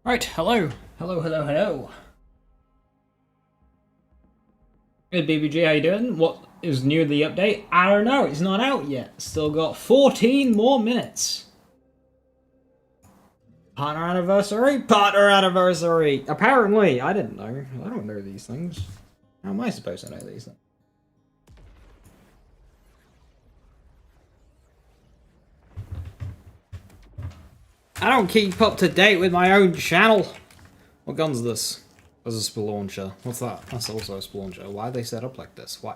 Right, hello. Hello. Good BBG, how you doing? What is new in the update? I don't know, it's not out yet. Still got 14 more minutes. Partner anniversary? Partner anniversary! Apparently, I didn't know. I don't know these things. How am I supposed to know these things? I don't keep up to date with my own channel. What gun's this? There's a spill launcher. What's that? That's also a spill launcher. Why are they set up like this? Why?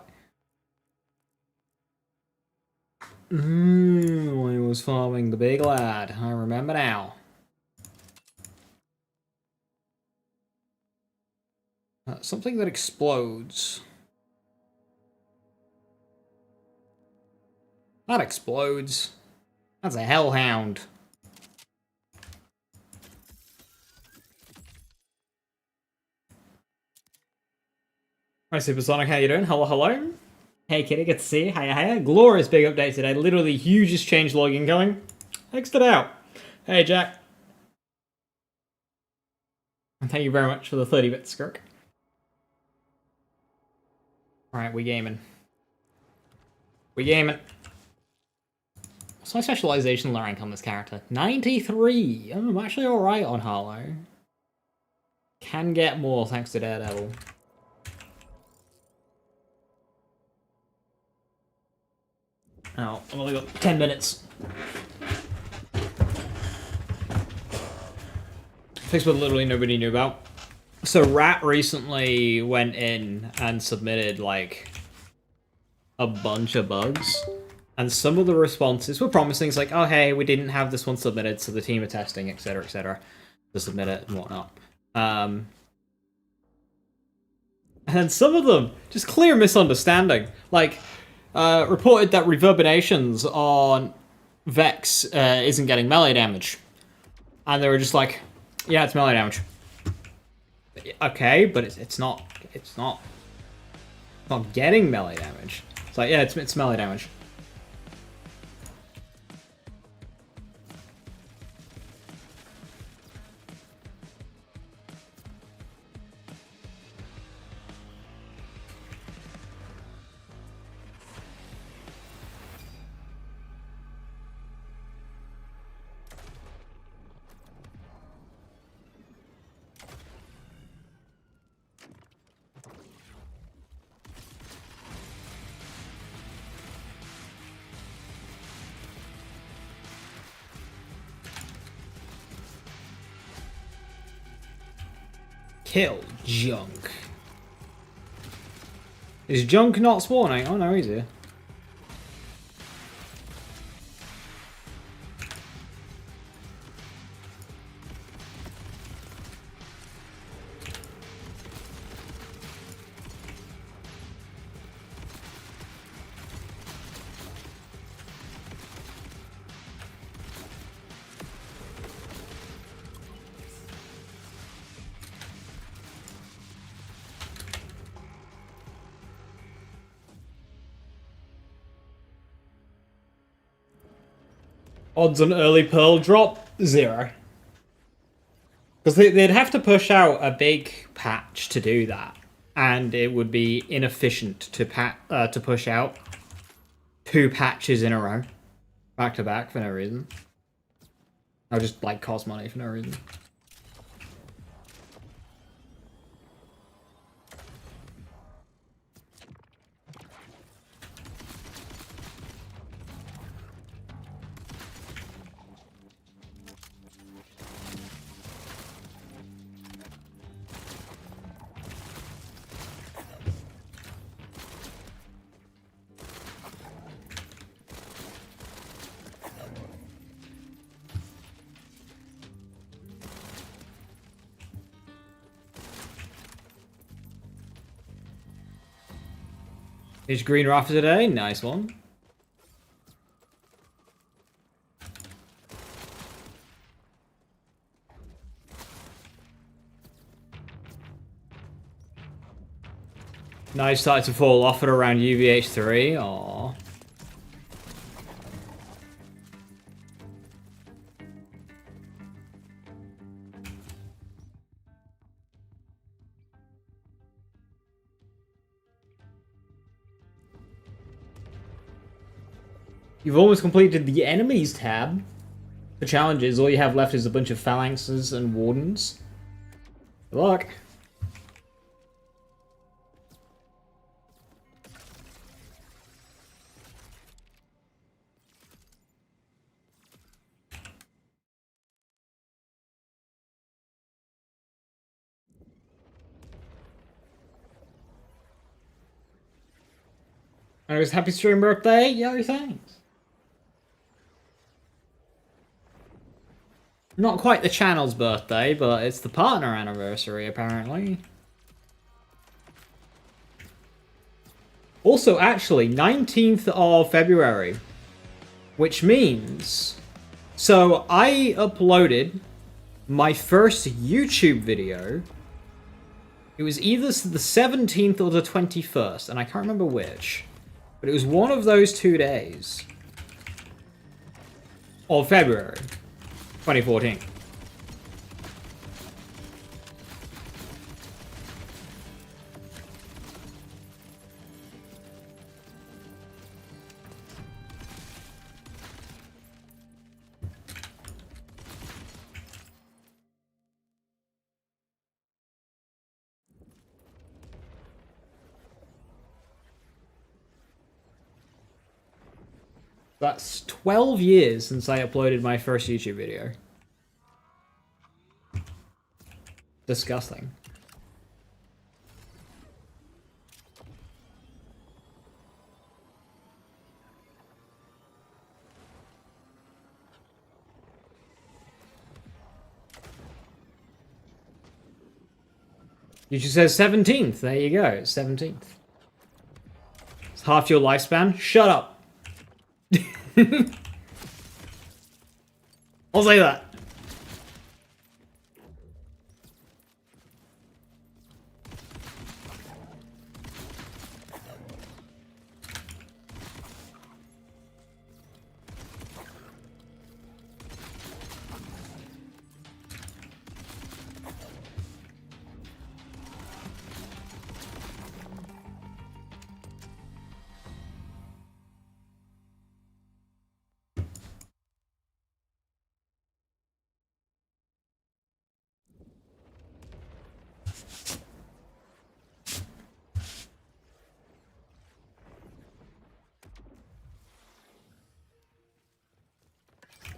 I was farming the big lad. I remember now. Something that explodes. That explodes. That's a hellhound. Hi Supersonic, how you doing? Hello. Hey kitty, good to see you. Hiya. Glorious big update today. Literally hugest change log incoming. Next it out. Hey Jack. And thank you very much for the 30 bits, Skirk. Alright, we gaming. What's my specialization rank on this character? 93! Oh, I'm actually alright on Harlow. Can get more thanks to Daredevil. Oh, I've only got 10 minutes. Fix what literally nobody knew about. So Rat recently went in and submitted like a bunch of bugs. And some of the responses were promising. It's like, oh hey, we didn't have this one submitted, so the team are testing, etc, to submit it and whatnot. And then some of them, just clear misunderstanding. Like, reported that reverberations on Vex isn't getting melee damage. And they were just like, yeah, it's melee damage. Okay, but it's not getting melee damage. It's like, yeah, it's melee damage. Kill Junk. Is Junk not spawning? Oh no, he's here. Odds on early Pearl drop? 0. Because they'd have to push out a big patch to do that. And it would be inefficient to push out 2 patches in a row. Back to back for no reason. I'll just like cost money for no reason. Is green rafter today? Nice one. Nice, started to fall off at around UVH3. Aww. You've almost completed the enemies tab. The challenges, all you have left is a bunch of phalanxes and wardens. Good luck. I was happy stream birthday. Yo, thanks. Not quite the channel's birthday, but it's the partner anniversary, apparently. Also, actually, 19th of February. Which means... So, I uploaded my first YouTube video. It was either the 17th or the 21st, and I can't remember which. But it was one of those 2 days. Of February 2014. That's 12 years since I uploaded my first YouTube video. Disgusting. YouTube says 17th. There you go. 17th. It's half your lifespan. Shut up. I'll say that.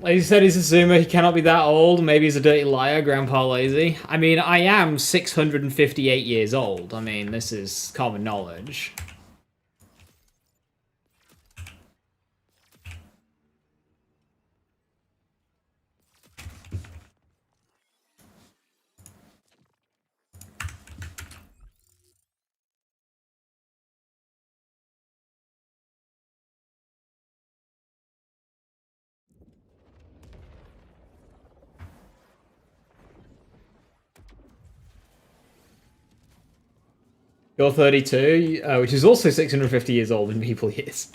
Lazy said he's a zoomer, he cannot be that old. Maybe he's a dirty liar, Grandpa Lazy. I mean, I am 658 years old. I mean, this is common knowledge. You're 32, which is also 650 years old in people years.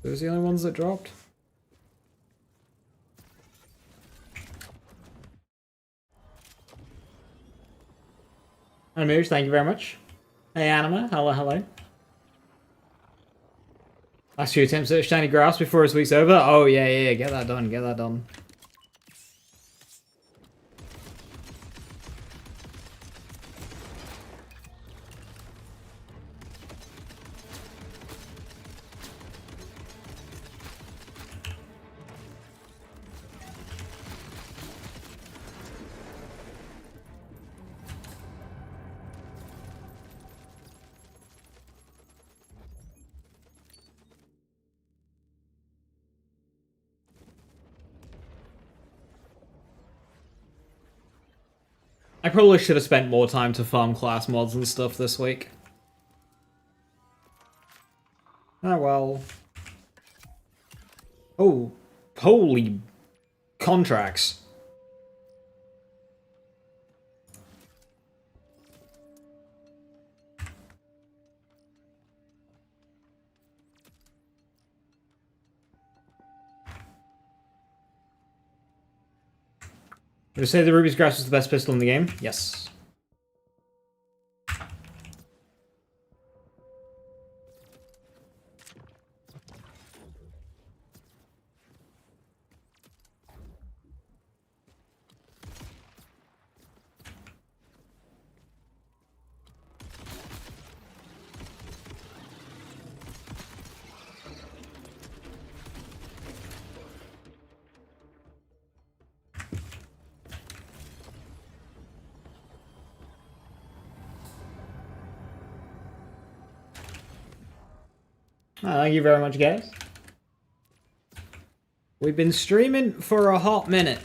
Those are the only ones that dropped? Animage, thank you very much. Hey Anima, hello, hello. Last few attempts at shiny grass before this week's over. Oh yeah, get that done, get that done. I probably should have spent more time to farm class mods and stuff this week. Oh well. Oh, holy contracts. Would you say the Ruby's Grass was the best pistol in the game? Yes. Oh, thank you very much, guys. We've been streaming for a hot minute.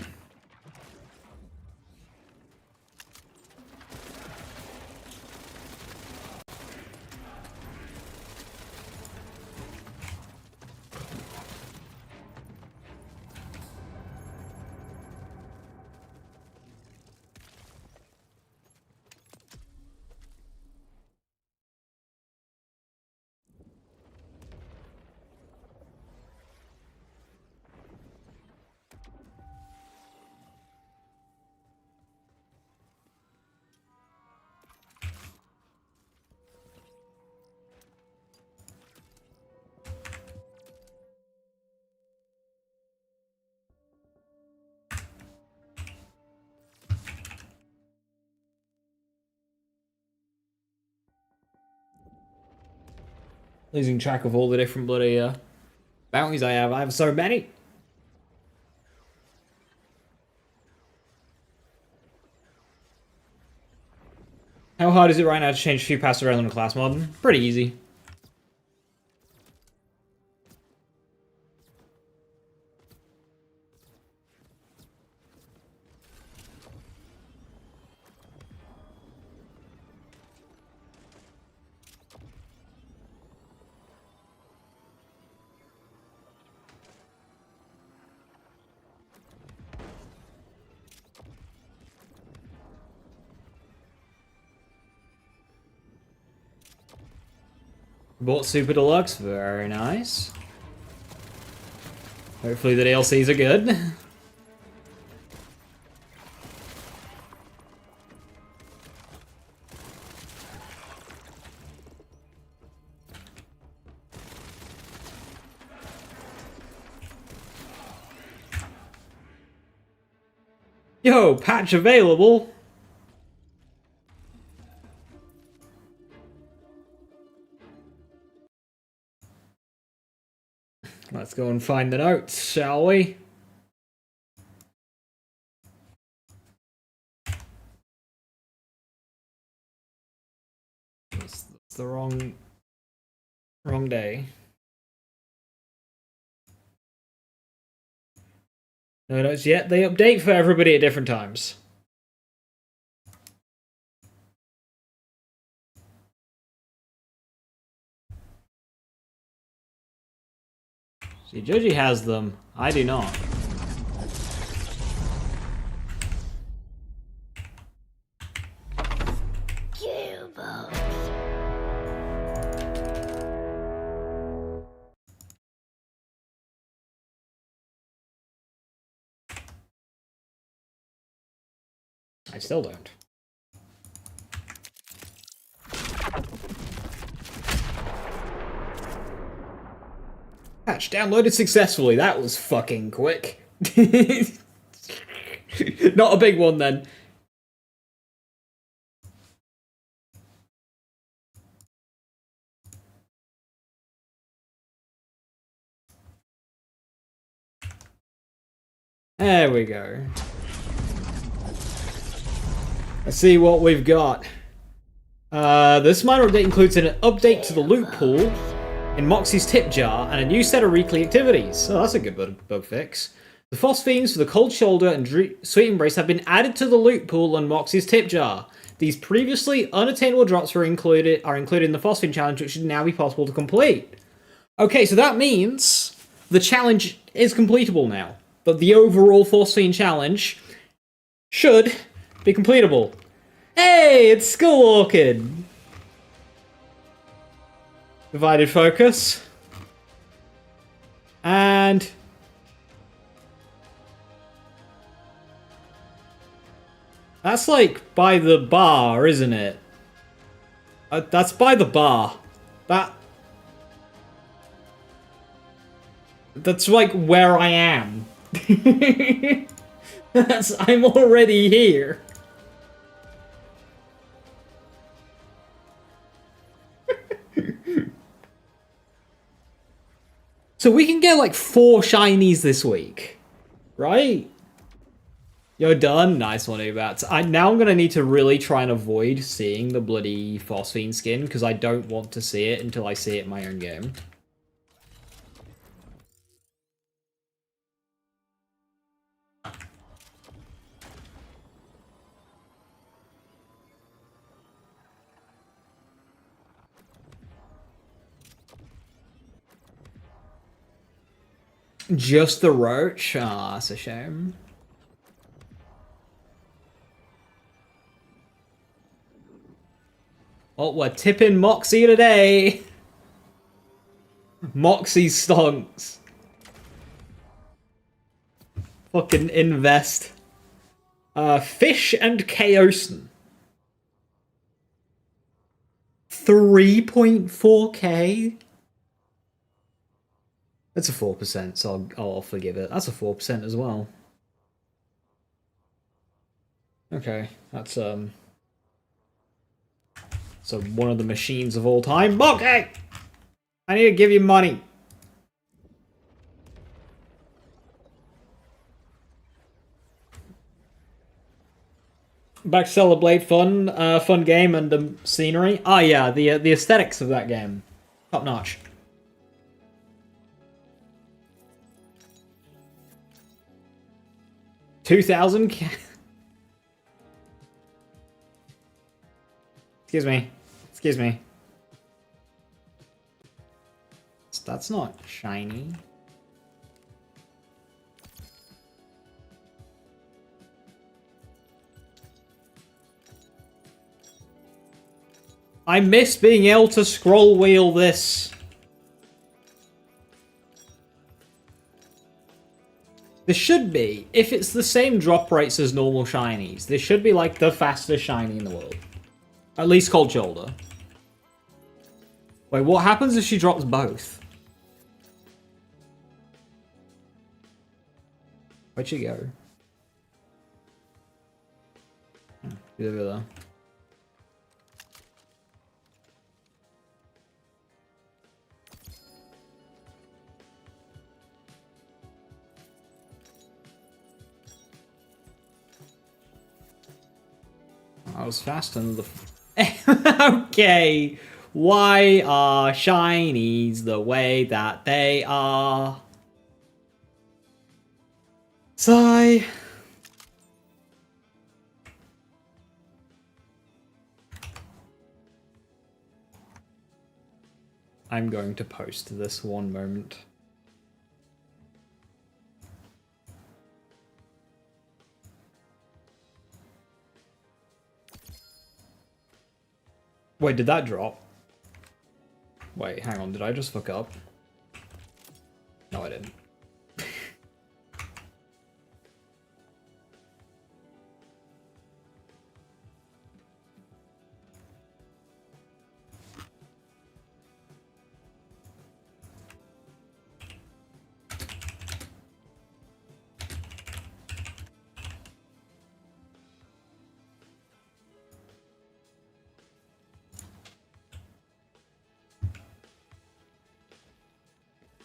Losing track of all the different bloody bounties I have. I have so many. How hard is it right now to change a few paths around in a class mod? Pretty easy. Bought Super Deluxe, very nice. Hopefully the DLCs are good. Yo, patch available! Let's go and find the notes, shall we? It's the wrong day. No notes yet. They update for everybody at different times. See, Joji has them. I do not. I still don't. Patch downloaded successfully. That was fucking quick. Not a big one then. There we go. Let's see what we've got. This minor update includes an update to the loot pool in Moxie's tip jar and a new set of weekly activities. Oh, that's a good bug fix. The phosphenes for the Cold Shoulder and Sweet Embrace have been added to the loot pool on Moxie's tip jar. These previously unattainable drops are included in the phosphine challenge, which should now be possible to complete. Okay, so that means the challenge is completable now, but the overall phosphine challenge should be completable. Hey, it's Skull Orchid! Divided focus. And... that's like by the bar, isn't it? That's by the bar. That's like where I am. I'm already here. So we can get like 4 shinies this week, right? You're done? Nice one, Ubats. Now I'm going to need to really try and avoid seeing the bloody phosphine skin, because I don't want to see it until I see it in my own game. Just the roach? Ah, that's a shame. Oh, we're tipping Moxie today. Moxie stonks. Fucking invest. Fish and Chaosan. 3.4k? That's a 4%, so I'll forgive it. That's a 4% as well. Okay, that's so one of the machines of all time. Okay! I need to give you money. Back to Celebrate, fun game and the scenery. Ah, yeah, the aesthetics of that game, top notch. $2,000. Excuse me. Excuse me. That's not shiny. I miss being able to scroll wheel this. This should be, if it's the same drop rates as normal shinies, this should be like the fastest shiny in the world. At least Cold Shoulder. Wait, what happens if she drops both? Where'd she go? She's over there. I was fast in the... Okay, why are shinies the way that they are? Sigh. I'm going to post this one moment. Wait, did that drop? Wait, hang on, did I just fuck up? No, I didn't.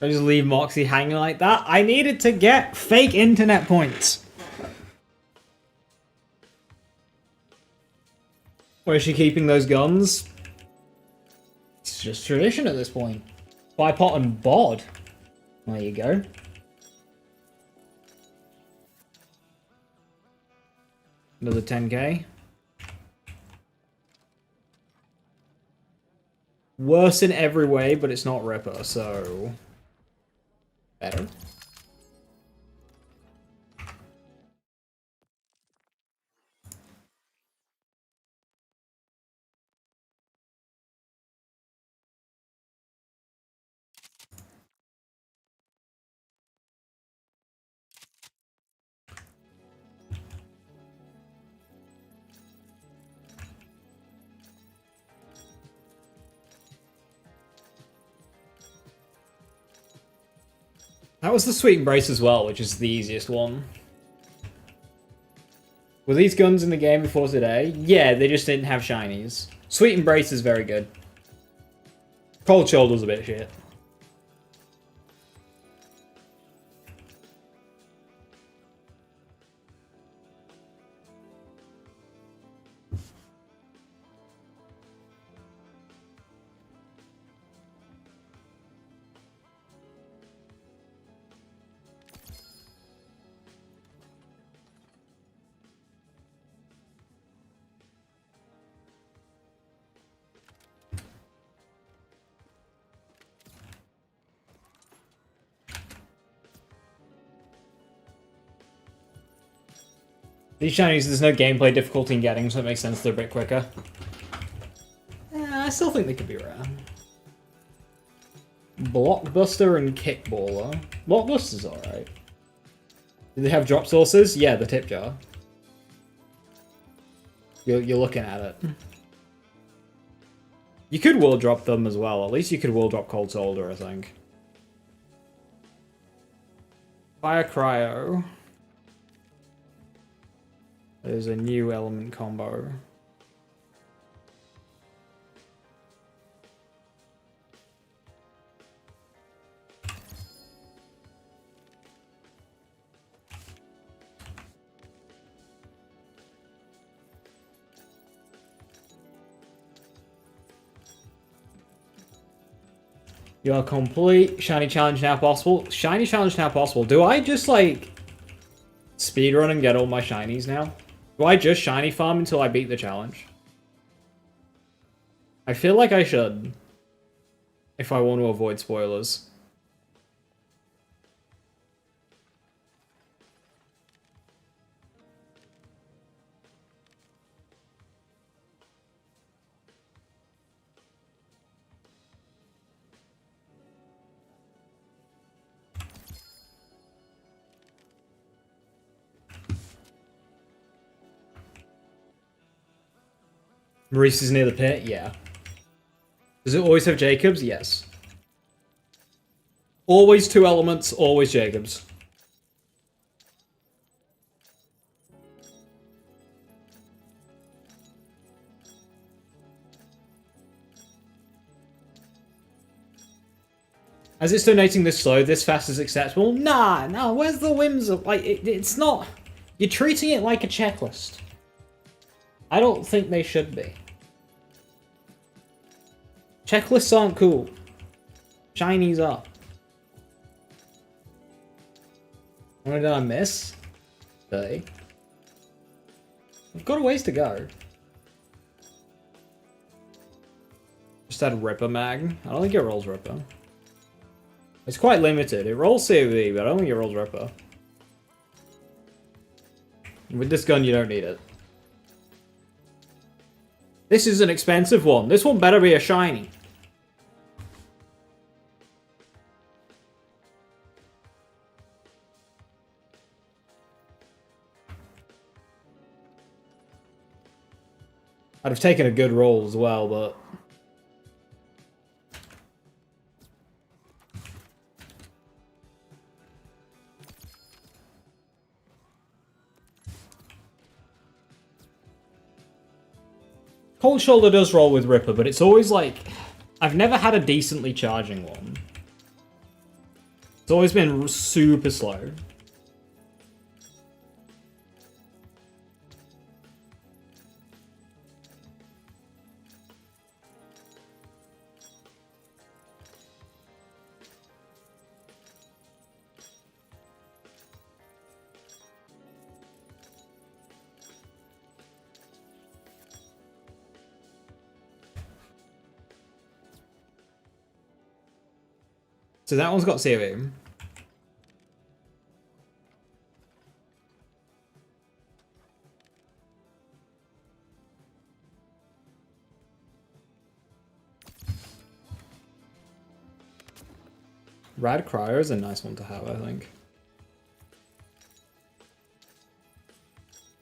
I just leave Moxie hanging like that. I needed to get fake internet points. Where's she keeping those guns? It's just tradition at this point. Bipot and Bod. There you go. Another 10k. Worse in every way, but it's not Ripper, so... better. That was the Sweet Embrace as well, which is the easiest one. Were these guns in the game before today? Yeah, they just didn't have shinies. Sweet Embrace is very good. Cold Shoulder's a bit shit. These shinies, there's no gameplay difficulty in getting, so it makes sense they're a bit quicker. I still think they could be rare. Blockbuster and Kickballer. Blockbuster's alright. Do they have drop sources? Yeah, the tip jar. You're looking at it. You could wall drop them as well. At least you could wall drop Cold Shoulder, I think. Fire Cryo. There's a new element combo. You are complete. Shiny challenge now possible. Shiny challenge now possible. Do I just like speedrun and get all my shinies now? Do I just shiny farm until I beat the challenge? I feel like I should. If I want to avoid spoilers. Maurice is near the pit? Yeah. Does it always have Jacobs? Yes. Always 2 elements, always Jacobs. As it's donating this slow, this fast is acceptable? Nah, no, where's the whims of, like, it's not... You're treating it like a checklist. I don't think they should be. Checklists aren't cool. Shinies are. How many did I miss? 30. I've got a ways to go. Just add Ripper Mag. I don't think it rolls Ripper. It's quite limited. It rolls COV, but I don't think it rolls Ripper. With this gun, you don't need it. This is an expensive one. This one better be a shiny. I'd have taken a good roll as well, but... Cold Shoulder does roll with Ripper, but it's always like... I've never had a decently charging one. It's always been super slow. So that one's got serum. Rad Cryo is a nice one to have, I think.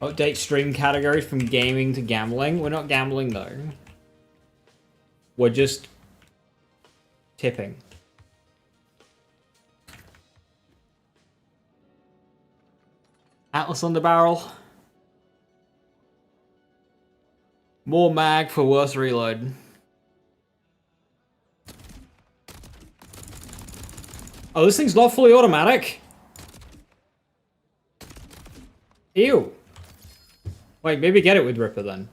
Update stream categories from gaming to gambling. We're not gambling though. We're just tipping. Atlas Underbarrel. More mag for worse reload. Oh, this thing's not fully automatic? Ew. Wait, maybe get it with Ripper then.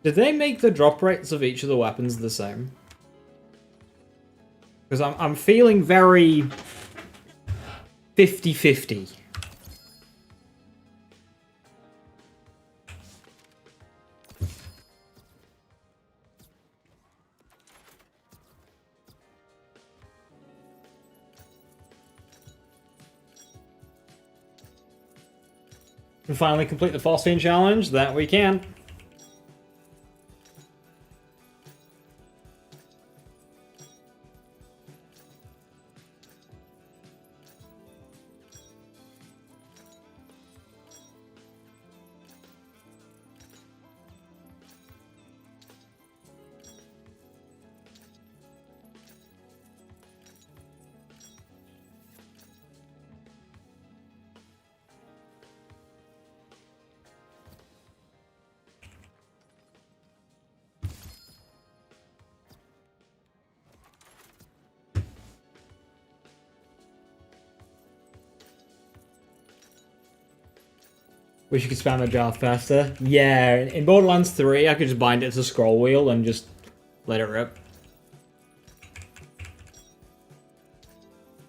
Did they make the drop rates of each of the weapons the same? Because I'm feeling very 50-50. Can finally complete the Phosphine challenge? That we can. Wish you could spam the jar faster. Yeah, in Borderlands 3, I could just bind it to scroll wheel and just let it rip.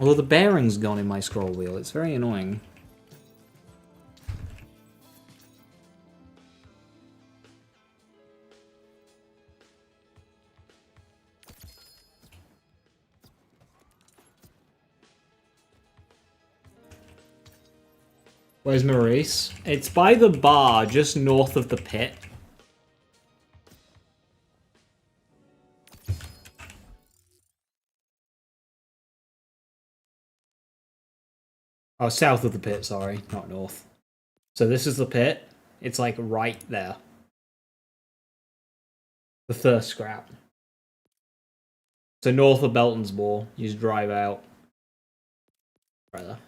Although the bearing's gone in my scroll wheel, it's very annoying. Where's Maurice? It's by the bar, just north of the pit. Oh, south of the pit, sorry, not north. So this is the pit. It's like right there. The first scrap. So north of Belton's Wall, you just drive out. Right there.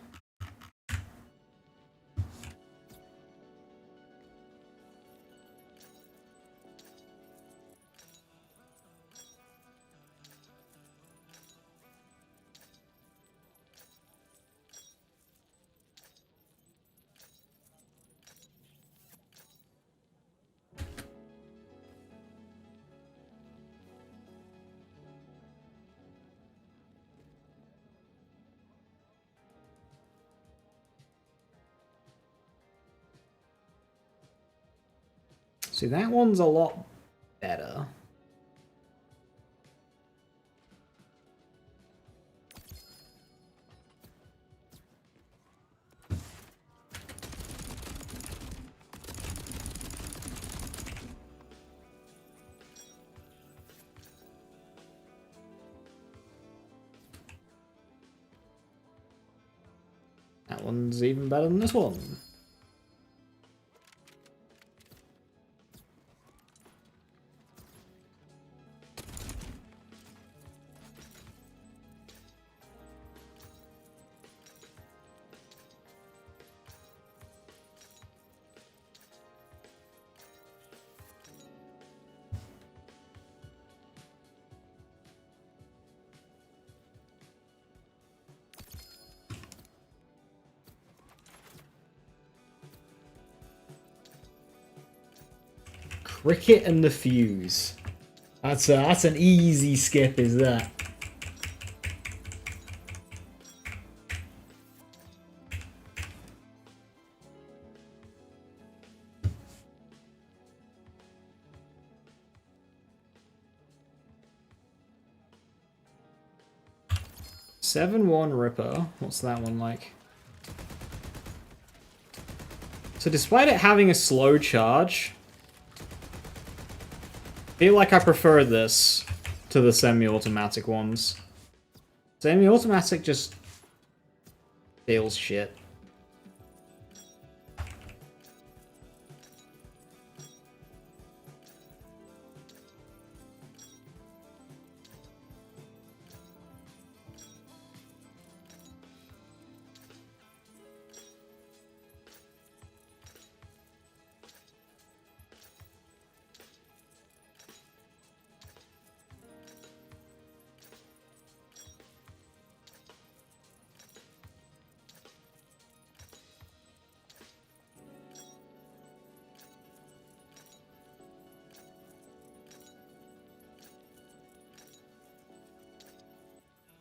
See, that one's a lot better. That one's even better than this one. Cricket and the Fuse. That's an easy skip, is that? (7-1) Ripper. What's that one like? So despite it having a slow charge, I feel like I prefer this to the semi-automatic ones. Semi-automatic just feels shit.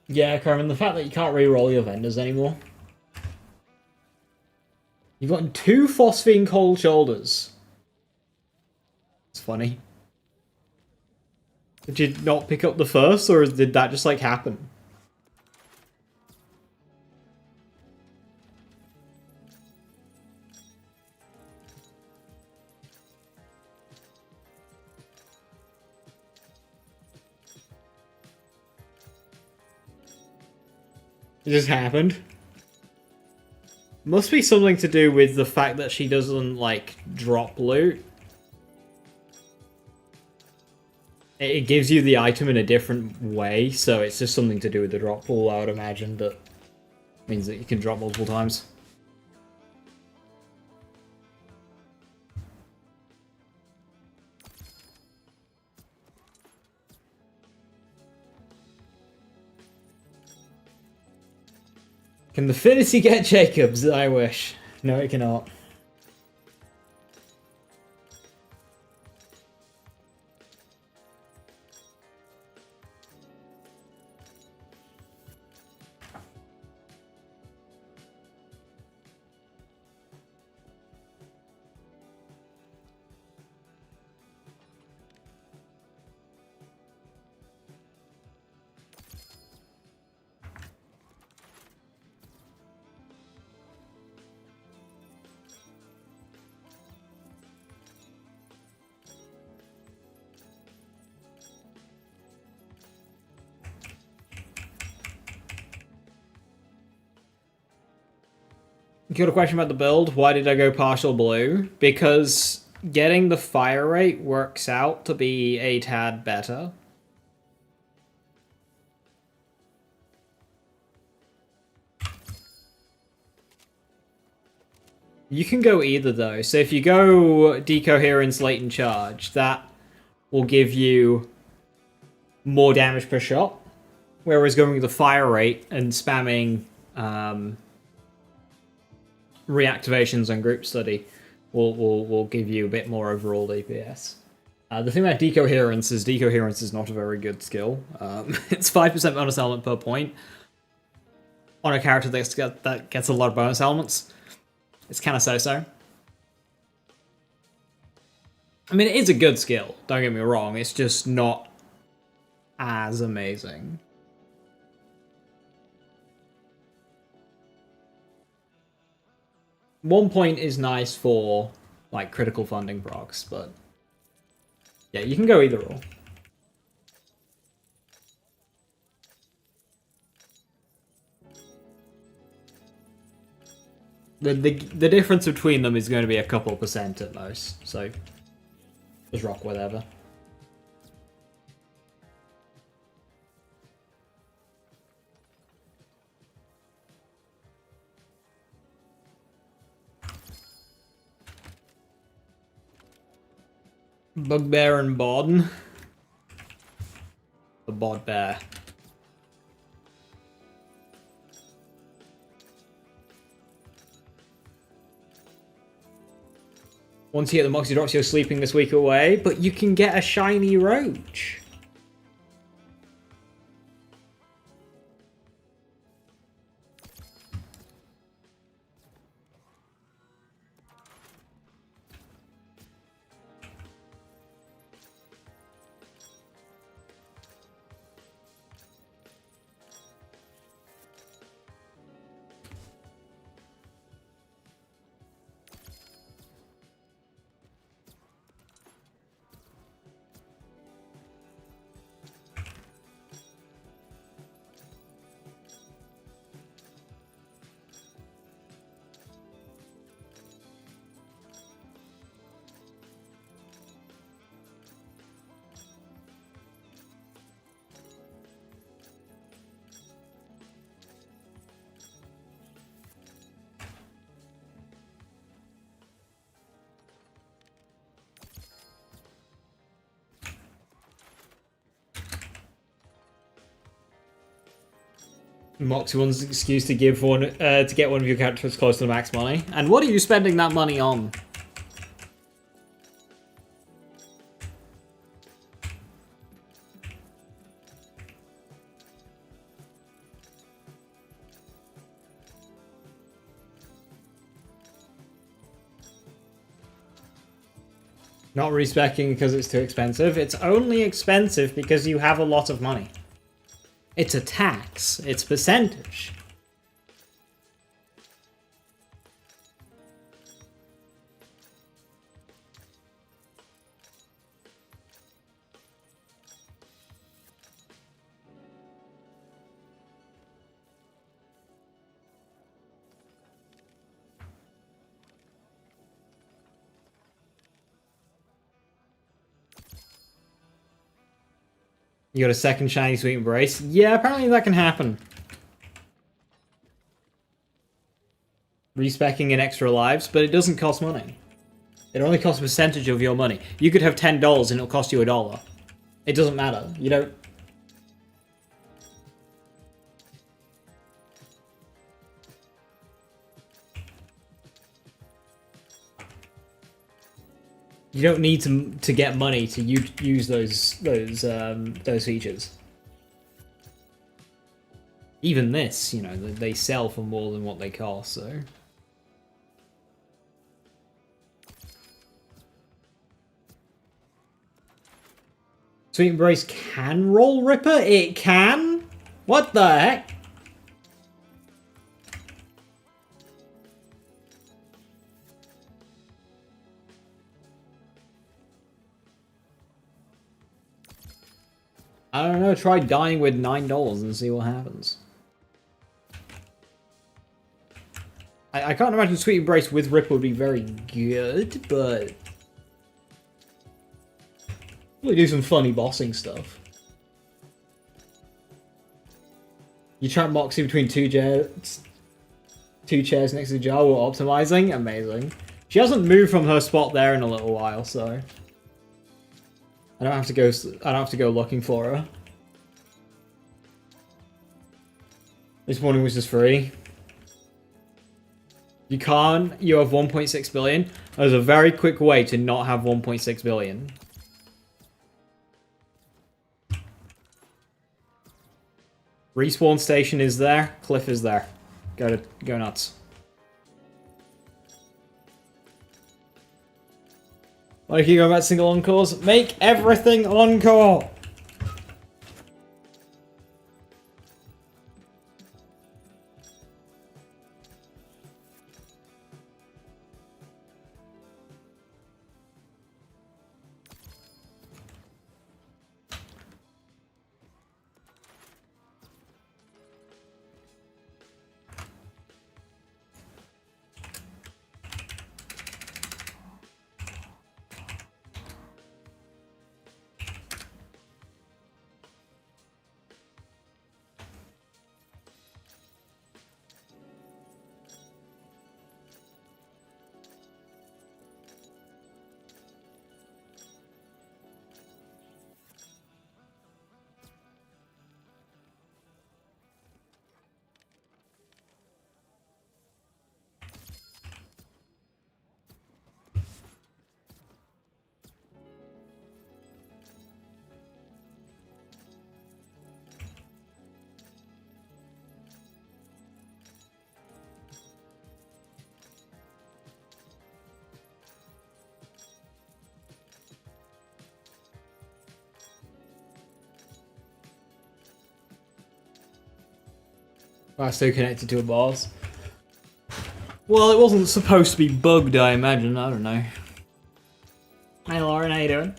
Yeah, Carmen, the fact that you can't re-roll your vendors anymore. You've gotten 2 Phosphine Cold Shoulders. It's funny. Did you not pick up the first, or did that just, like, happen? It just happened. Must be something to do with the fact that she doesn't, like, drop loot. It gives you the item in a different way, so it's just something to do with the drop pool, I would imagine, that means that you can drop multiple times. Can the Finity get Jacobs? I wish. No, it cannot. Got a question about the build. Why did I go partial blue? Because getting the fire rate works out to be a tad better. You can go either, though. So if you go Decoherence Latent Charge, that will give you more damage per shot. Whereas going with the fire rate and spamming reactivations and group study will give you a bit more overall DPS. The thing about decoherence is not a very good skill. It's 5% bonus element per point on a character that gets a lot of bonus elements. It's kind of so-so. I mean, it is a good skill, don't get me wrong, it's just not as amazing. One point is nice for, like, critical funding procs, but yeah, you can go either or. The difference between them is going to be a couple % at most, so just rock whatever. Bugbear and Bod. The Bod Bear. Once you get the Moxie drops, you're sleeping this week away, but you can get a shiny roach. Moxie one's excuse to give one to get one of your characters close to the max money. And what are you spending that money on? Not respecing because it's too expensive. It's only expensive because you have a lot of money. It's a tax. It's percentage. You got a second shiny Sweet Embrace? Yeah, apparently that can happen. Respecking in extra lives, but it doesn't cost money. It only costs a percentage of your money. You could have $10 and it'll cost you $1. It doesn't matter. You don't... You don't need to get money to use those features. Even this, you know, they sell for more than what they cost, so... Sweet Embrace can roll Ripper? It can? What the heck? I don't know, try dying with $9 and see what happens. I can't imagine Sweet Embrace with Ripper would be very good, but... we'll do some funny bossing stuff. You try Moxie between two chairs next to the jar while optimizing? Amazing. She hasn't moved from her spot there in a little while, so... I don't have to go looking for her. This morning was just free. You can't. You have 1.6 billion. There's a very quick way to not have 1.6 billion. Respawn station is there. Cliff is there. Go nuts. Why do you keep going back to single encores? Make everything encore! That's still connected to a boss. Well, it wasn't supposed to be bugged, I imagine. I don't know. Hey Lauren, how you doing?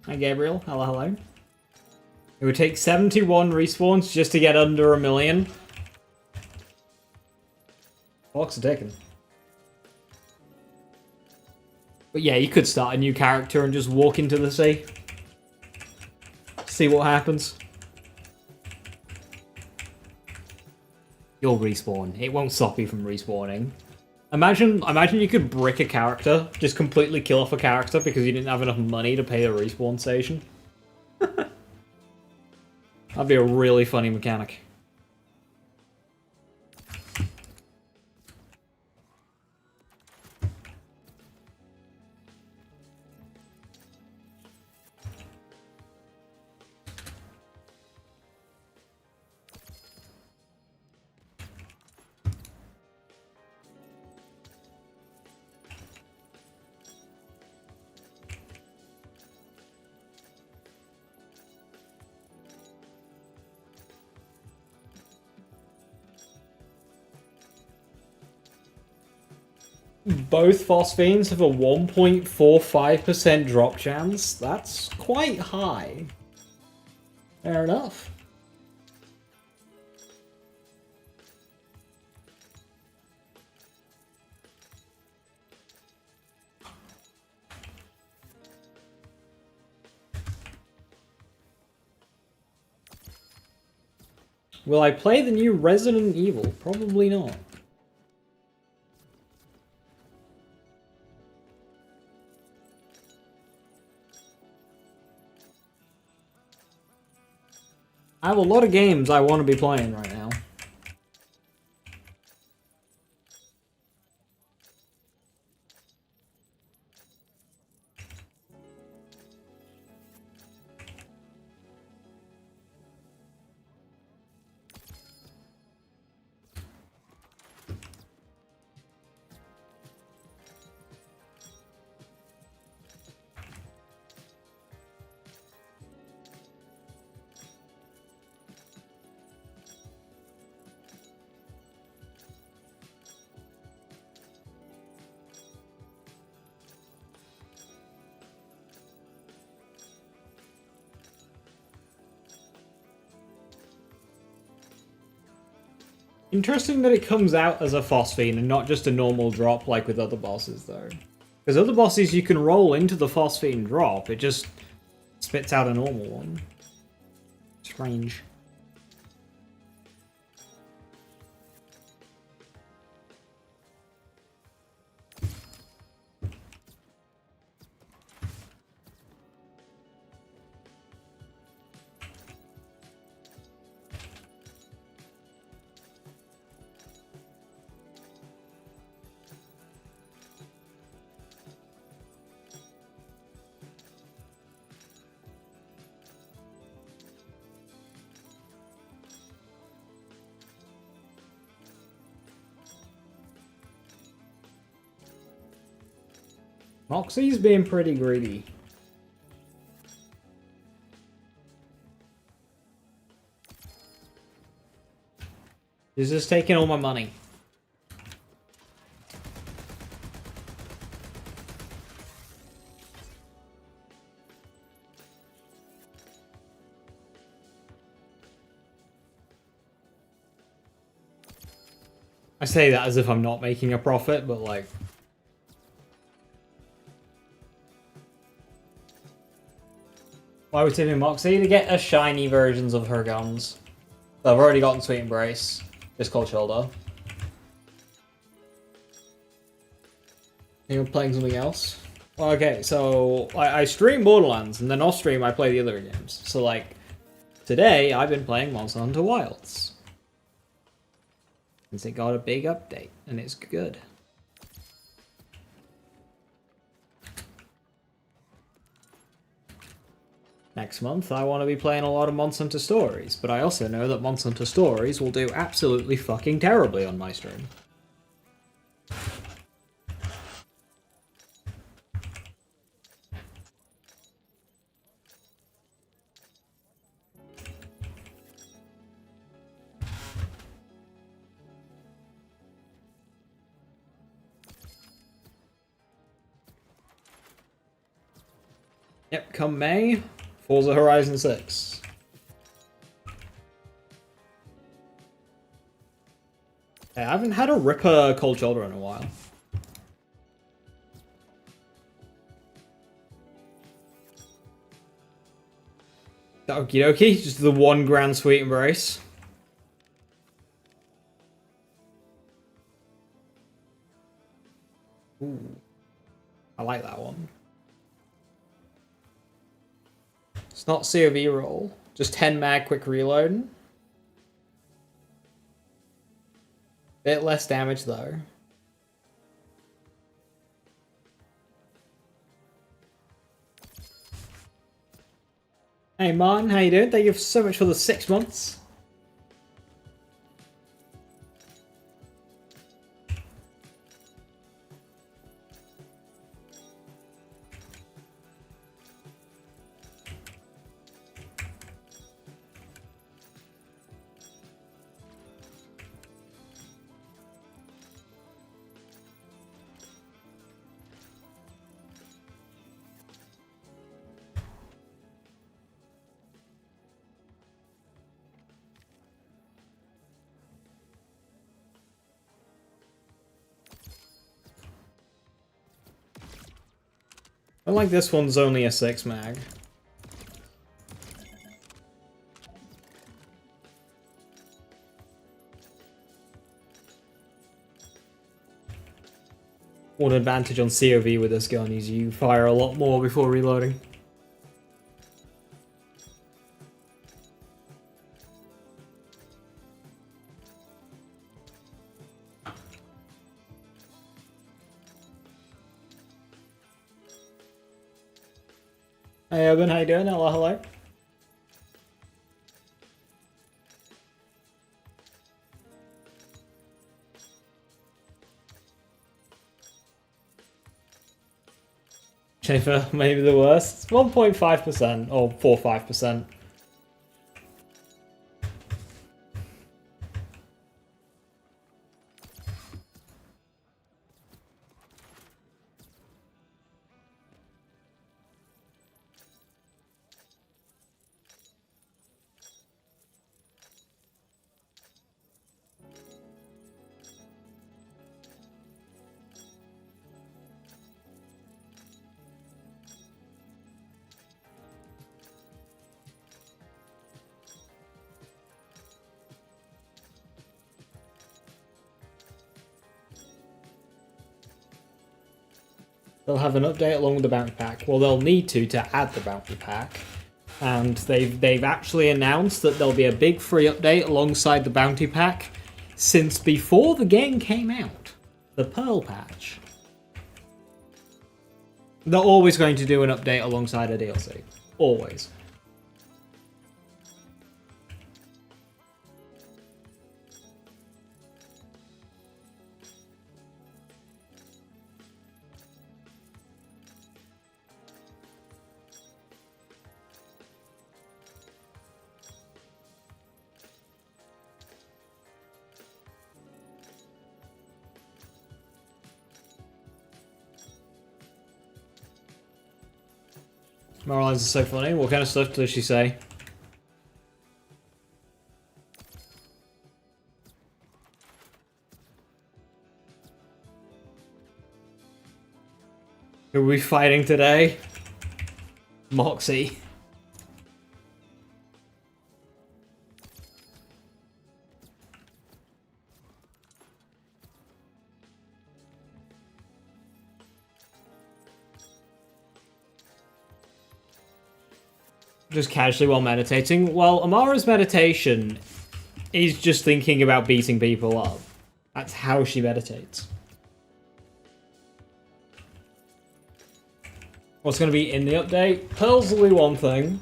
Hi Gabriel, hello, hello. It would take 71 respawns just to get under 1 million. Clocks are ticking. But yeah, you could start a new character and just walk into the sea. See what happens. You'll respawn. It won't stop you from respawning. Imagine you could brick a character, just completely kill off a character because you didn't have enough money to pay a respawn station. That'd be a really funny mechanic. Both Phosphenes have a 1.45% drop chance. That's quite high. Fair enough. Will I play the new Resident Evil? Probably not. I have a lot of games I want to be playing right now. Interesting that it comes out as a phosphine and not just a normal drop like with other bosses, though. Because other bosses you can roll into the phosphine drop, it just spits out a normal one. Strange. Moxie's being pretty greedy. He's just taking all my money. I say that as if I'm not making a profit, but like... Why are we tipping Moxie? To get a shiny versions of her guns. So I've already gotten Sweet Embrace. It's called Shoulder. You're playing something else? Well, okay, so I stream Borderlands, and then off stream I play the other games. So like, today I've been playing Monster Hunter Wilds. Since it got a big update, and it's good. Next month, I want to be playing a lot of Monster Hunter Stories, but I also know that Monster Hunter Stories will do absolutely fucking terribly on my stream. Yep, come May, Forza Horizon 6. Hey, I haven't had a ripper cold shoulder in a while. Okie dokie, just the one grand sweet embrace. Ooh, I like that one. It's not COV roll, just 10 mag quick reload. Bit less damage though. Hey Martin, how you doing? Thank you so much for the 6 months. I like this one's only a 6 mag. One advantage on COV with this gun is you fire a lot more before reloading. Hey Urban, how you doing? Hello, hello. Schaefer, maybe the worst. 1.5% or 4.5%. They'll have an update along with the bounty pack. Well, they'll need to add the bounty pack. And they've actually announced that there'll be a big free update alongside the bounty pack since before the game came out. The Pearl patch. They're always going to do an update alongside a DLC. Always. Moralize is so funny. What kind of stuff does she say? Who are we fighting today? Moxie. Just casually while meditating. Well, Amara's meditation is just thinking about beating people up. That's how she meditates. What's going to be in the update? Pearls will be one thing.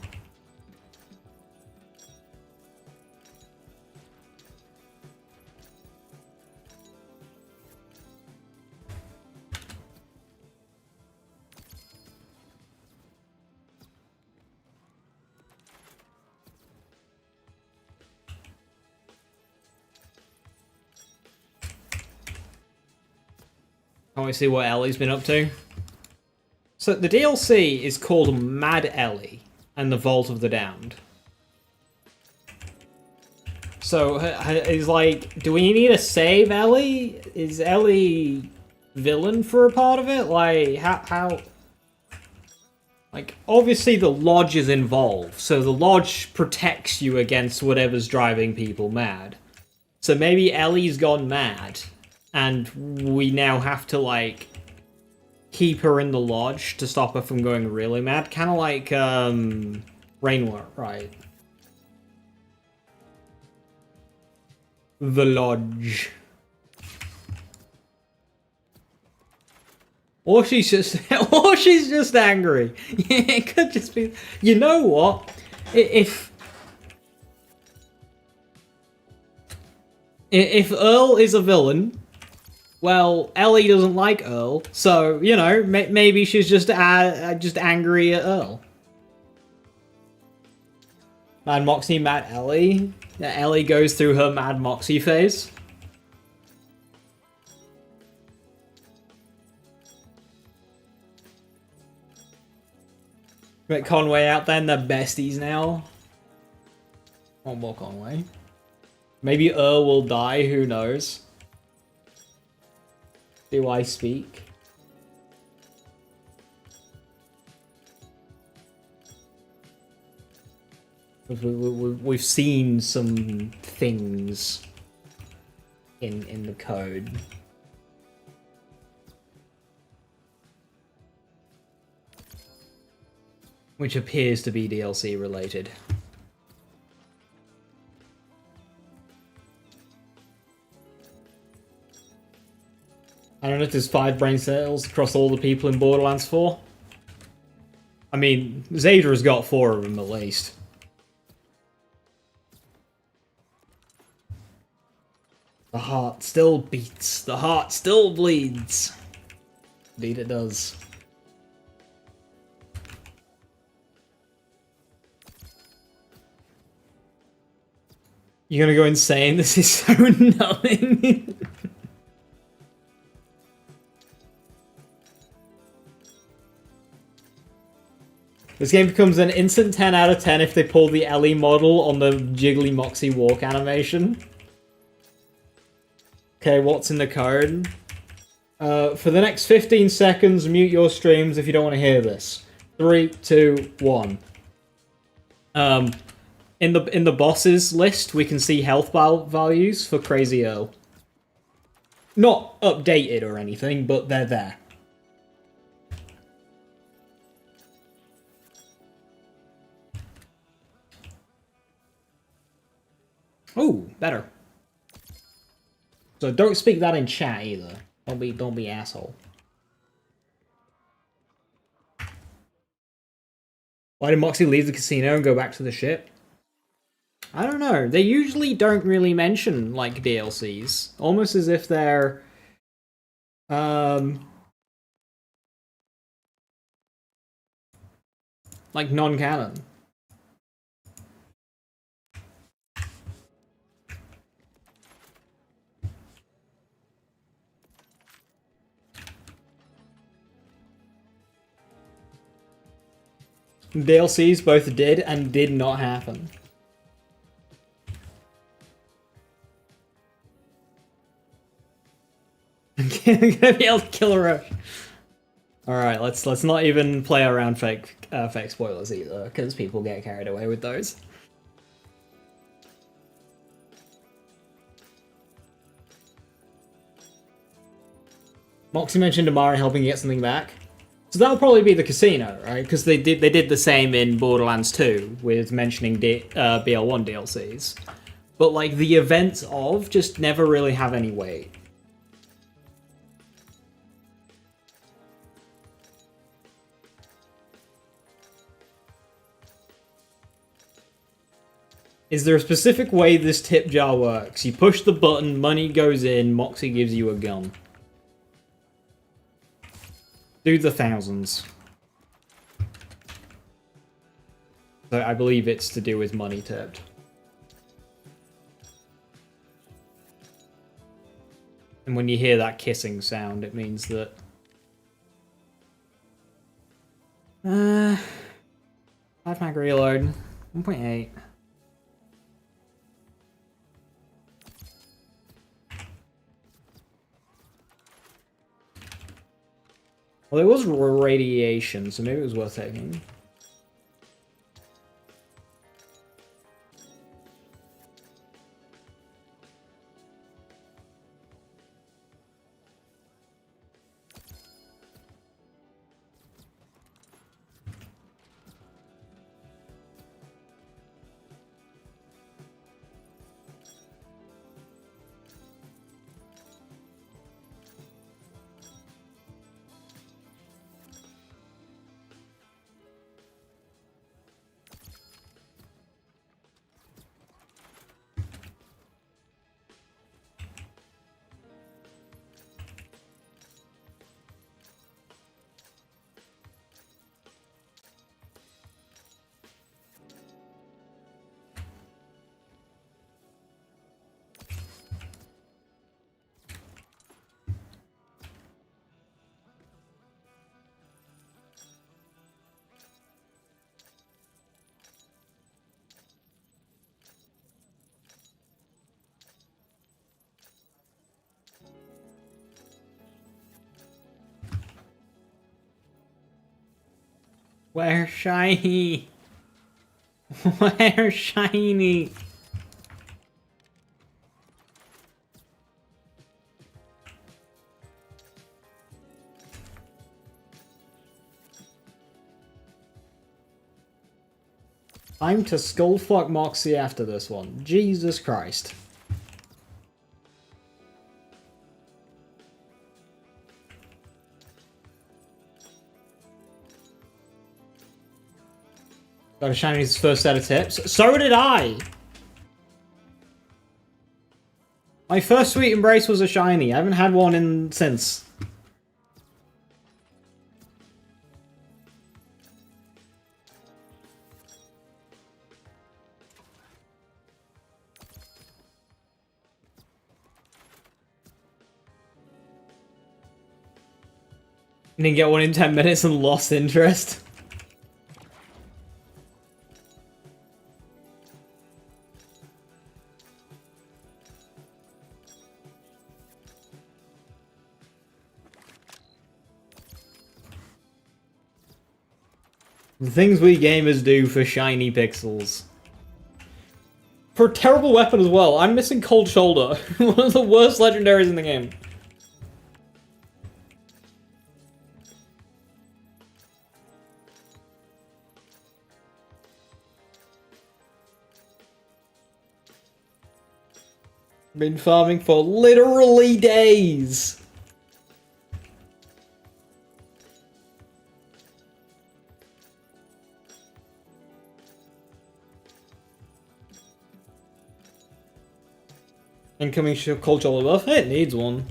want to see what Ellie's been up to? So the DLC is called Mad Ellie and the Vault of the Damned. So it's like, do we need to save Ellie? Is Ellie villain for a part of it? Like, how? Like, obviously the Lodge is involved, so the Lodge protects you against whatever's driving people mad. So maybe Ellie's gone mad, and we now have to, like, keep her in the Lodge to stop her from going really mad. Kind of like, Rainwort, right? The Lodge. Or she's just angry. It could just be. You know what? If Earl is a villain, well, Ellie doesn't like Earl, so you know maybe she's just angry at Earl. Mad Moxie, Mad Ellie. Ellie goes through her Mad Moxie phase. But Conway out then, they're besties now. One more Conway. Maybe Earl will die, who knows? Do I speak? We've seen some things in the code. Which appears to be DLC related. I don't know if there's 5 brain cells across all the people in Borderlands 4. I mean, Zada's got 4 of them at least. The heart still beats. The heart still bleeds. Indeed it does. You're gonna go insane? This is so numbing. This game becomes an instant 10 out of 10 if they pull the Ellie model on the Jiggly Moxie walk animation. Okay, what's in the code? For the next 15 seconds, mute your streams if you don't want to hear this. 3, 2, 1. In the bosses list, we can see health values for Crazy Earl. Not updated or anything, but they're there. Oh, better. So don't speak that in chat either. Don't be asshole. Why did Moxie leave the casino and go back to the ship? I don't know. They usually don't really mention, like, DLCs. Almost as if they're... like, non-canon. DLCs both did and did not happen. I'm gonna be able to kill a rush. Alright, let's not even play around fake spoilers either, because people get carried away with those. Moxie mentioned Amari helping get something back. So that'll probably be the casino, right? Because they did the same in Borderlands 2 with mentioning BL1 DLCs. But like the events of just never really have any weight. Is there a specific way this tip jar works? You push the button, money goes in, Moxie gives you a gun. Do the thousands. So I believe it's to do with money tipped. And when you hear that kissing sound, it means that... Five mag reload. 1.8. Well, it was radiation, so maybe it was worth taking. Where's shiny? Where's shiny? I'm to skullfuck Moxie after this one. Jesus Christ. Got a shiny's first set of tips. So did I! My first sweet embrace was a shiny. I haven't had one in since. Didn't get one in 10 minutes and lost interest. The things we gamers do for shiny pixels. For a terrible weapon as well. I'm missing Cold Shoulder. One of the worst legendaries in the game. Been farming for literally days. Incoming Cold Shoulder buff? It needs one.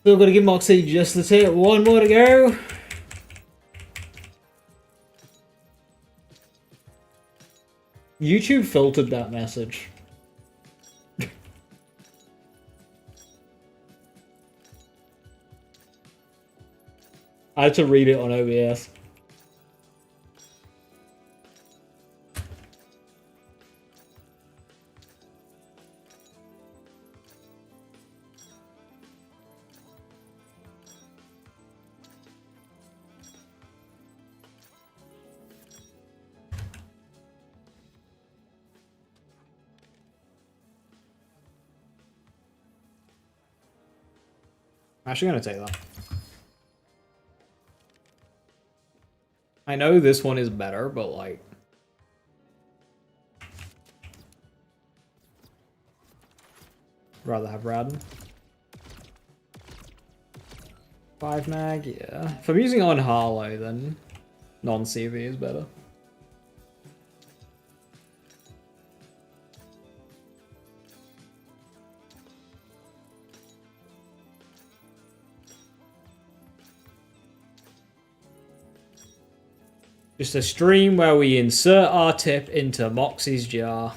Still gotta give Moxie just the tip. One more to go. YouTube filtered that message. I had to read it on OBS. I'm actually gonna take that. I know this one is better, but like... rather have Radin. 5 mag, yeah. If I'm using it on Harlow, then non-CV is better. Just a stream where we insert our tip into Moxie's jar.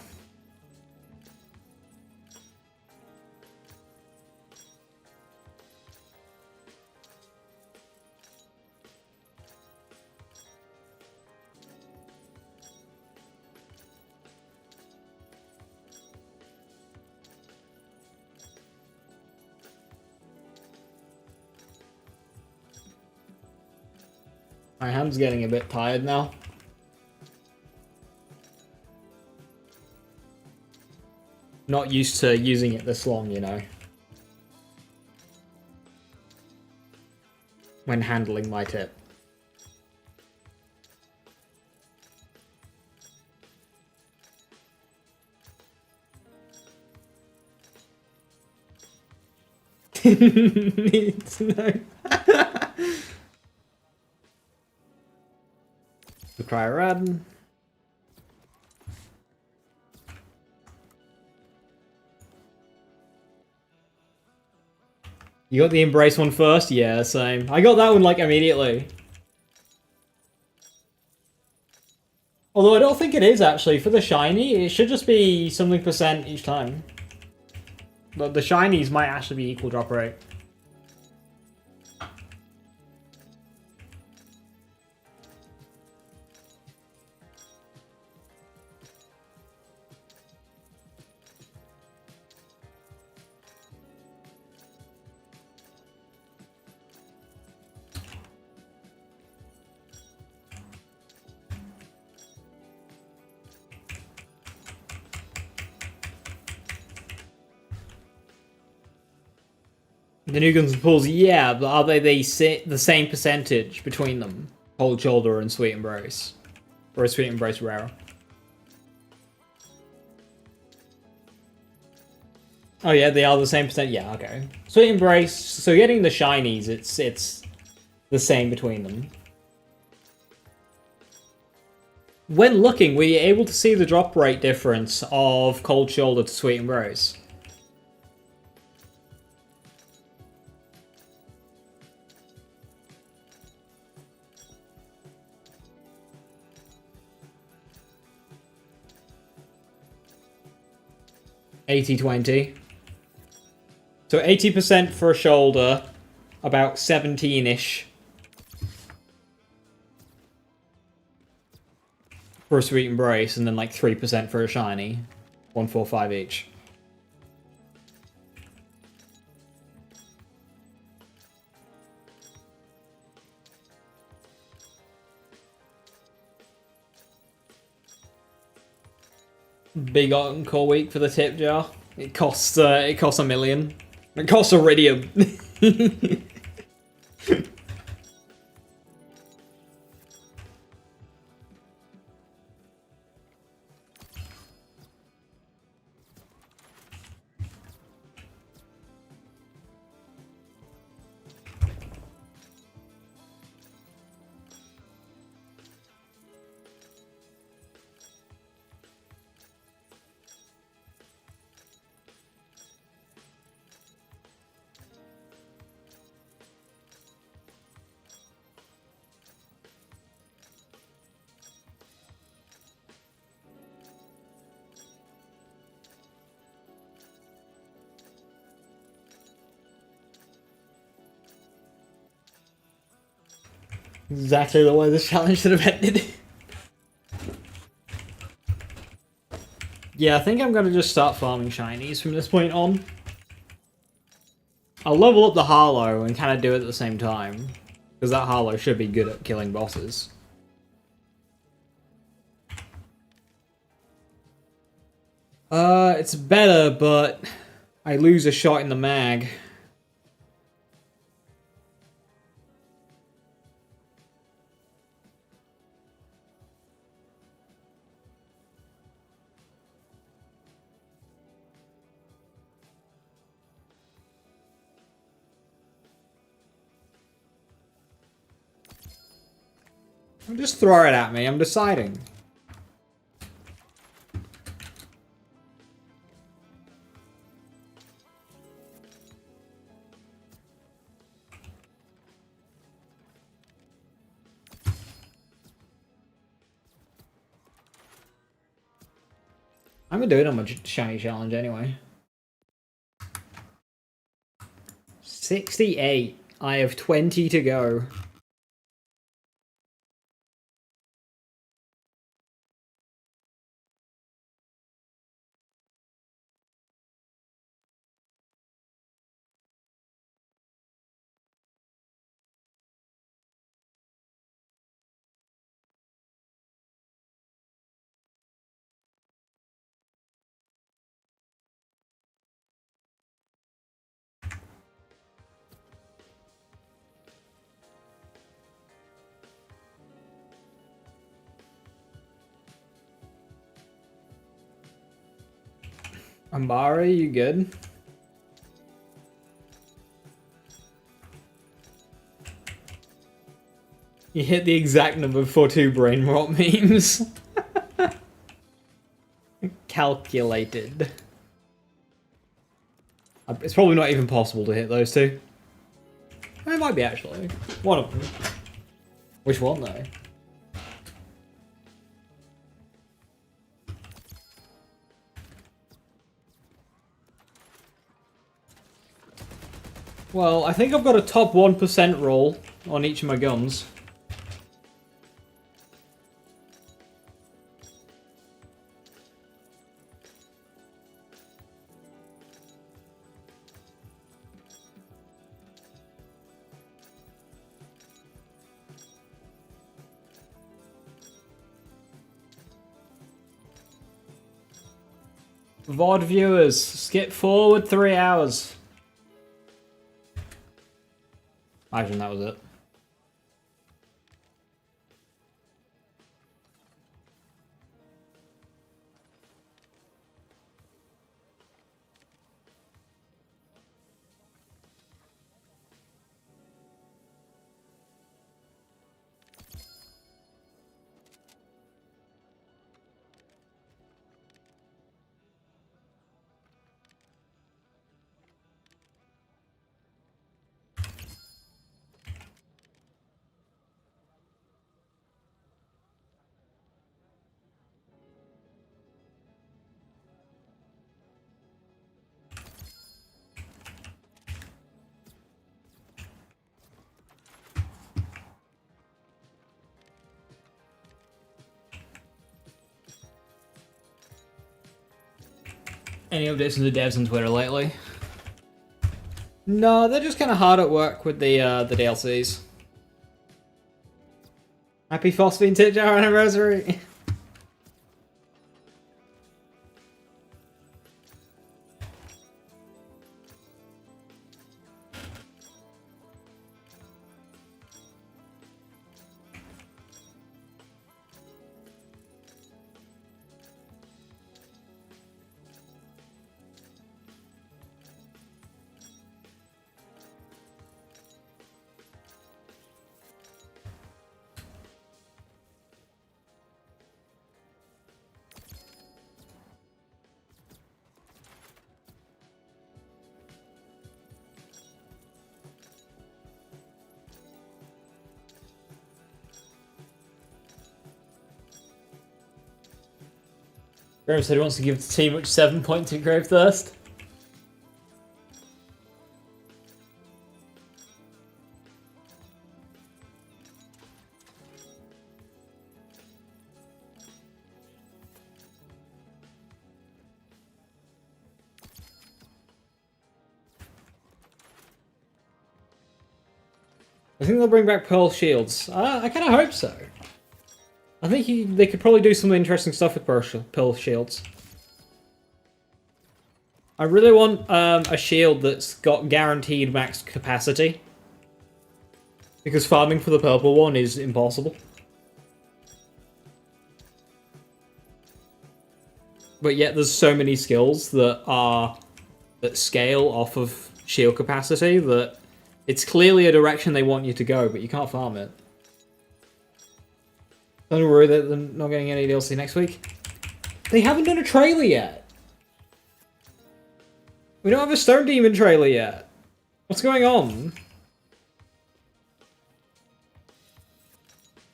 My hand's getting a bit tired now. Not used to using it this long, you know. When handling my tip. Need to know. The Cryoradin. You got the Embrace one first? Yeah, same. I got that one like immediately. Although I don't think it is actually. For the shiny, it should just be something percent each time. But the shinies might actually be equal drop rate. The new guns and pulls, yeah, but are they the same percentage between them? Cold Shoulder and Sweet Embrace. Or is Sweet Embrace rarer? Oh yeah, they are the same percent. Yeah, okay. Sweet Embrace. So getting the shinies, it's the same between them. When looking, were you able to see the drop rate difference of Cold Shoulder to Sweet Embrace? $80-20. So 80% for a shoulder, about 17-ish for a Sweet Embrace, and then like 3% for a shiny. 145 each. Big Encore week for the tip jar. It costs $1 million. It costs Aridium. Exactly the way this challenge should have ended. Yeah, I think I'm going to just start farming shinies from this point on. I'll level up the Harlow and kind of do it at the same time. Because that Harlow should be good at killing bosses. It's better, but I lose a shot in the mag. Just throw it at me, I'm deciding. I'm gonna do it on my shiny challenge anyway. 68. I have 20 to go. Ambari, you good? You hit the exact number for 2 brain rot memes. Calculated. It's probably not even possible to hit those 2. It might be actually. One of them. Which one though? Well, I think I've got a top 1% roll on each of my guns. VOD viewers, skip forward 3 hours. Imagine that was it. Any updates on the devs on Twitter lately? No, they're just kind of hard at work with the DLCs. Happy Phosphine Titch Hour anniversary! Graham said he wants to give the team which 7 points to Grave Thirst. I think they'll bring back Pearl Shields. I kind of hope so. I think they could probably do some interesting stuff with Pearl Shields. I really want a shield that's got guaranteed max capacity. Because farming for the purple one is impossible. But yet there's so many skills that scale off of shield capacity that it's clearly a direction they want you to go, but you can't farm it. Don't worry that they're not getting any DLC next week. They haven't done a trailer yet. We don't have a Stone Demon trailer yet. What's going on?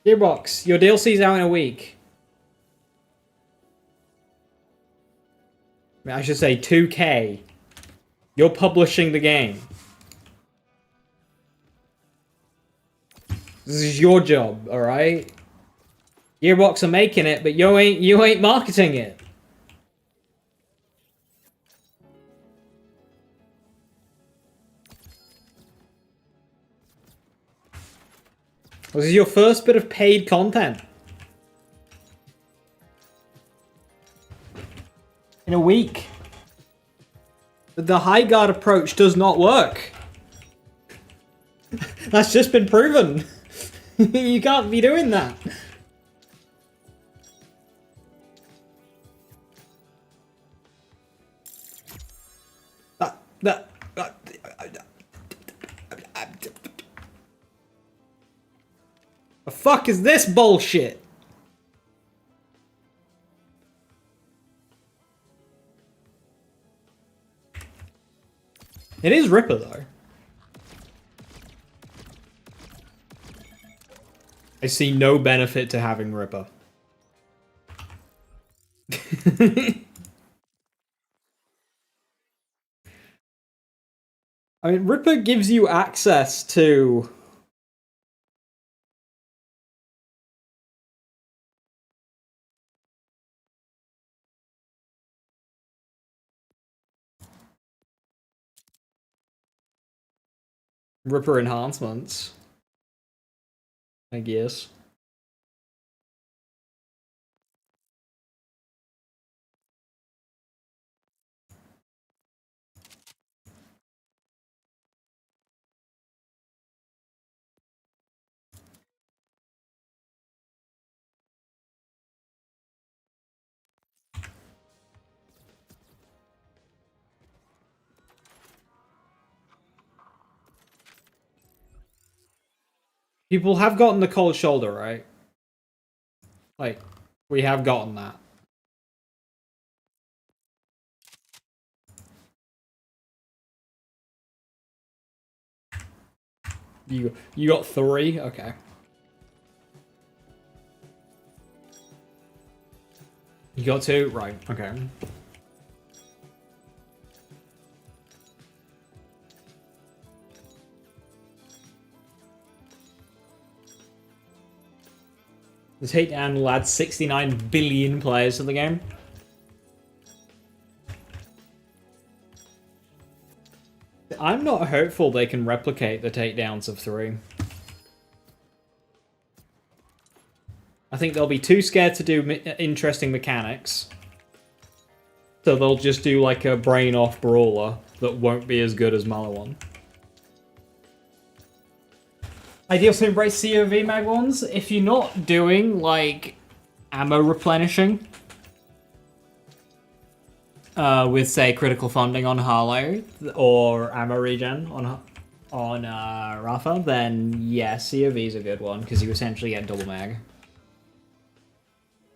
Gearbox, your DLC's out in a week. I should say 2K. You're publishing the game. This is your job, alright? Gearbox are making it, but you ain't marketing it. This is your first bit of paid content. In a week. The high guard approach does not work. That's just been proven. You can't be doing that. The fuck is this bullshit? It is Ripper though. I see no benefit to having Ripper. I mean, Ripper gives you access to... Ripper enhancements. I guess. People have gotten the cold shoulder, right? Like, we have gotten that. You got 3? Okay. You got 2? Right, okay. The takedown will add 69 billion players to the game. I'm not hopeful they can replicate the takedowns of 3. I think they'll be too scared to do interesting mechanics. So they'll just do like a brain-off brawler that won't be as good as Maliwan. Ideal to embrace COV mag ones if you're not doing like ammo replenishing with say critical funding on Harlow or ammo regen on Rafa, then yeah, COV is a good one because you essentially get double mag.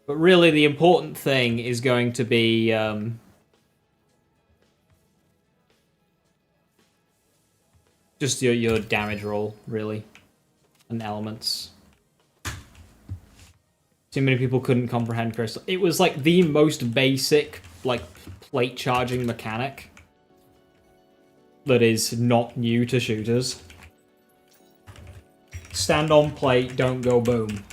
But really, the important thing is going to be just your damage roll, really. And elements. Too many people couldn't comprehend Crystal. It was like the most basic, like, plate charging mechanic that is not new to shooters. Stand on plate, don't go boom.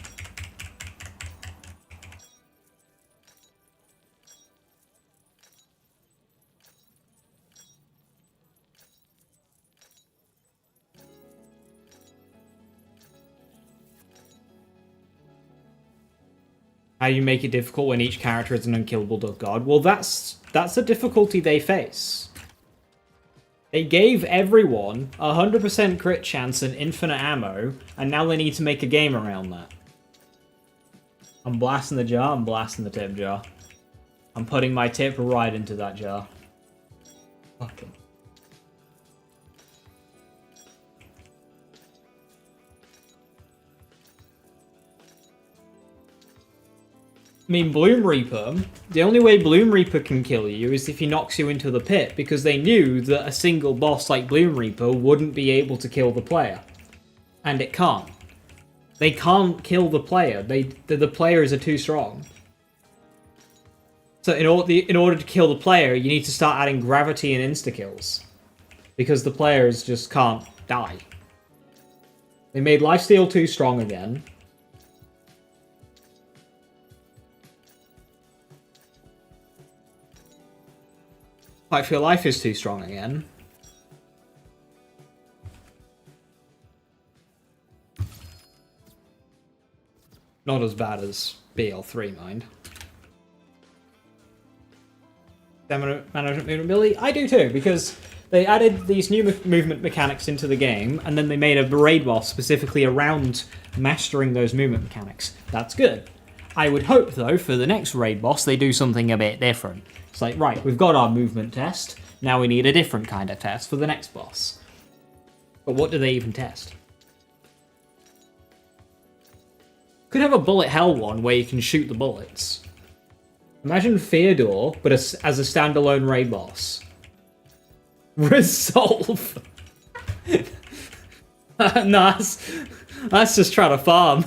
How you make it difficult when each character is an unkillable Death Guard? Well, that's a difficulty they face. They gave everyone 100% crit chance and infinite ammo, and now they need to make a game around that. I'm blasting the jar, I'm blasting the tip jar. I'm putting my tip right into that jar. Fucking. mean, Bloom Reaper, the only way Bloom Reaper can kill you is if he knocks you into the pit, because they knew that a single boss like Bloom Reaper wouldn't be able to kill the player. And it can't. They can't kill the player. The players are too strong. So in order to kill the player, you need to start adding gravity and insta-kills. Because the players just can't die. They made lifesteal too strong again. Fight for your life is too strong again. Not as bad as BL3, mind. Management movement ability? I do too, because they added these new movement mechanics into the game, and then they made a raid boss specifically around mastering those movement mechanics. That's good. I would hope, though, for the next raid boss, they do something a bit different. It's like, right, we've got our movement test, now we need a different kind of test for the next boss. But what do they even test? Could have a bullet hell one where you can shoot the bullets. Imagine Theodore, but as a standalone raid boss. Resolve! No, that's just trying to farm.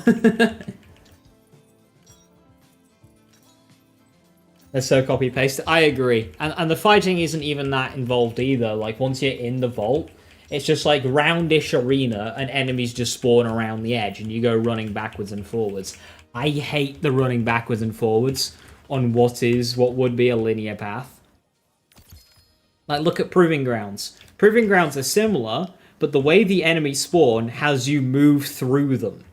They're so copy-paste. I agree. And the fighting isn't even that involved either. Like, once you're in the vault, it's just like roundish arena and enemies just spawn around the edge and you go running backwards and forwards. I hate the running backwards and forwards on what would be a linear path. Like, look at Proving Grounds. Proving Grounds are similar, but the way the enemies spawn has you move through them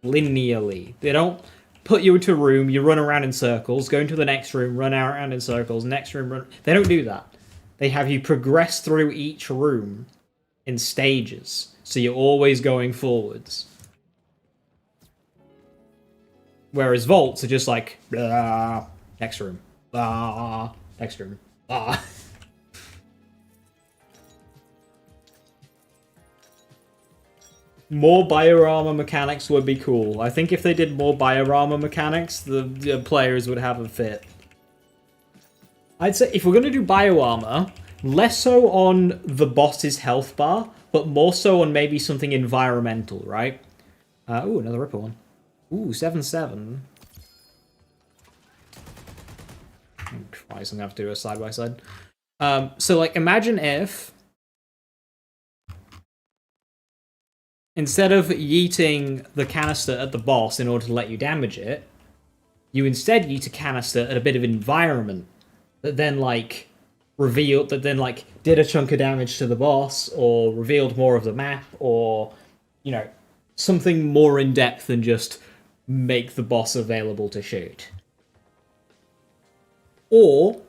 linearly. They don't put you into a room, you run around in circles, go into the next room, run around in circles, next room, run... They don't do that. They have you progress through each room in stages, so you're always going forwards. Whereas vaults are just like, blah, next room, blah, next room, blah. More bioarmor mechanics would be cool. I think if they did more bioarmor mechanics, the players would have a fit. I'd say if we're going to do bioarmor, less so on the boss's health bar, but more so on maybe something environmental, right? Ooh, another Ripper one. Ooh, 7-7. Christ, I'm going to have to do a side-by-side. So, like, imagine if... instead of yeeting the canister at the boss in order to let you damage it, you instead yeet a canister at a bit of environment that then, like, did a chunk of damage to the boss, or revealed more of the map, or, you know, something more in-depth than just make the boss available to shoot. Or,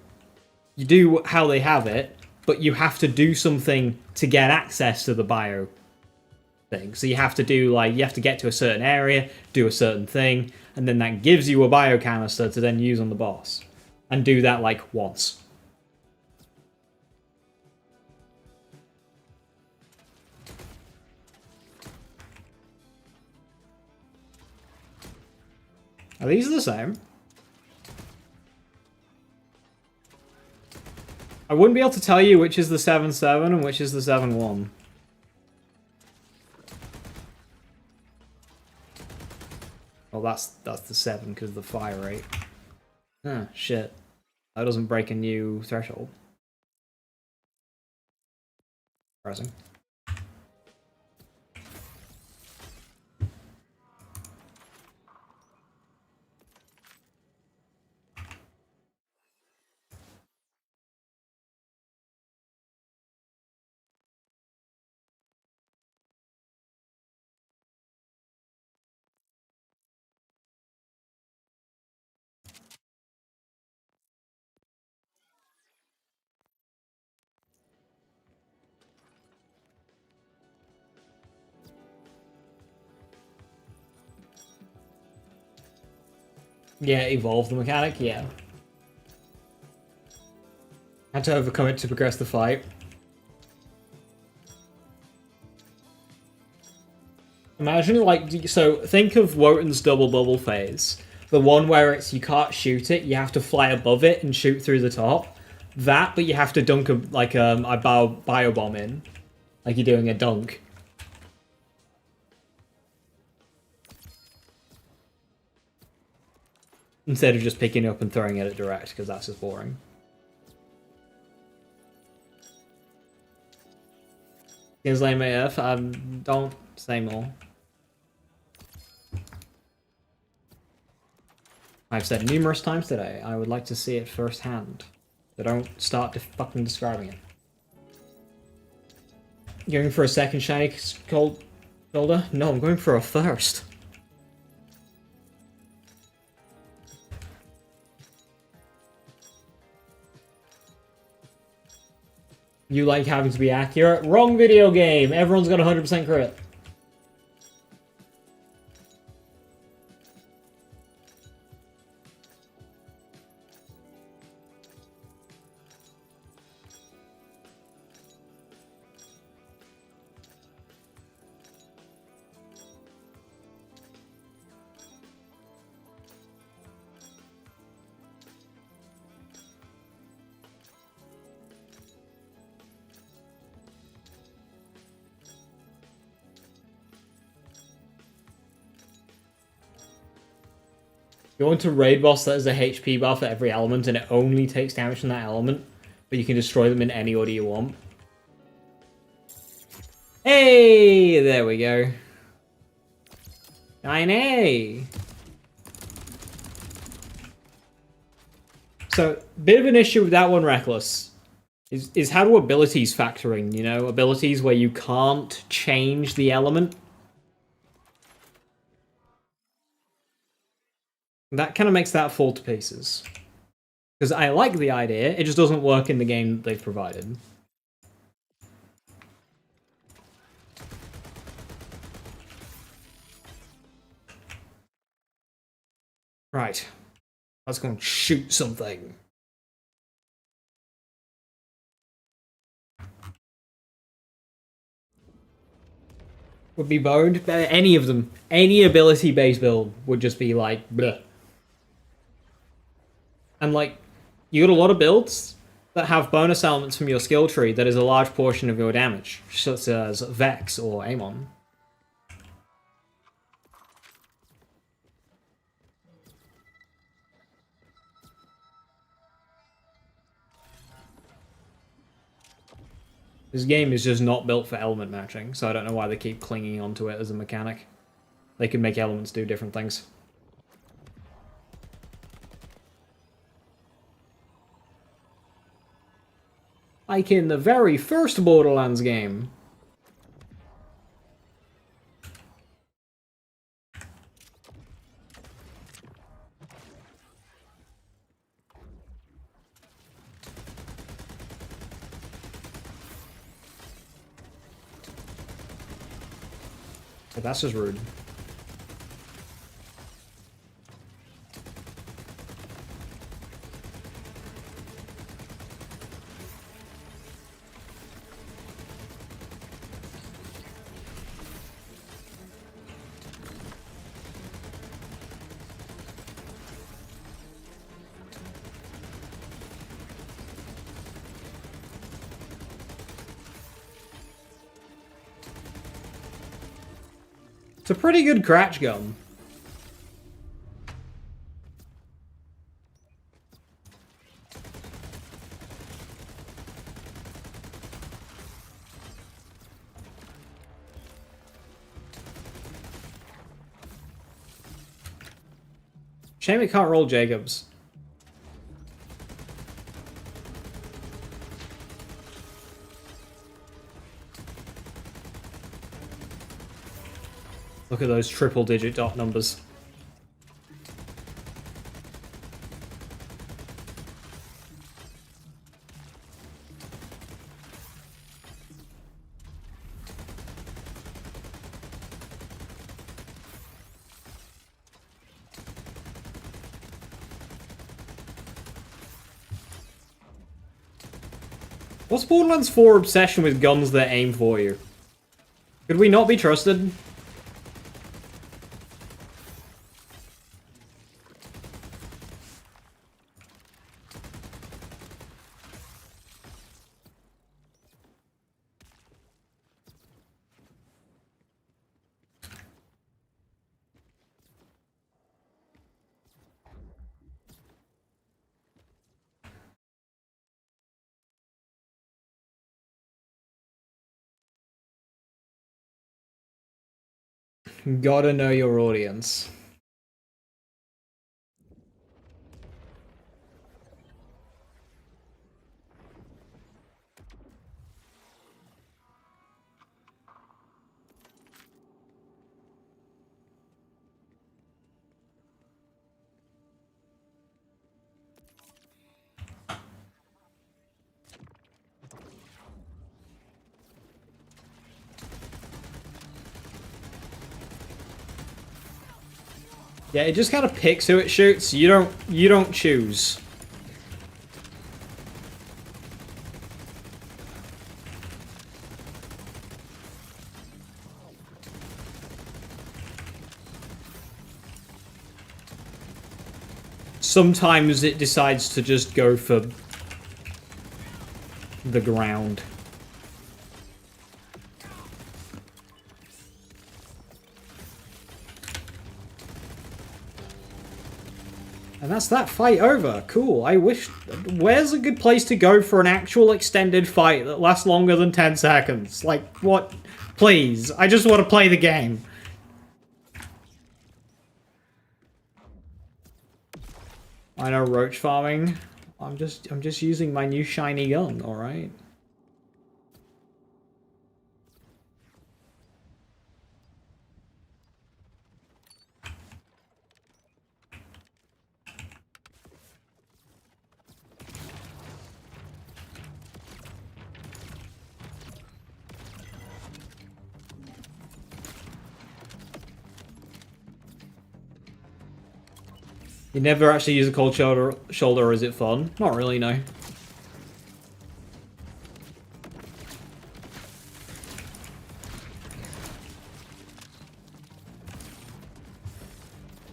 you do how they have it, but you have to do something to get access to the bio thing. So you have to do, like, you have to get to a certain area, do a certain thing, and then that gives you a bio canister to then use on the boss. And do that, like, once. Are these the same? I wouldn't be able to tell you which is the 7-7 and which is the 7-1. Well, that's the 7 because of the fire rate. Ah, shit. That doesn't break a new threshold. Pressing. Yeah, evolve the mechanic, yeah. Had to overcome it to progress the fight. Imagine, like, so think of Wotan's double bubble phase. The one where it's you can't shoot it, you have to fly above it and shoot through the top. That, but you have to dunk a bio bomb in, like you're doing a dunk. Instead of just picking it up and throwing it at direct, because that's just boring. Kingsley AF, don't say more. I've said numerous times today, I would like to see it firsthand. So don't start fucking describing it. Going for a second shiny shoulder? No, I'm going for a first. You like having to be accurate? Wrong video game! Everyone's got 100% crit. You want to raid boss that is a HP bar for every element and it only takes damage from that element, but you can destroy them in any order you want. Hey! There we go. 9A! So, bit of an issue with that one, Reckless, is how do abilities factor in, you know? Abilities where you can't change the element. That kind of makes that fall to pieces. Because I like the idea, it just doesn't work in the game they've provided. Right. Let's go and shoot something. Would be boned. Any of them. Any ability-based build would just be like, bleh. And like, you got a lot of builds that have bonus elements from your skill tree that is a large portion of your damage, such as Vex or Amon. This game is just not built for element matching, so I don't know why they keep clinging onto it as a mechanic. They can make elements do different things. Like in the very first Borderlands game. But that's just rude. It's a pretty good cratch gun. Shame it can't roll Jacobs. Look at those triple-digit dot numbers. What's Borderlands 4 obsession with guns that aim for you? Could we not be trusted? Gotta know your audience. Yeah, it just kind of picks who it shoots. You don't choose. Sometimes it decides to just go for the ground. And that's that fight over. Cool. I wish... Where's a good place to go for an actual extended fight that lasts longer than 10 seconds? Like, what? Please. I just want to play the game. I know roach farming. I'm just using my new shiny gun, alright? You never actually use a cold shoulder, or is it fun? Not really, no.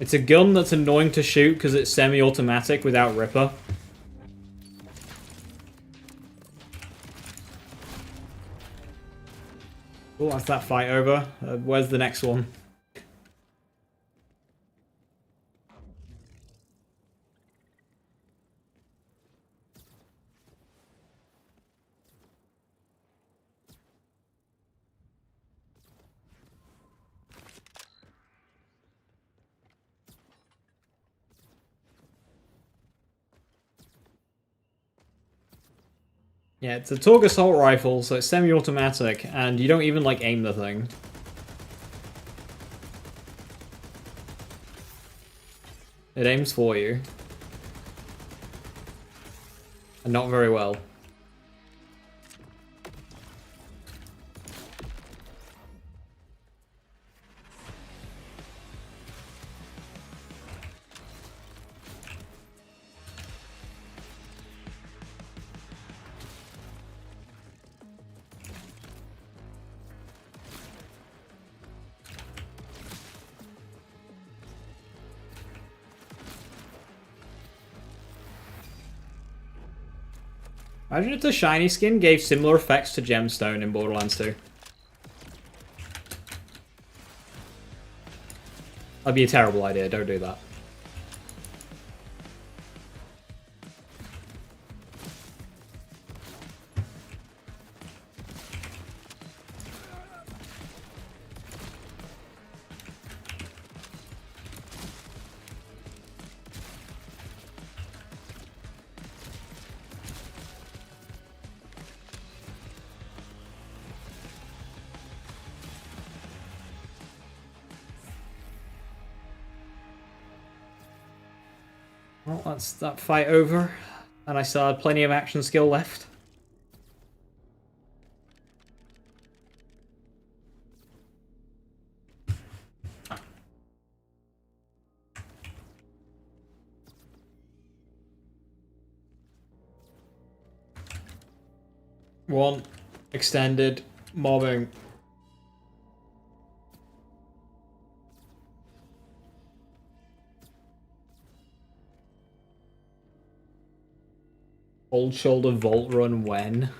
It's a gun that's annoying to shoot because it's semi-automatic without Ripper. Oh, that's that fight over. Where's the next one? Yeah, it's a Torg assault rifle, so it's semi-automatic, and you don't even, like, aim the thing. It aims for you. And not very well. Imagine if the shiny skin gave similar effects to Gemstone in Borderlands 2. That'd be a terrible idea, don't do that. Well, that's that fight over, and I still had plenty of action skill left. One, extended, mobbing. Old shoulder vault run when?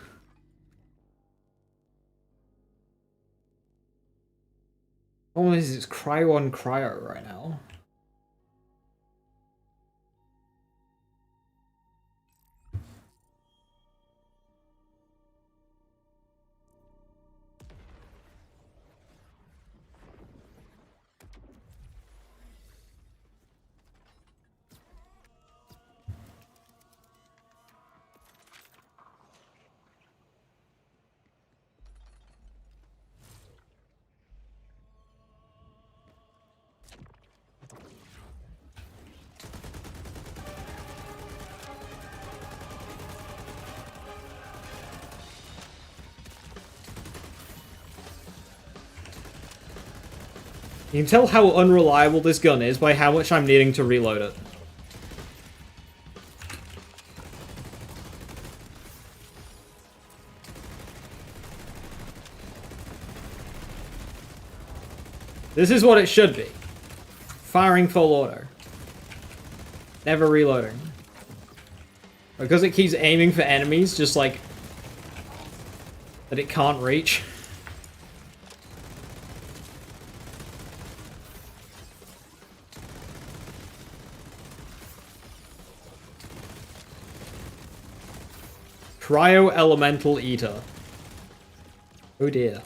Oh, it's cryo on cryo right now. You can tell how unreliable this gun is by how much I'm needing to reload it. This is what it should be. Firing full auto. Never reloading. Because it keeps aiming for enemies, just like... that it can't reach. Cryo-elemental eater. Oh dear.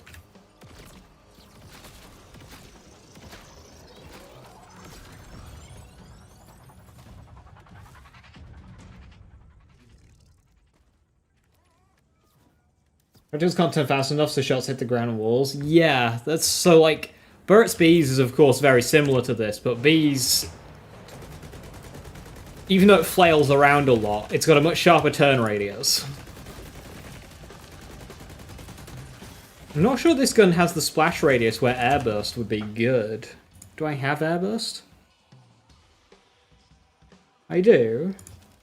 Projectiles can't turn fast enough so shots hit the ground and walls. Yeah, that's so like... Burt's Bees is of course very similar to this, but Bees... even though it flails around a lot, it's got a much sharper turn radius. I'm not sure this gun has the splash radius where airburst would be good. Do I have airburst? I do.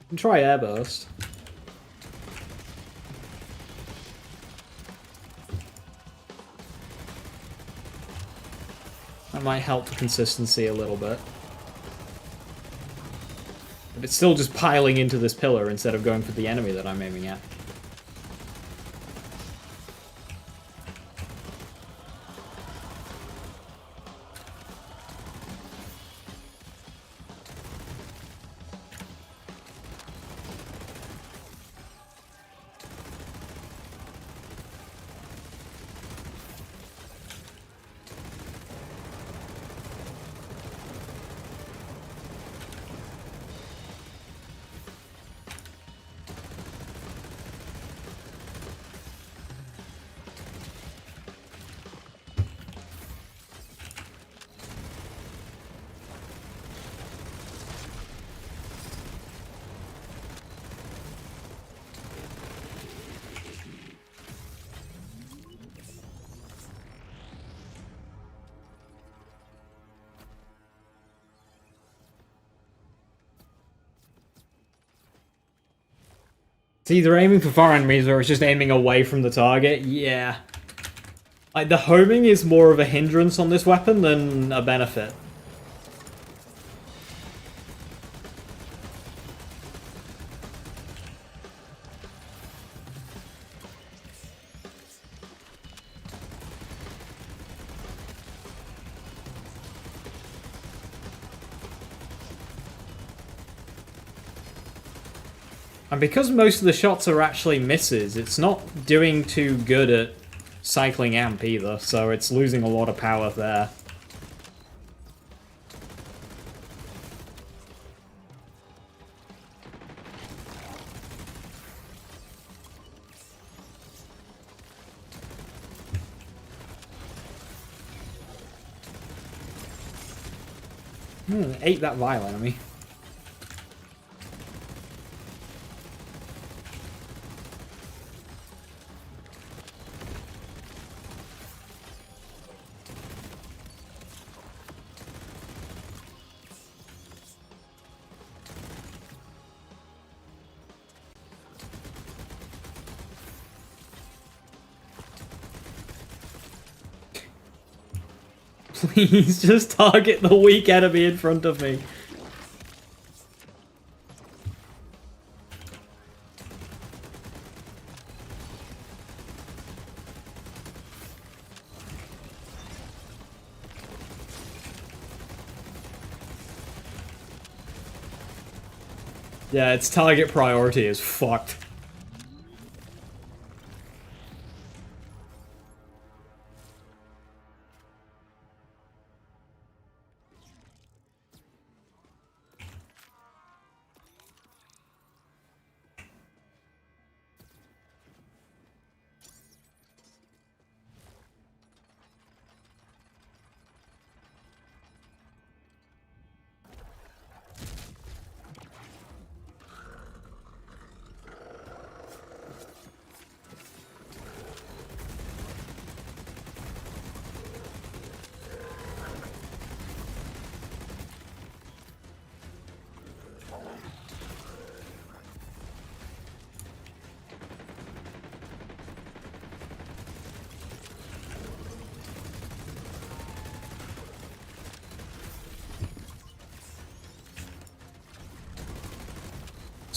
I can try airburst. That might help the consistency a little bit. But it's still just piling into this pillar instead of going for the enemy that I'm aiming at. It's either aiming for far enemies or it's just aiming away from the target. Yeah. Like, the homing is more of a hindrance on this weapon than a benefit. And because most of the shots are actually misses, it's not doing too good at cycling amp either, so it's losing a lot of power there. Ate that vile enemy. Please, just target the weak enemy in front of me. Yeah, its target priority is fucked.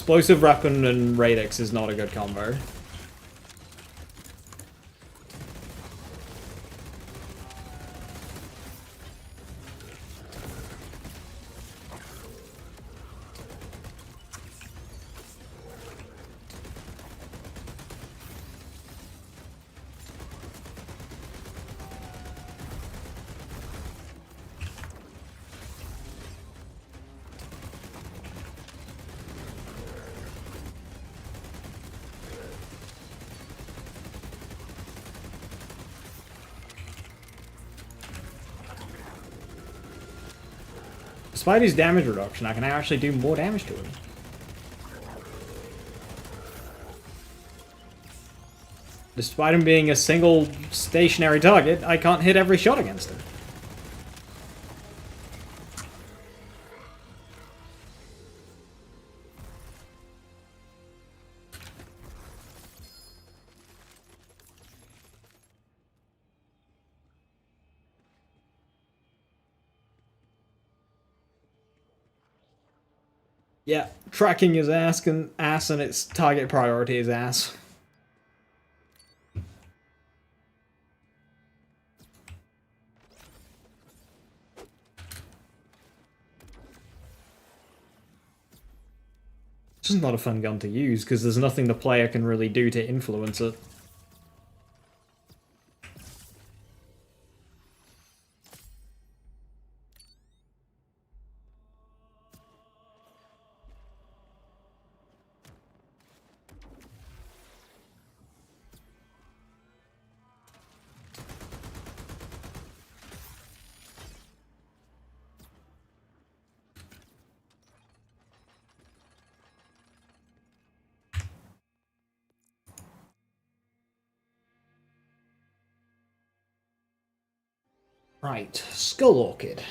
explosive weapon and radix is not a good combo. Despite his damage reduction, I can actually do more damage to him. Despite him being a single stationary target, I can't hit every shot against him. Yeah, tracking is ass and its target priority is ass. It's just not a fun gun to use because there's nothing the player can really do to influence it. Right, Skull Orchid.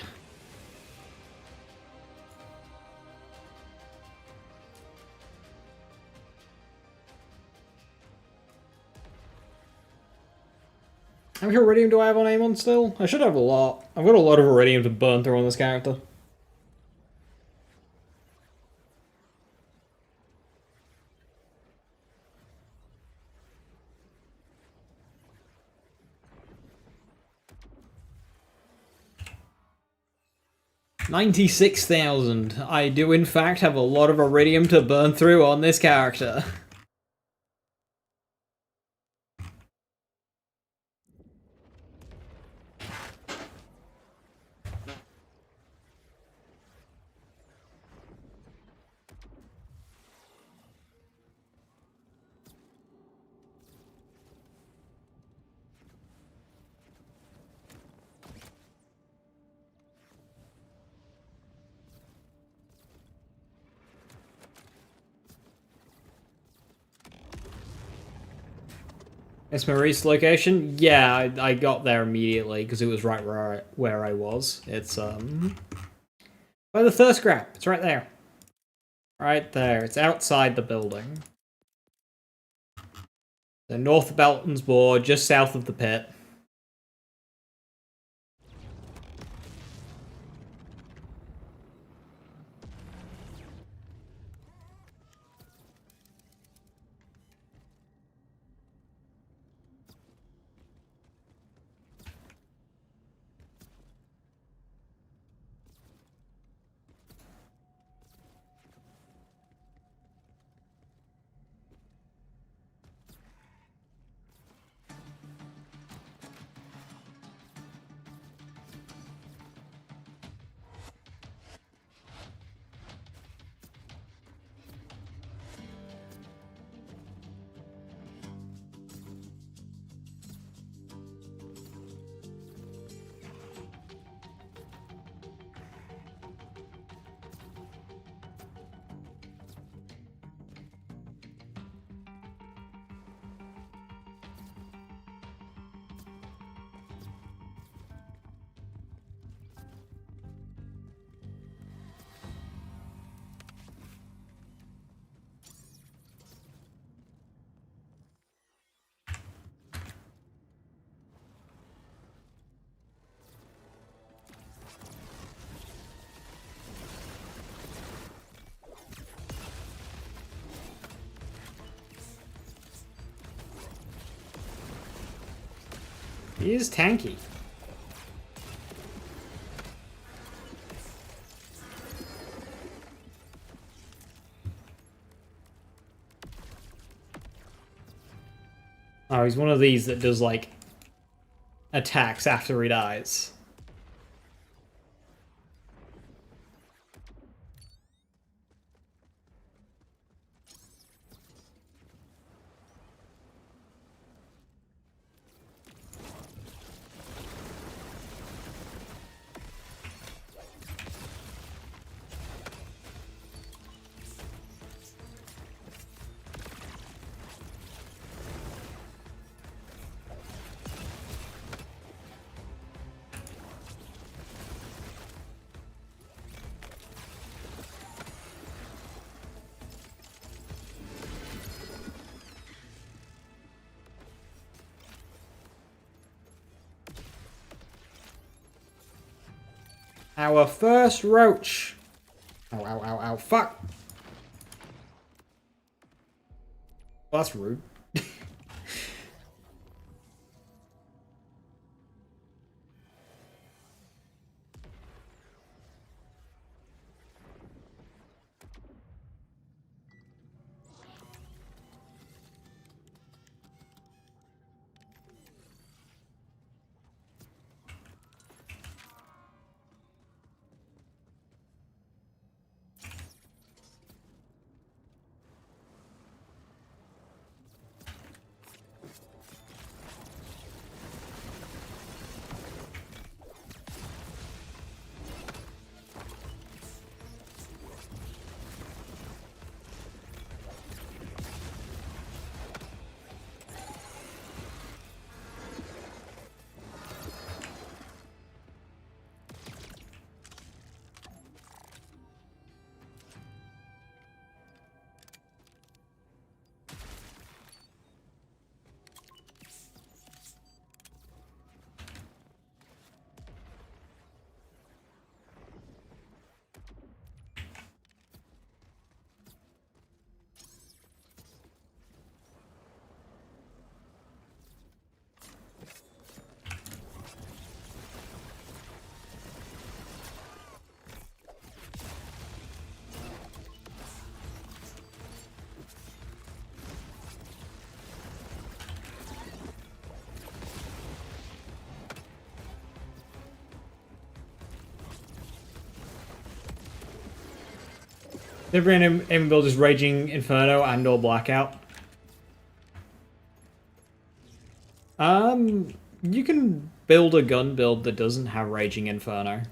How much Iridium do I have on aim on still? I should have a lot. I've got a lot of Iridium to burn through on this character. $96,000. I do in fact have a lot of Iridium to burn through on this character. It's Maurice location? Yeah, I got there immediately because it was right where I was. It's by the thirst grab. It's right there. Right there. It's outside the building. So north of Belton's Board, just south of the pit. He is tanky. Oh, he's one of these that does, like, attacks after he dies. Our first roach. Ow, ow, ow, ow. Fuck. Well, that's rude. Never even build is Raging Inferno and or Blackout. You can build a gun build that doesn't have Raging Inferno.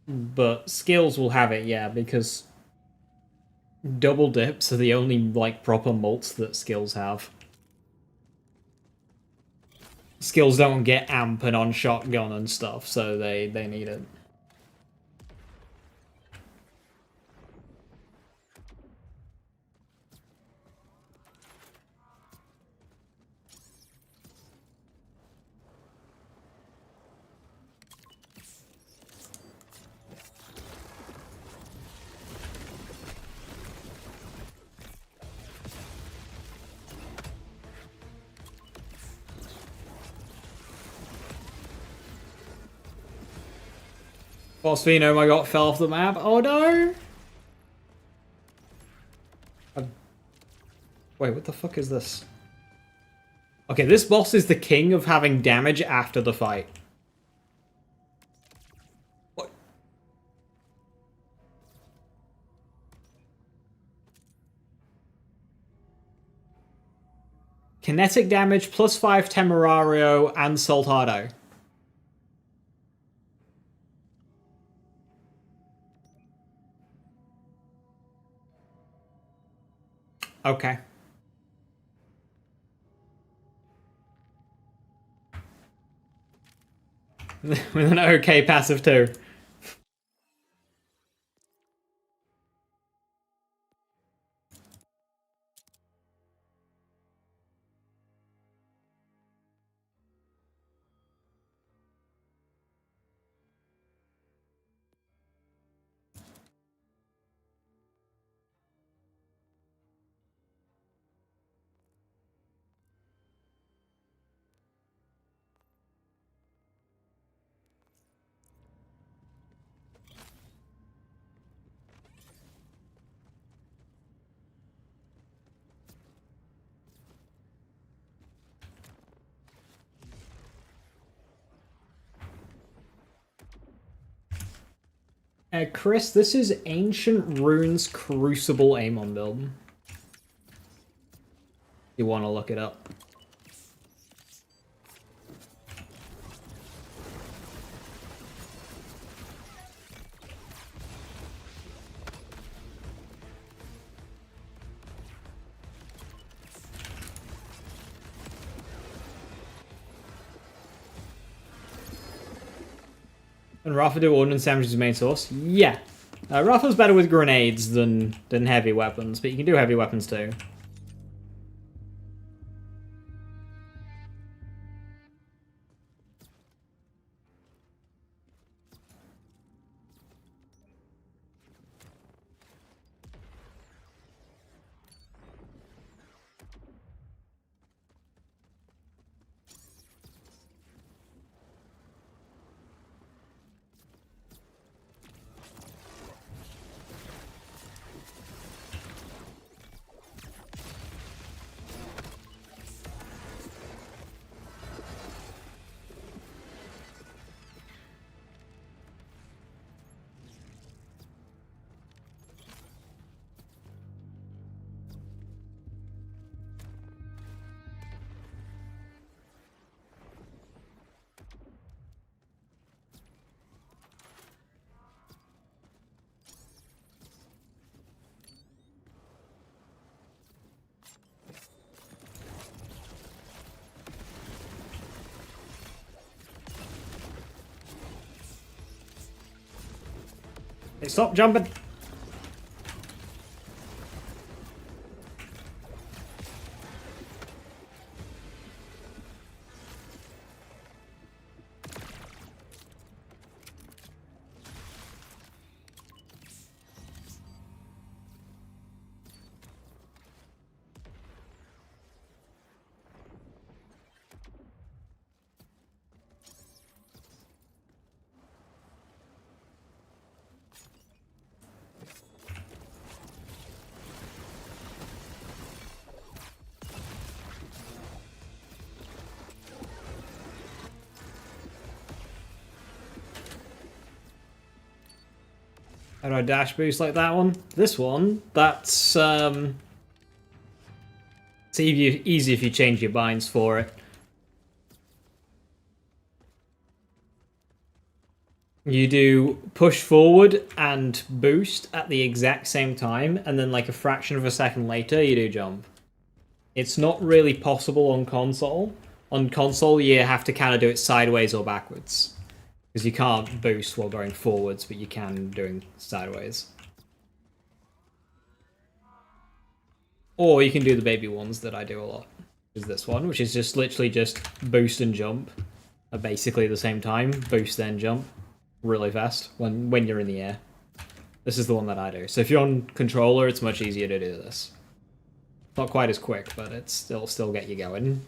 But skills will have it, yeah, because double dips are the only, like, proper mults that skills have. Skills don't get amp and on shotgun and stuff, so they need it. Phosphino, I got fell off the map. Oh no! Wait, what the fuck is this? Okay, this boss is the king of having damage after the fight. What? Kinetic damage, +5 Temerario, and Soltado. Okay. With an okay passive too. Chris, this is Ancient Runes Crucible Amon build. You want to look it up. And Rafa do ordnance damage as his main source? Yeah. Rafa's better with grenades than heavy weapons, but you can do heavy weapons too. Hey, stop jumping! How do I dash boost like that one? This one, that's it's easy if you change your binds for it. You do push forward and boost at the exact same time, and then like a fraction of a second later, you do jump. It's not really possible on console. On console, you have to kind of do it sideways or backwards. Because you can't boost while going forwards, but you can doing sideways. Or you can do the baby ones that I do a lot. Is this one, which is just literally just boost and jump at basically the same time. Boost then jump really fast when you're in the air. This is the one that I do. So if you're on controller, it's much easier to do this. Not quite as quick, but it'll still get you going.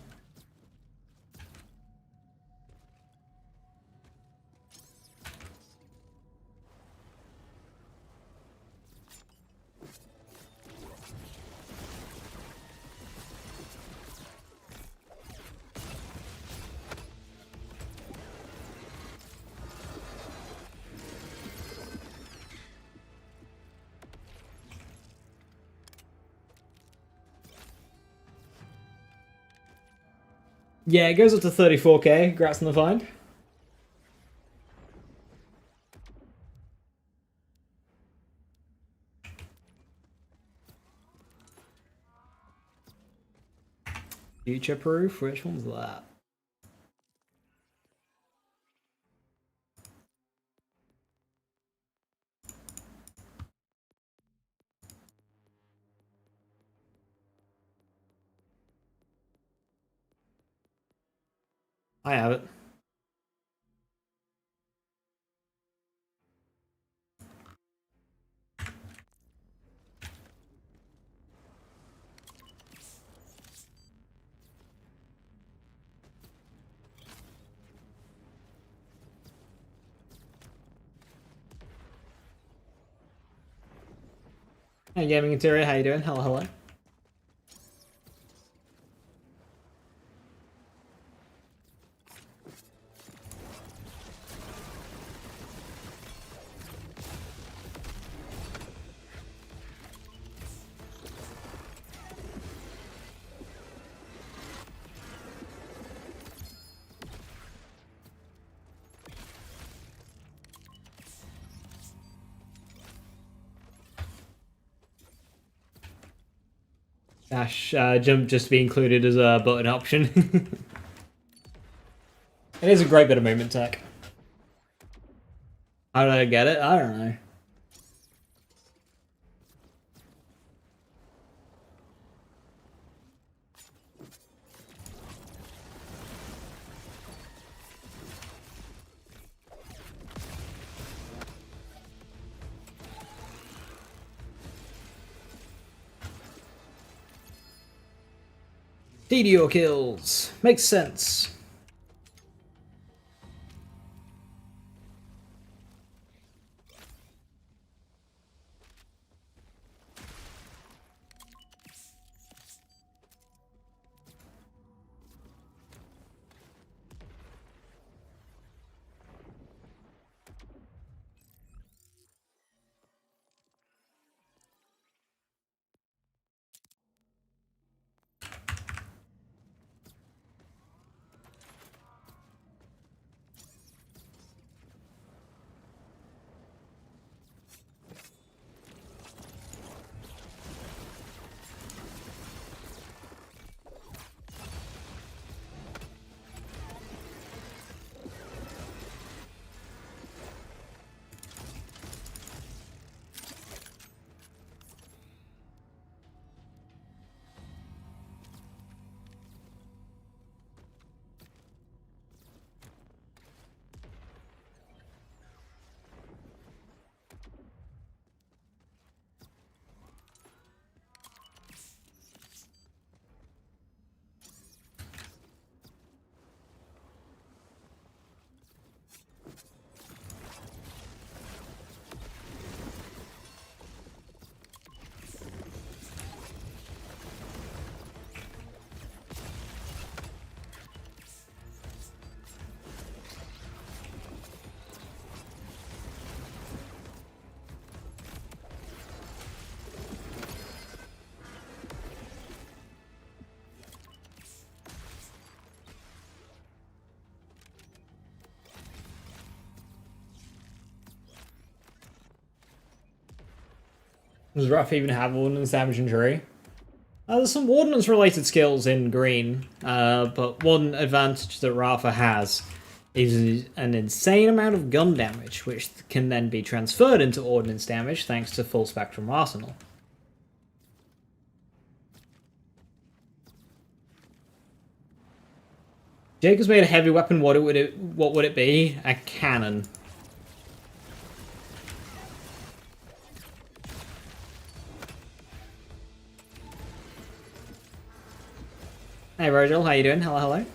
Yeah, it goes up to 34k. Congrats on the find. Future proof? Which one's that? I have it. Hey, Gaming Interior, how you doing? Hello, hello. Dash jump just to be included as a button option. It is a great bit of movement tech. How did I get it? I don't know. DDO kills. Makes sense. Does Rough even have ordnance damage and tree? There's some ordnance related skills in green, but one advantage that Rafa has is an insane amount of gun damage, which can then be transferred into ordnance damage thanks to full spectrum arsenal. Jake has made a heavy weapon. What would it be? A cannon. Hey Virgil, how you doing? Hello, hello.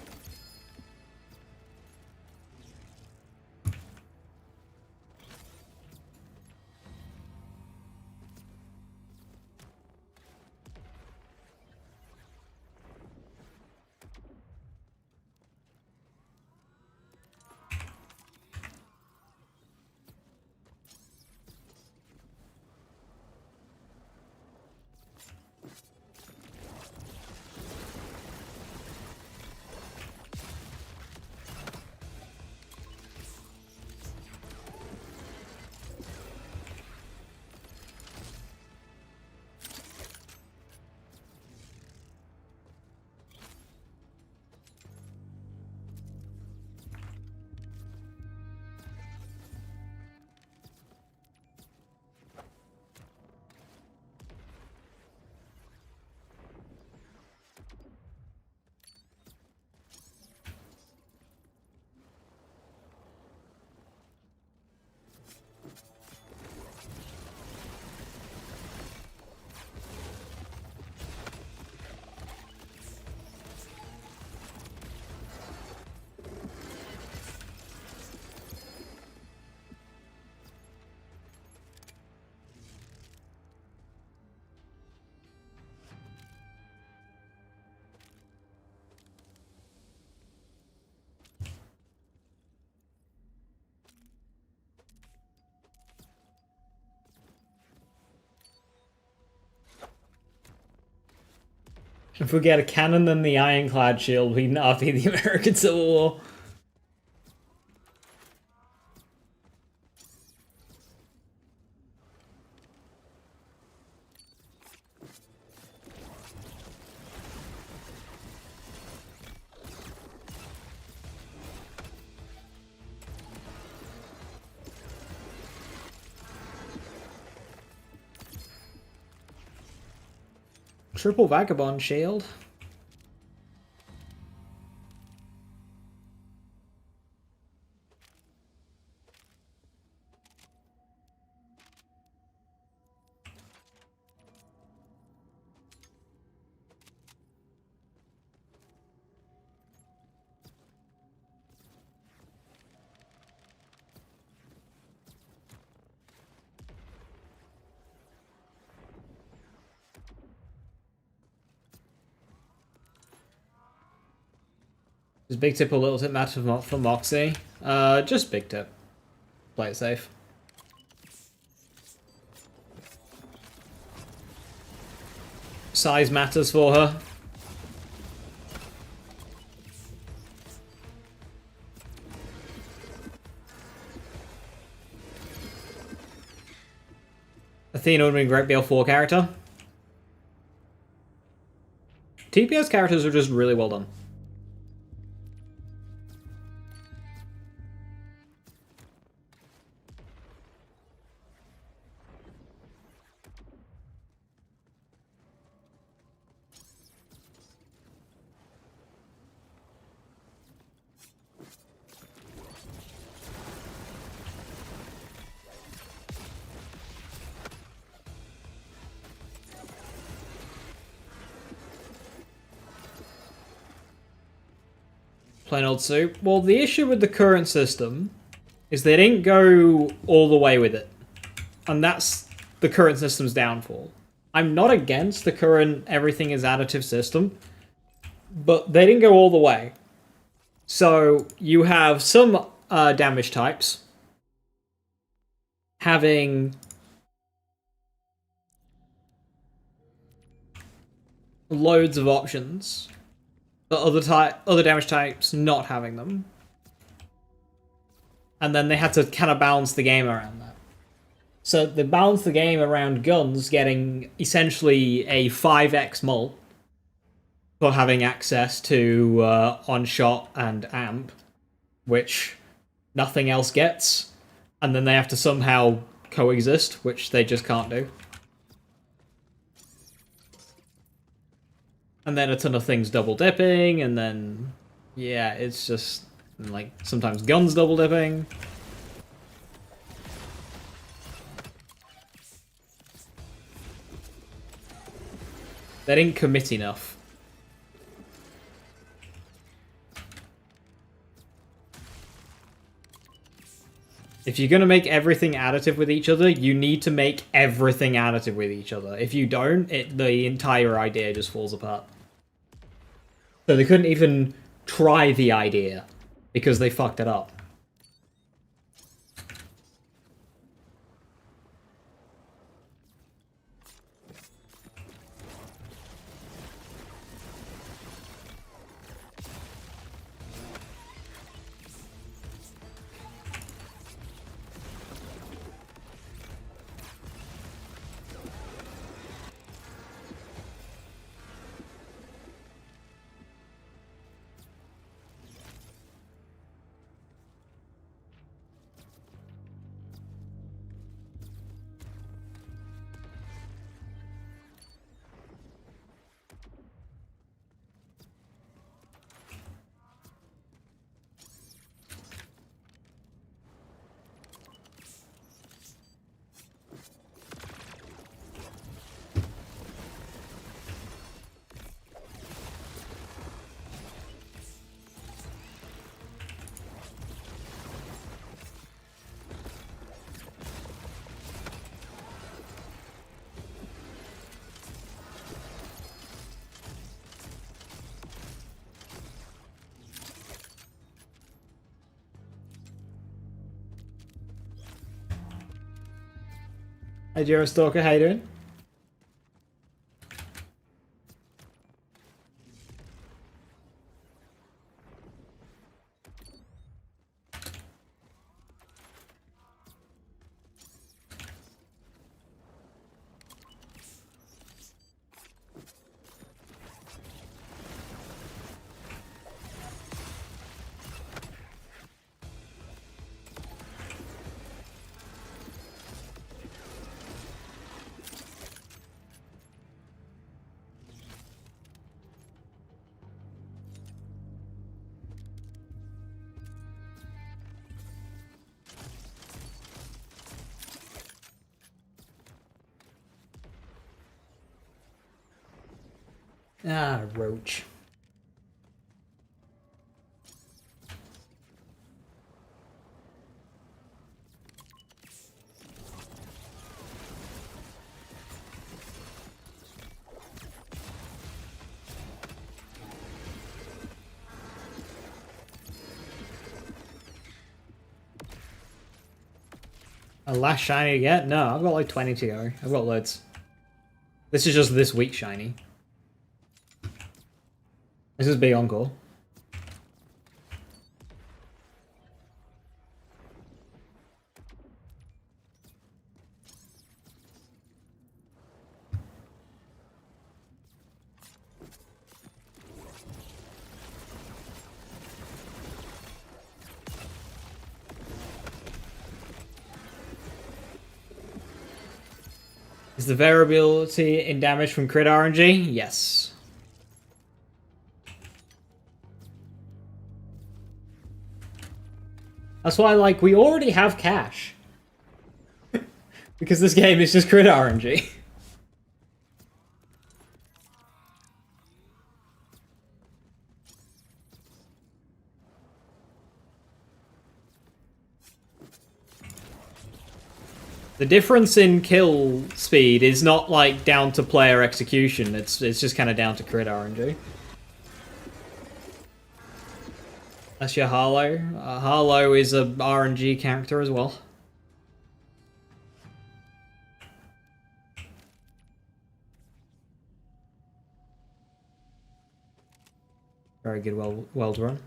If we get a cannon, then the ironclad shield, we not be the American Civil War. triple Vagabond shield. Does big tip or little tip matter for Moxie? Just big tip. Play it safe. Size matters for her. Athena would be a great BL4 character. TPS characters are just really well done. Plain old soup. Well, the issue with the current system is they didn't go all the way with it. And that's the current system's downfall. I'm not against the current everything is additive system, but they didn't go all the way. So you have some damage types having loads of options, but other damage types not having them. And then they had to kind of balance the game around that. So they balanced the game around guns getting essentially a 5x mult for having access to on-shot and amp, which nothing else gets. And then they have to somehow coexist, which they just can't do. And then a ton of things double dipping, and then, yeah, it's just, like, sometimes guns double dipping. They didn't commit enough. If you're going to make everything additive with each other, you need to make everything additive with each other. If you don't, the entire idea just falls apart. So they couldn't even try the idea because they fucked it up. Hey, Jero Stalker, how you doing? Ah, roach. A last shiny yet? No, I've got like 20 to go. I've got loads. This is just this week's shiny. This is big encore. Is the variability in damage from crit RNG? Yes. That's why, like, we already have cash. Because this game is just crit RNG. The difference in kill speed is not, like, down to player execution. It's just kind of down to crit RNG. That's your Harlow. Harlow is a RNG character as well. Very good weld run.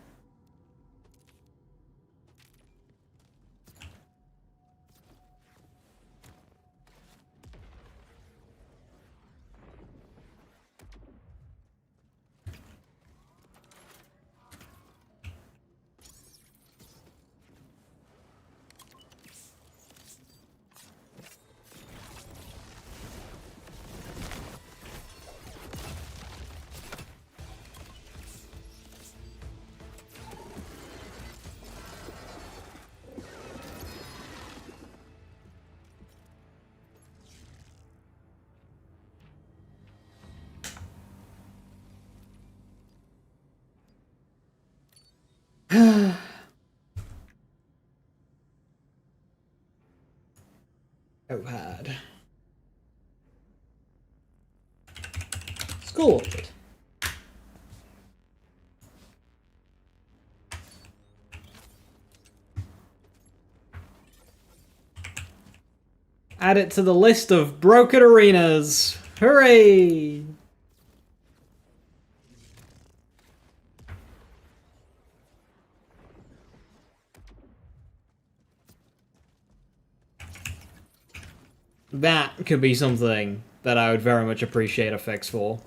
Oh, bad. School update. Add it to the list of broken arenas. Hooray! That could be something that I would very much appreciate a fix for.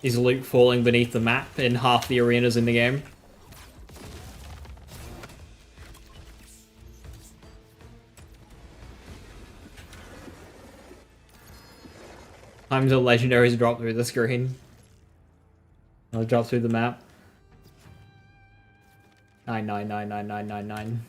Is loot falling beneath the map in half the arenas in the game. Times the legendaries drop through the screen. I'll drop through the map. 9999999.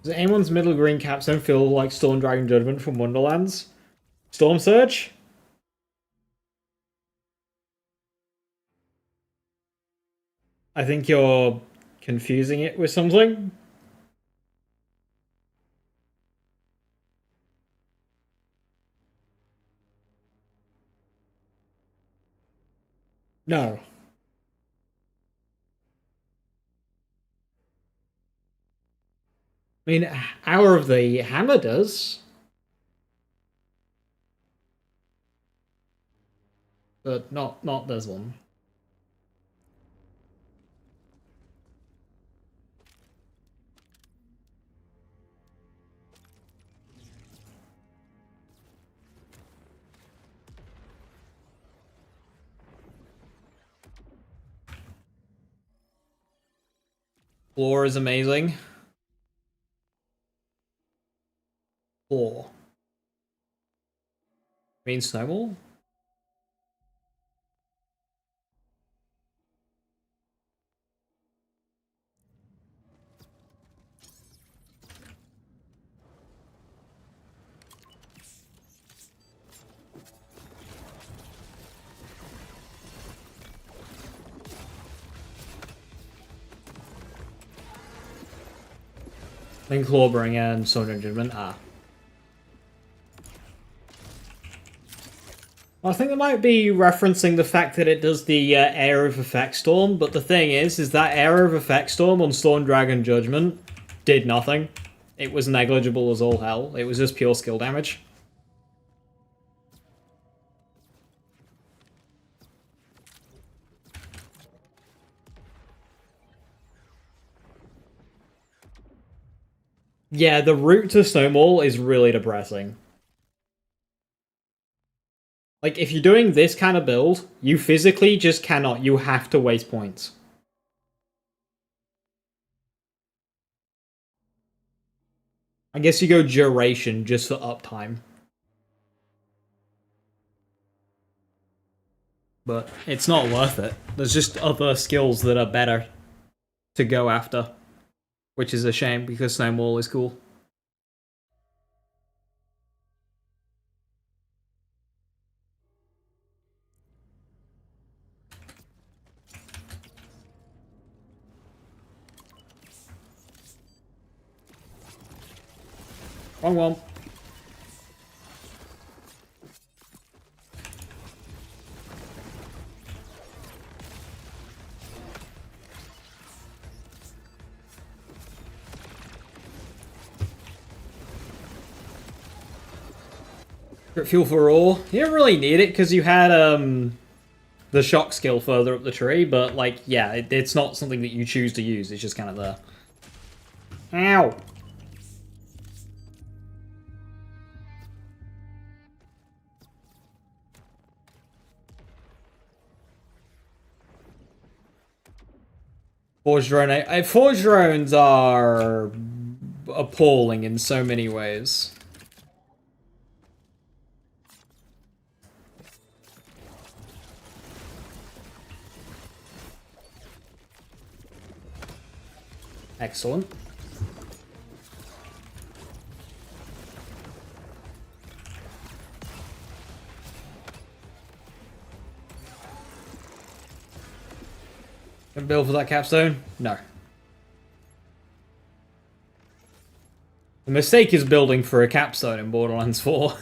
Does anyone's middle green capstone feel like Storm Dragon Judgment from Wonderlands? Storm Surge? I think you're confusing it with something. No. I mean, Hour of the Hammer does. But not this one. Floor is amazing. Floor. Mean snowball? Then Clawbring and Sword Entanglement. I think they might be referencing the fact that it does the Area of Effect Storm, but the thing is that Area of Effect Storm on Storm Dragon Judgment did nothing. It was negligible as all hell. It was just pure skill damage. Yeah, the route to Snowball is really depressing. Like, if you're doing this kind of build, you physically just cannot. You have to waste points. I guess you go duration just for uptime. But it's not worth it. There's just other skills that are better to go after. Which is a shame, because Snowball is cool. Wrong one. Fuel for Raw. You don't really need it because you had the shock skill further up the tree, but like, yeah, it's not something that you choose to use. It's just kind of there. Ow! Forge drone. Forge drones are appalling in so many ways. Excellent. Can build for that capstone? No. The mistake is building for a capstone in Borderlands 4.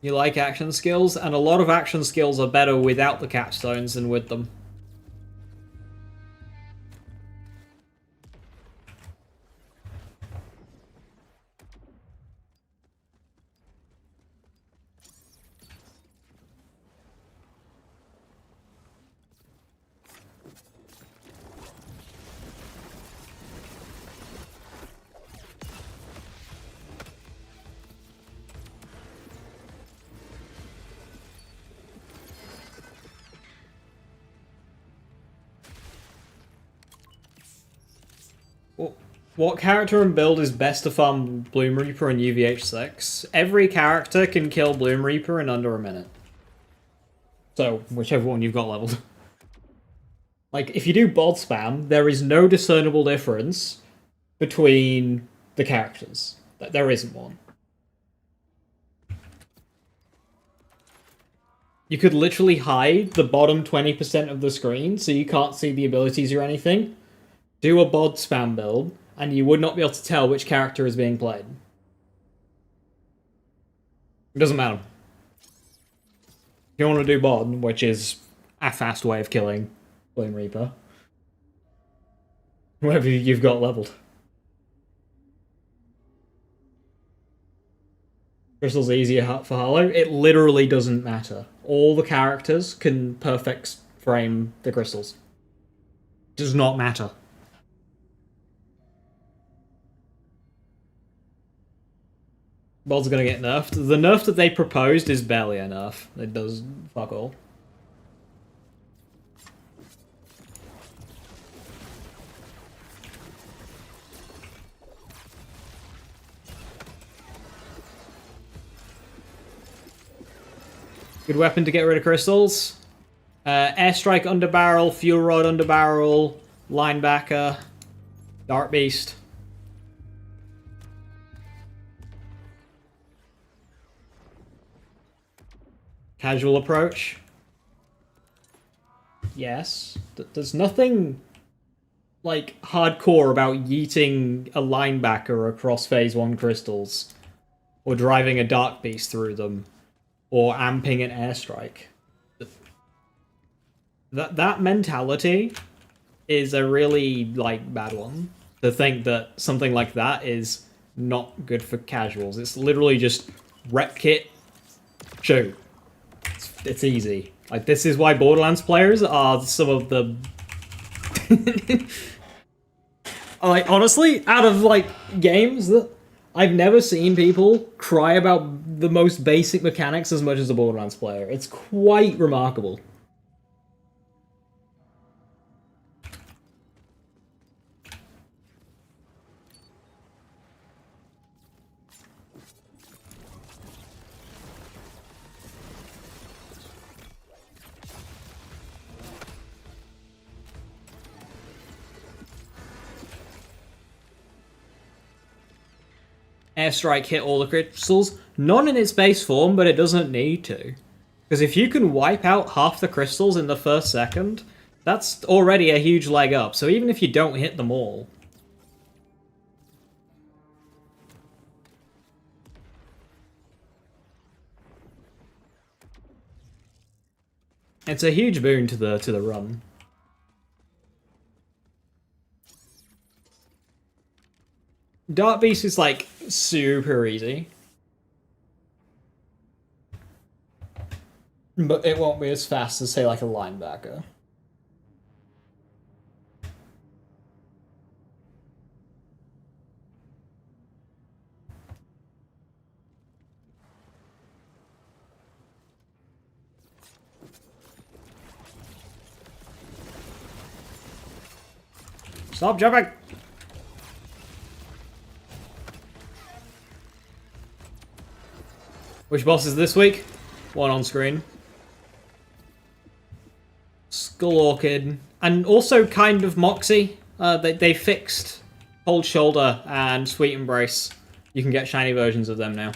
You like action skills, and a lot of action skills are better without the capstones than with them. What character and build is best to farm Bloom Reaper in UVH6? Every character can kill Bloom Reaper in under a minute. So, whichever one you've got leveled. Like, if you do bod spam, there is no discernible difference between the characters. There isn't one. You could literally hide the bottom 20% of the screen so you can't see the abilities or anything. Do a bod spam build, and you would not be able to tell which character is being played. It doesn't matter. If you want to do bod, which is a fast way of killing Flame Reaper, whoever you've got leveled. Crystal's easier for Harlow. It literally doesn't matter. All the characters can perfect frame the crystals. Does not matter. Bod's gonna get nerfed. The nerf that they proposed is barely a nerf. It does fuck all. Good weapon to get rid of crystals. Airstrike underbarrel, fuel rod underbarrel, linebacker, dart beast. Casual approach. Yes. There's nothing like hardcore about yeeting a linebacker across phase 1 crystals, or driving a dark beast through them, or amping an airstrike. That mentality is a really bad one. To think that something like that is not good for casuals. It's literally just rep kit, shoot. It's easy. Like, this is why Borderlands players are some of the like, honestly, out of games that I've never seen people cry about the most basic mechanics as much as a Borderlands player. It's quite remarkable. Airstrike hit all the crystals. Not in its base form, but it doesn't need to. Because if you can wipe out half the crystals in the first second, that's already a huge leg up. So even if you don't hit them all... it's a huge boon to the run. Dart Beast is super easy. But it won't be as fast as, say, a linebacker. Stop jumping! Which boss is this week? One on screen. Skull Orchid. And also kind of Moxie. They fixed Cold Shoulder and Sweet Embrace. You can get shiny versions of them now.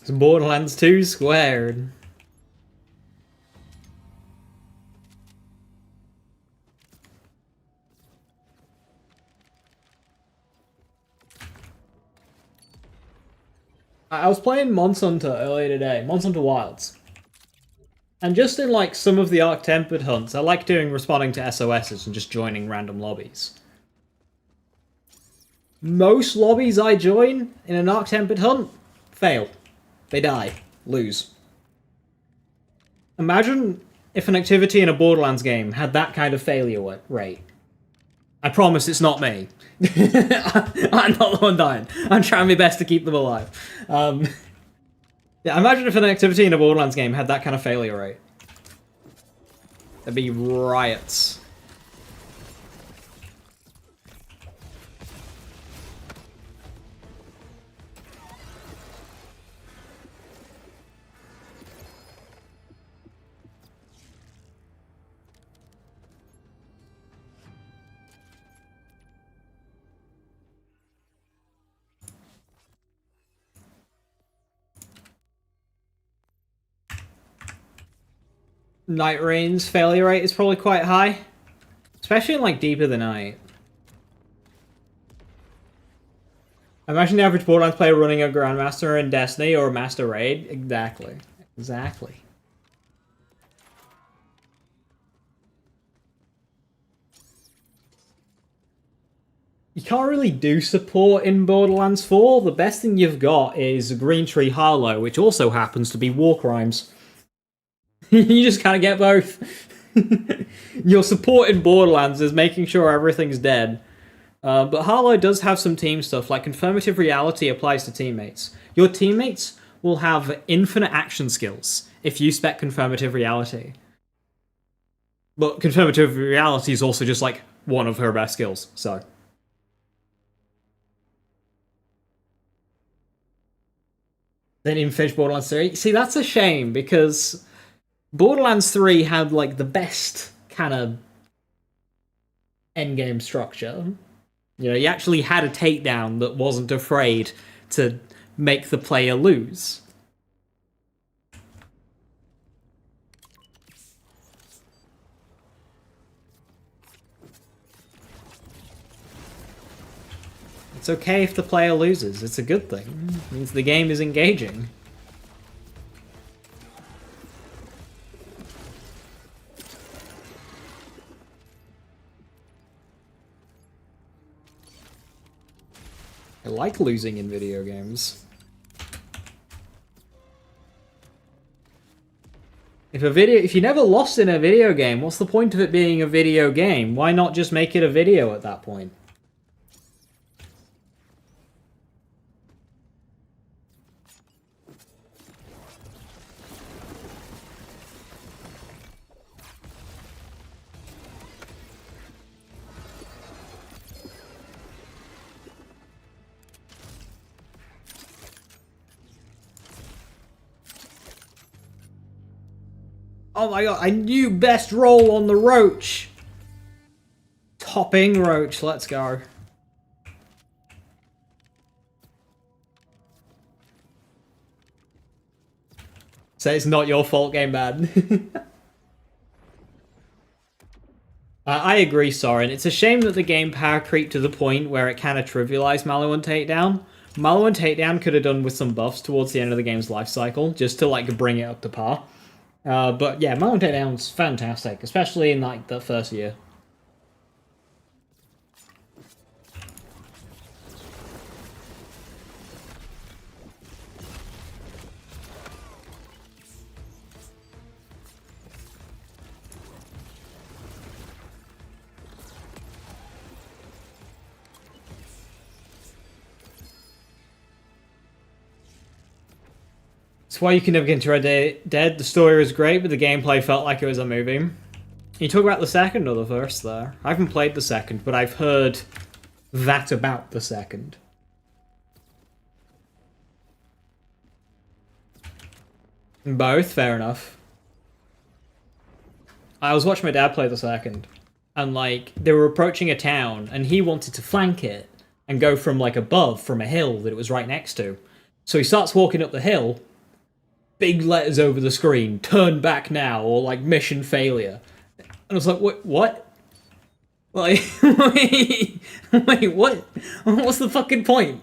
It's Borderlands 2 squared. I was playing Monster Hunter earlier today. Monster Hunter Wilds. And just in like some of the Arc-Tempered hunts, I like responding to SOSs and just joining random lobbies. Most lobbies I join in an Arc-Tempered hunt fail. They die. Lose. Imagine if an activity in a Borderlands game had that kind of failure rate. I promise it's not me. I'm not the one dying. I'm trying my best to keep them alive. Yeah, imagine if an activity in a Borderlands game had that kind of failure rate. There'd be riots. Night Rain's failure rate is probably quite high. Especially in, like, Deeper the Night. Imagine the average Borderlands player running a Grandmaster in Destiny or a Master Raid. Exactly. Exactly. You can't really do support in Borderlands 4. The best thing you've got is Green Tree Harlow, which also happens to be War Crimes. You just can't get both. Your support in Borderlands is making sure everything's dead. But Harlow does have some team stuff, like Confirmative Reality applies to teammates. Your teammates will have infinite action skills if you spec Confirmative Reality. But Confirmative Reality is also just like one of her best skills, so. Then even finish Borderlands 3. See, that's a shame, because Borderlands 3 had, like, the best kind of endgame structure. You know, you actually had a takedown that wasn't afraid to make the player lose. It's okay if the player loses. It's a good thing. It means the game is engaging. I like losing in video games. If you never lost in a video game, what's the point of it being a video game? Why not just make it a video at that point? Oh my god, I knew best roll on the Roach! Topping Roach, let's go. Say it's not your fault, Game Bad. I agree, Soren. It's a shame that the game power creeped to the point where it kind of trivialized Maliwan Takedown. Maliwan Takedown could have done with some buffs towards the end of the game's life cycle, just to like bring it up to par. But yeah, Maliwan Takedown's fantastic, especially in like the first year. That's why you can never get into Red Dead. The story was great, but the gameplay felt like it was a movie. You talk about the second or the first there? I haven't played the second, but I've heard that about the second. Both, fair enough. I was watching my dad play the second, and like they were approaching a town, and he wanted to flank it and go from like above, from a hill that it was right next to. So he starts walking up the hill. Big letters over the screen, turn back now, or like mission failure. And I was like, what? Like, wait, what? What's the fucking point?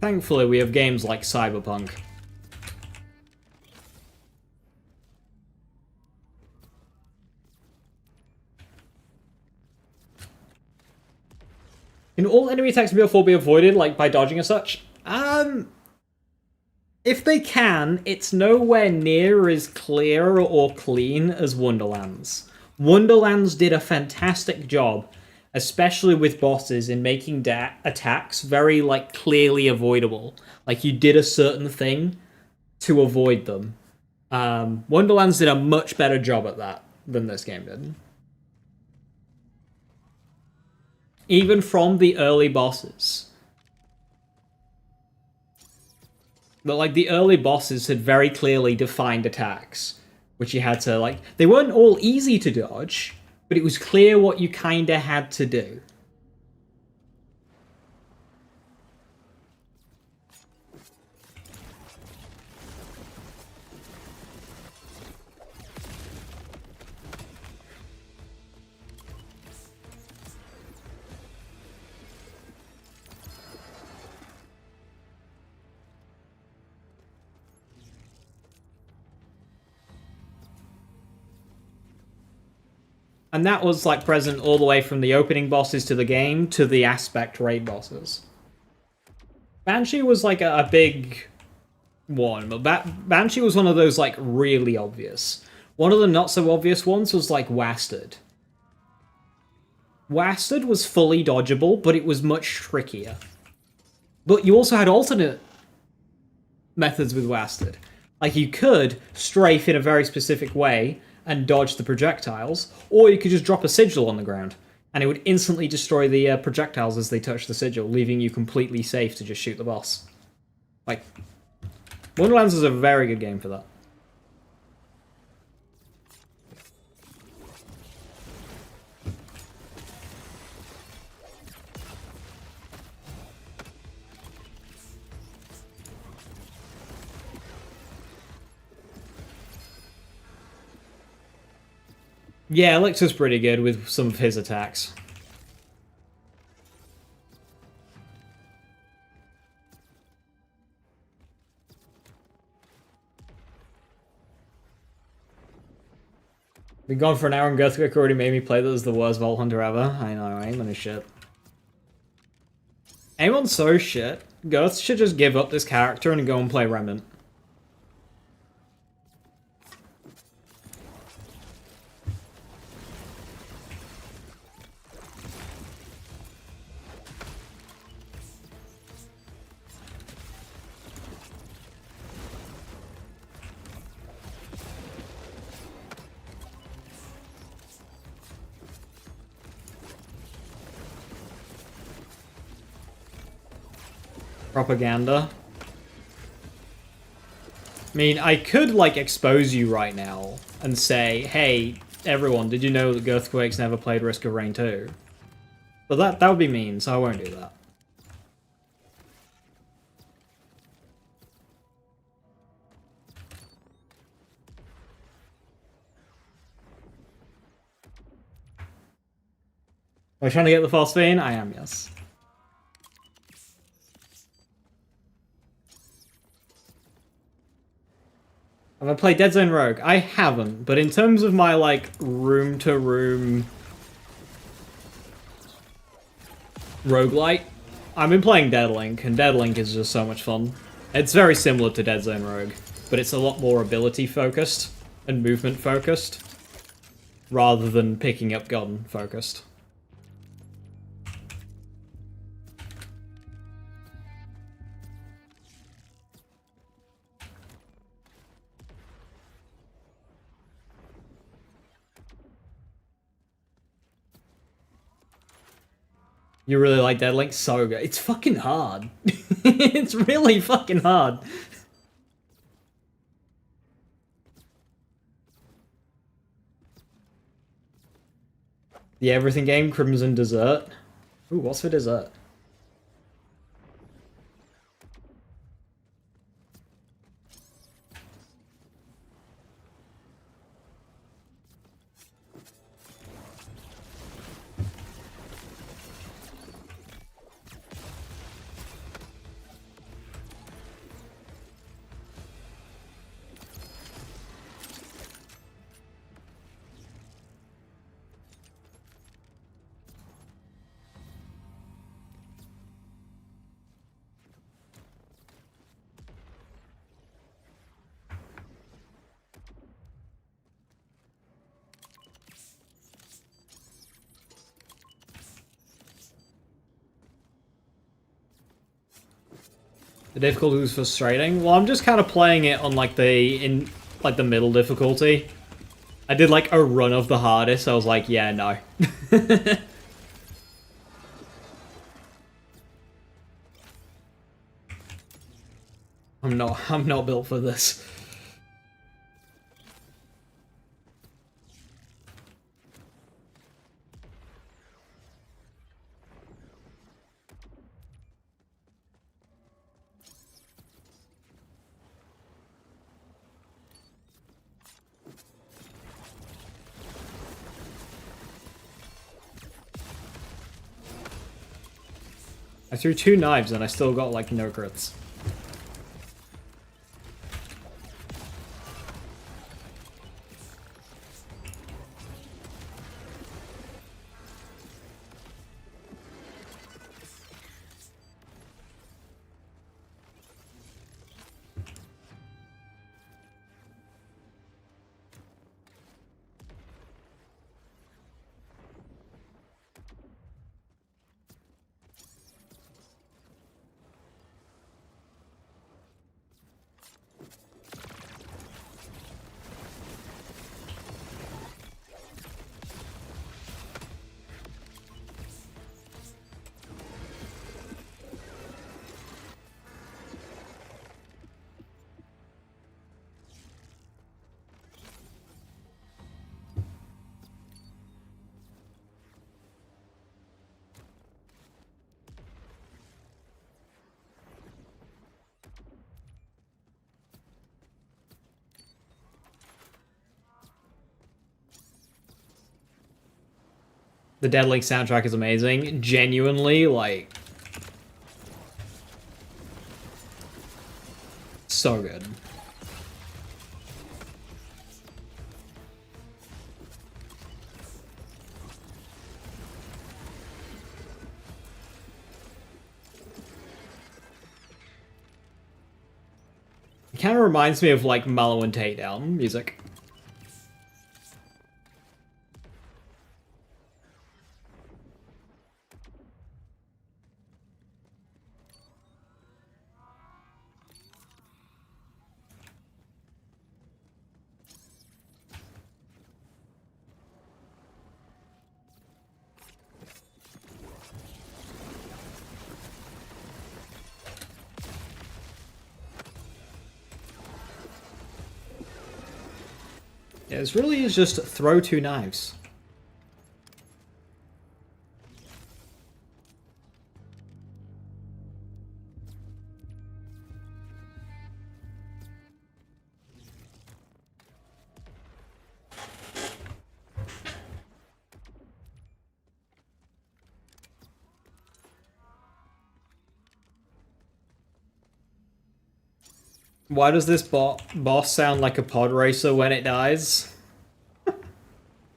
thankfully we have games like Cyberpunk. Can all enemy attacks in BO4 be avoided, like by dodging or such? If they can, it's nowhere near as clear or clean as Wonderlands. Wonderlands did a fantastic job, especially with bosses, in making attacks very, like, clearly avoidable. Like, you did a certain thing to avoid them. Wonderlands did a much better job at that than this game did. Even from the early bosses. But, like, the early bosses had very clearly defined attacks, which you had to, like... They weren't all easy to dodge, but it was clear what you kinda had to do. And that was, like, present all the way from the opening bosses to the game to the aspect raid bosses. Banshee was, like, a big one, but Banshee was one of those, like, really obvious. One of the not-so-obvious ones was, like, Wastard. Wastard was fully dodgeable, but it was much trickier. But you also had alternate methods with Wastard. Like, you could strafe in a very specific way and dodge the projectiles, or you could just drop a sigil on the ground, and it would instantly destroy the projectiles as they touch the sigil, leaving you completely safe to just shoot the boss. Like, Wonderlands is a very good game for that. Yeah, Elixir's pretty good with some of his attacks. Been gone for an hour and Gurthwick already made me play that as the worst Vault Hunter ever. I know, right? Aimon is shit. Aemon's so shit. Girth should just give up this character and go and play Remnant. Propaganda. I mean, I could, like, expose you right now and say, hey, everyone, did you know that Girthquakes never played Risk of Rain 2? But that would be mean, so I won't do that. Are you trying to get the phosphine? I am, yes. Have I played Dead Zone Rogue? I haven't, but in terms of my, like, room-to-room roguelite, I've been playing Deadlink, and Deadlink is just so much fun. It's very similar to Dead Zone Rogue, but it's a lot more ability-focused and movement-focused, rather than picking up gun-focused. You really like Deadlink? So good. It's fucking hard. It's really fucking hard. The everything game, Crimson Dessert. Ooh, what's for dessert? The difficulty was frustrating. Well, I'm just kind of playing it on like the middle difficulty. I did like a run of the hardest. I was like, yeah, no. I'm not built for this. I threw 2 knives and I still got like no crits. The Dead Link soundtrack is amazing. Genuinely, like, so good. It kind of reminds me of like Mallow and Takedown music. Yeah, this really is just throw 2 knives. Why does this boss sound like a pod racer when it dies?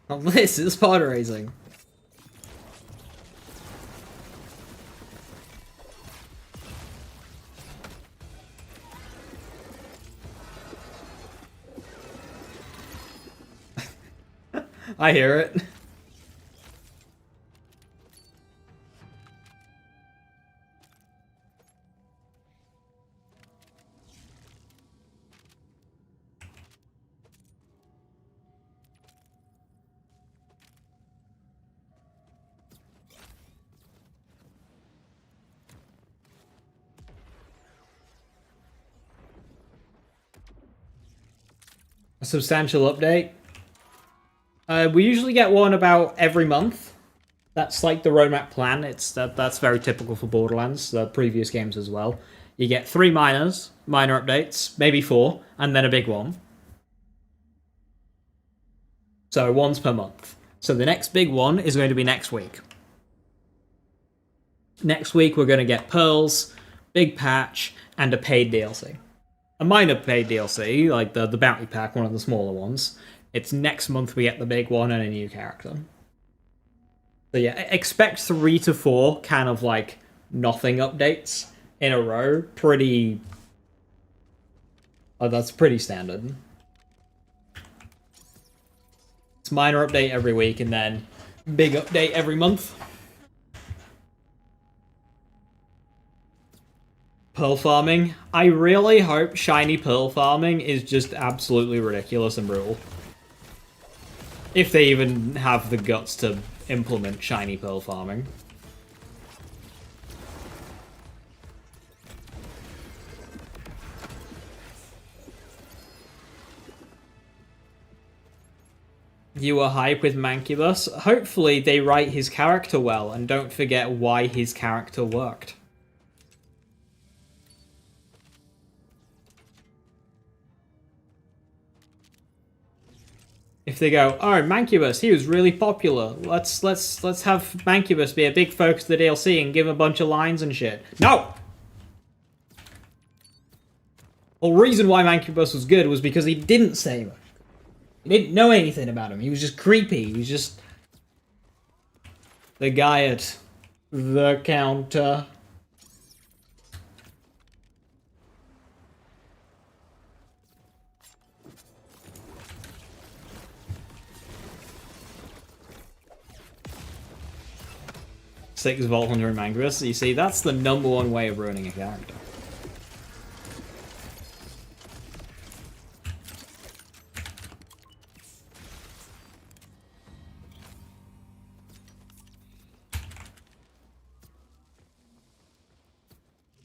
Oh, this is pod racing. I hear it. A substantial update. We usually get one about every month. That's like the roadmap plan. That's very typical for Borderlands, the previous games as well. You get 3 minor updates, maybe 4, and then a big one. So once per month. So the next big one is going to be next week. Next week we're going to get pearls, big patch, and a paid DLC. A minor paid DLC, like the bounty pack, one of the smaller ones. It's next month we get the big one and a new character. So yeah, expect 3 to 4 kind of like nothing updates in a row. Pretty... Oh, that's pretty standard. It's minor update every week and then big update every month. pearl farming. I really hope shiny pearl farming is just absolutely ridiculous and brutal. If they even have the guts to implement shiny pearl farming. You were hype with Mancubus. Hopefully they write his character well and don't forget why his character worked. If they go, oh, Mancubus, he was really popular. Let's have Mancubus be a big focus of the DLC and give him a bunch of lines and shit. No! The reason why Mancubus was good was because he didn't say much. He didn't know anything about him. He was just creepy. He was just the guy at the counter. Six Vault Hunter and Mancubus. You see, that's the #1 way of ruining a character.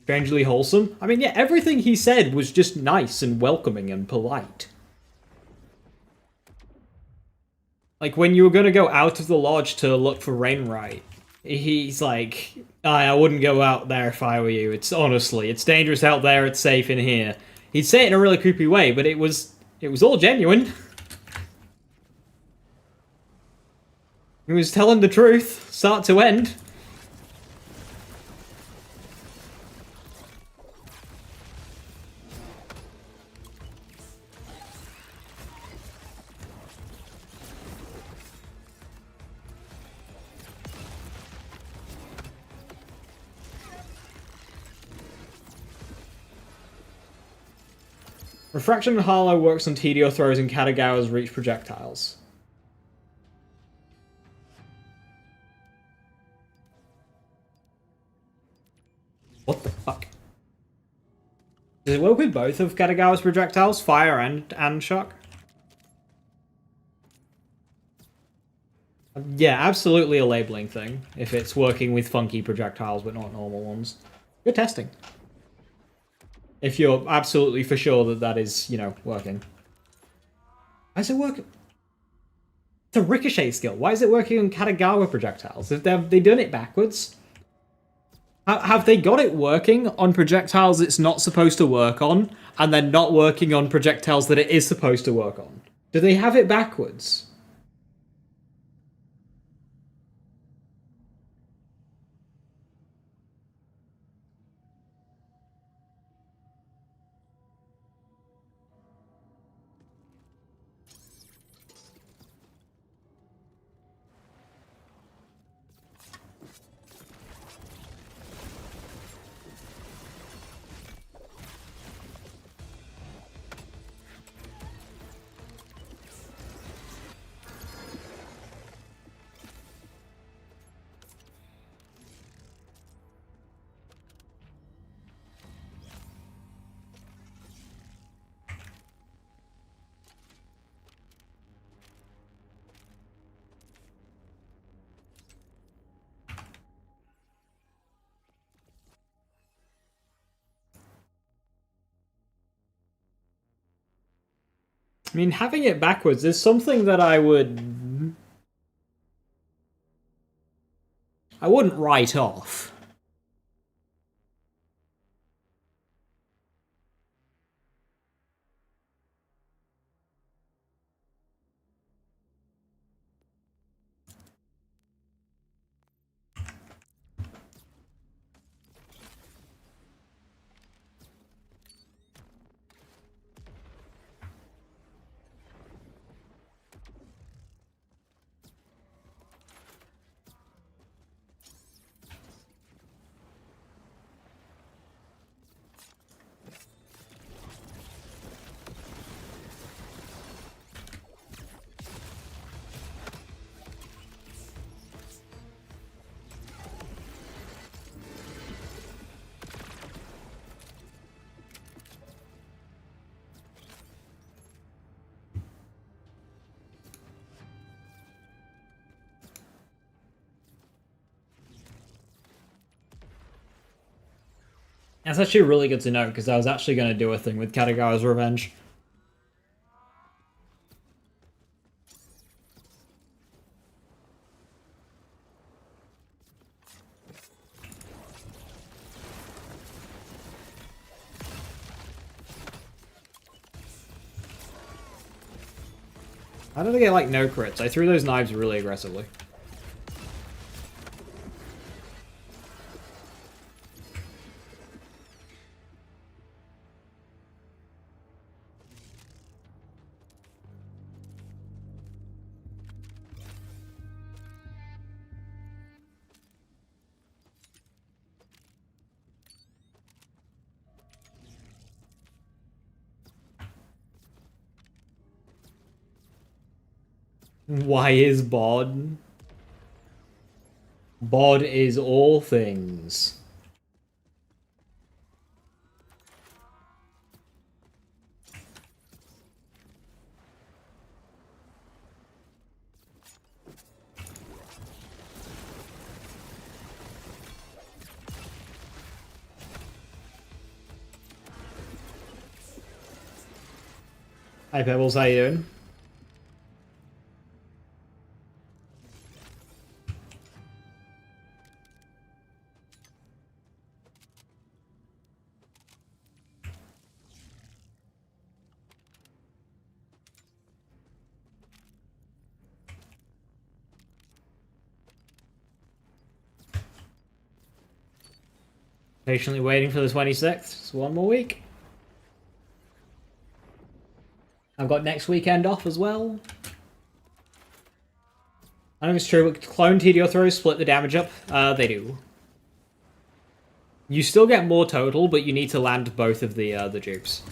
Strangely wholesome. I mean, yeah, everything he said was just nice and welcoming and polite. Like, when you were gonna go out of the lodge to look for Rainwright, he's like, I wouldn't go out there if I were you. It's honestly, it's dangerous out there, it's safe in here. He'd say it in a really creepy way, but it was all genuine. He was telling the truth, start to end. Refraction and Harlow works on TDO throws and Katagawa's reach projectiles. What the fuck? Does it work with both of Katagawa's projectiles? Fire and shock? Yeah, absolutely a labeling thing. If it's working with funky projectiles but not normal ones. Good testing. If you're absolutely for sure that that is, you know, working. Why is it working? It's a ricochet skill. Why is it working on Katagawa projectiles? Have they done it backwards? Have they got it working on projectiles it's not supposed to work on, and then not working on projectiles that it is supposed to work on? Do they have it backwards? I mean, having it backwards is something that I wouldn't write off. That's actually really good to know, because I was actually going to do a thing with Katagawa's Revenge. How did I get, like, no crits? I threw those knives really aggressively. Why is Bod? Bod is all things. Hi Pebbles, how you doing? Patiently waiting for the 26th. It's one more week. I've got next weekend off as well. I don't know if it's true, but clone TDO throws split the damage up. They do. You still get more total, but you need to land both of the dupes.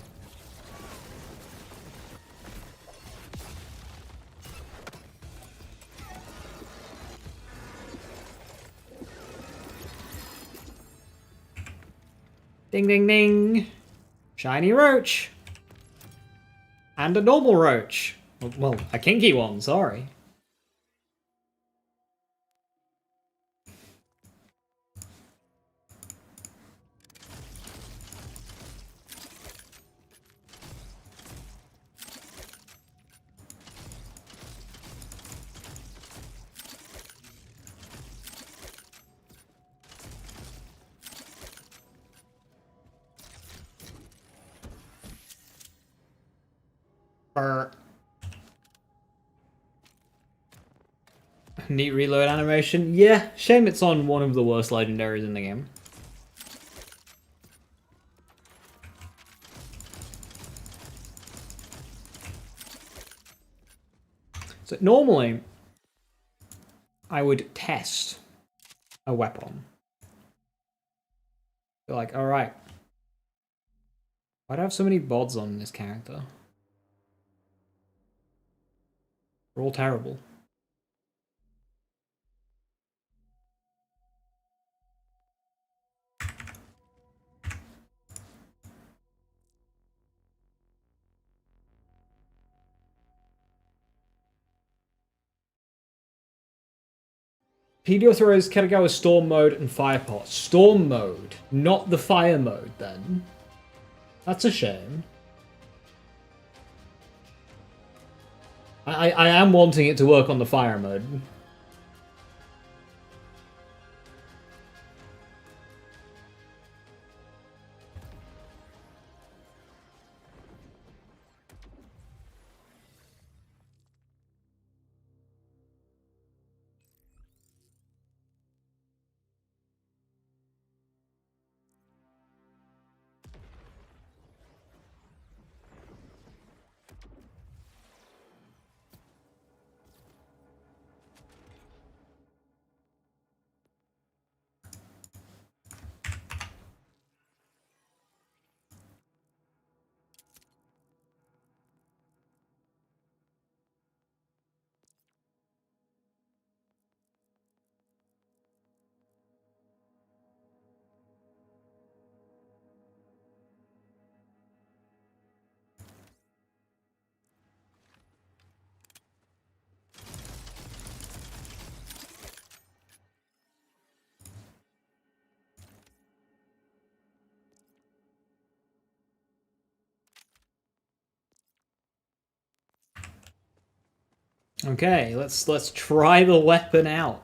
Ding ding ding! Shiny roach! And a normal roach. Well, a kinky one, sorry. Brr. Neat reload animation. Yeah, shame it's on one of the worst legendaries in the game. So normally, I would test a weapon. Be like, alright. Why do I have so many bods on this character? They're all terrible. PDO throws Katagawa Storm Mode and Fire Pot. Storm Mode, not the Fire Mode then. That's a shame. I am wanting it to work on the Fire Mode. Okay, let's try the weapon out.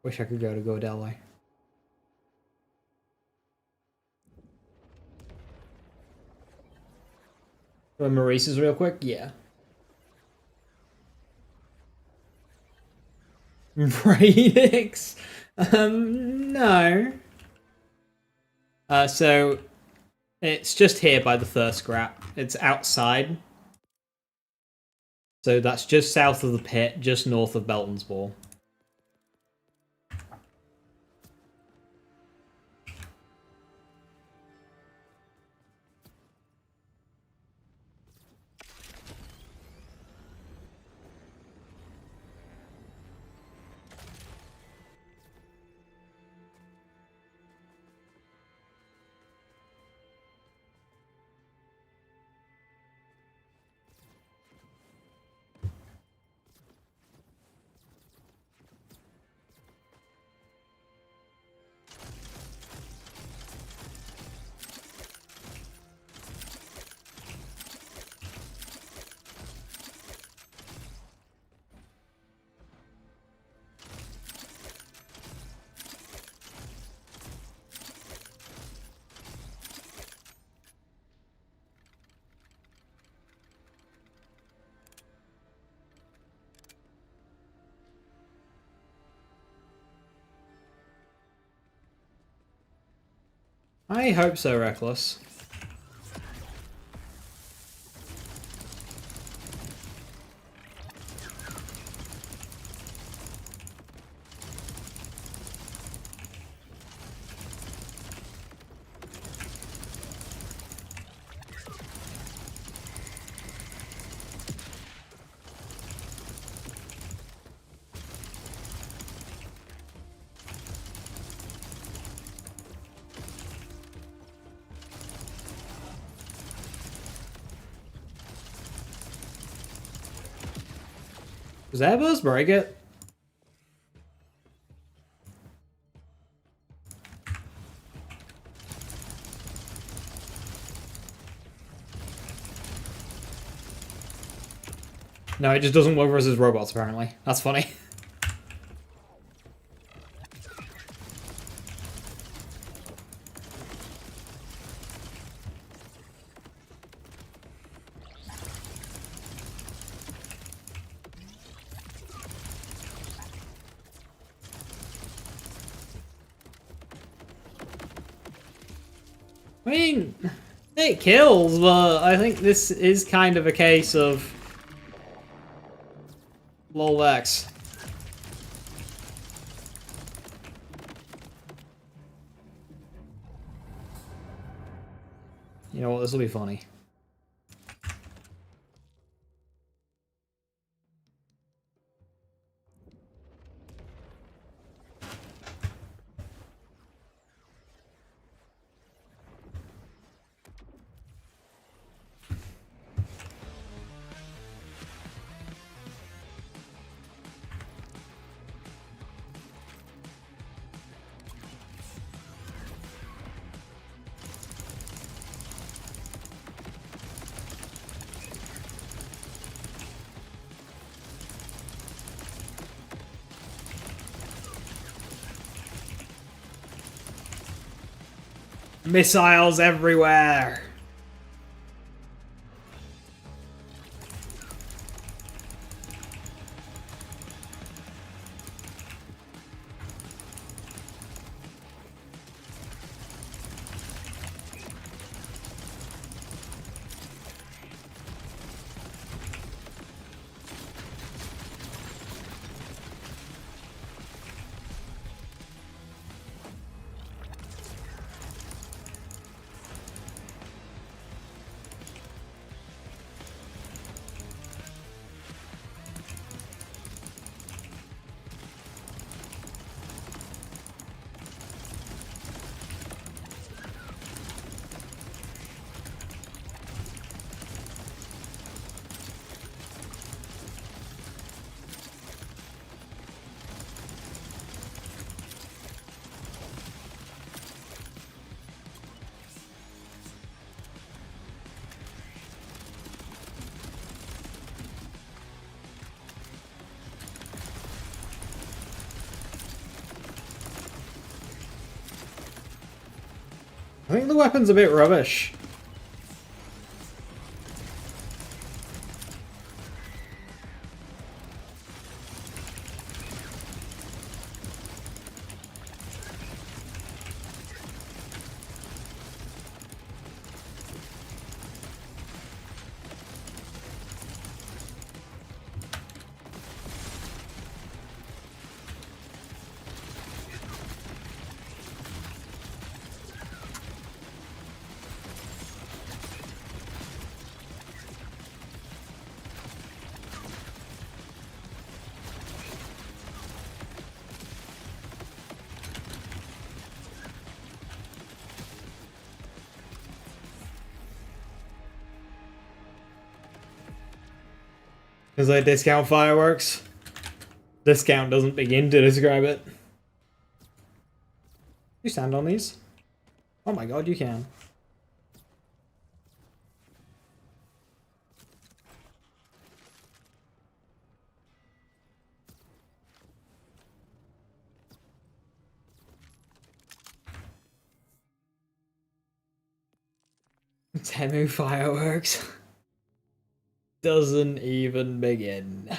Wish I could go to Gordello. Maurice's real quick? Yeah. Radix? No. So it's just here by the thirst scrap. It's outside. So that's just south of the pit, just north of Belton's Ball. I hope so, Reckless. Does Airbus break it? No, it just doesn't work versus robots, apparently. That's funny. I mean, it kills, but I think this is kind of a case of lol X. You know what, this will be funny. Missiles everywhere! think the weapon's a bit rubbish. Because I discount fireworks. Discount doesn't begin to describe it. You stand on these? Oh my god, you can. Temu fireworks. Doesn't even begin.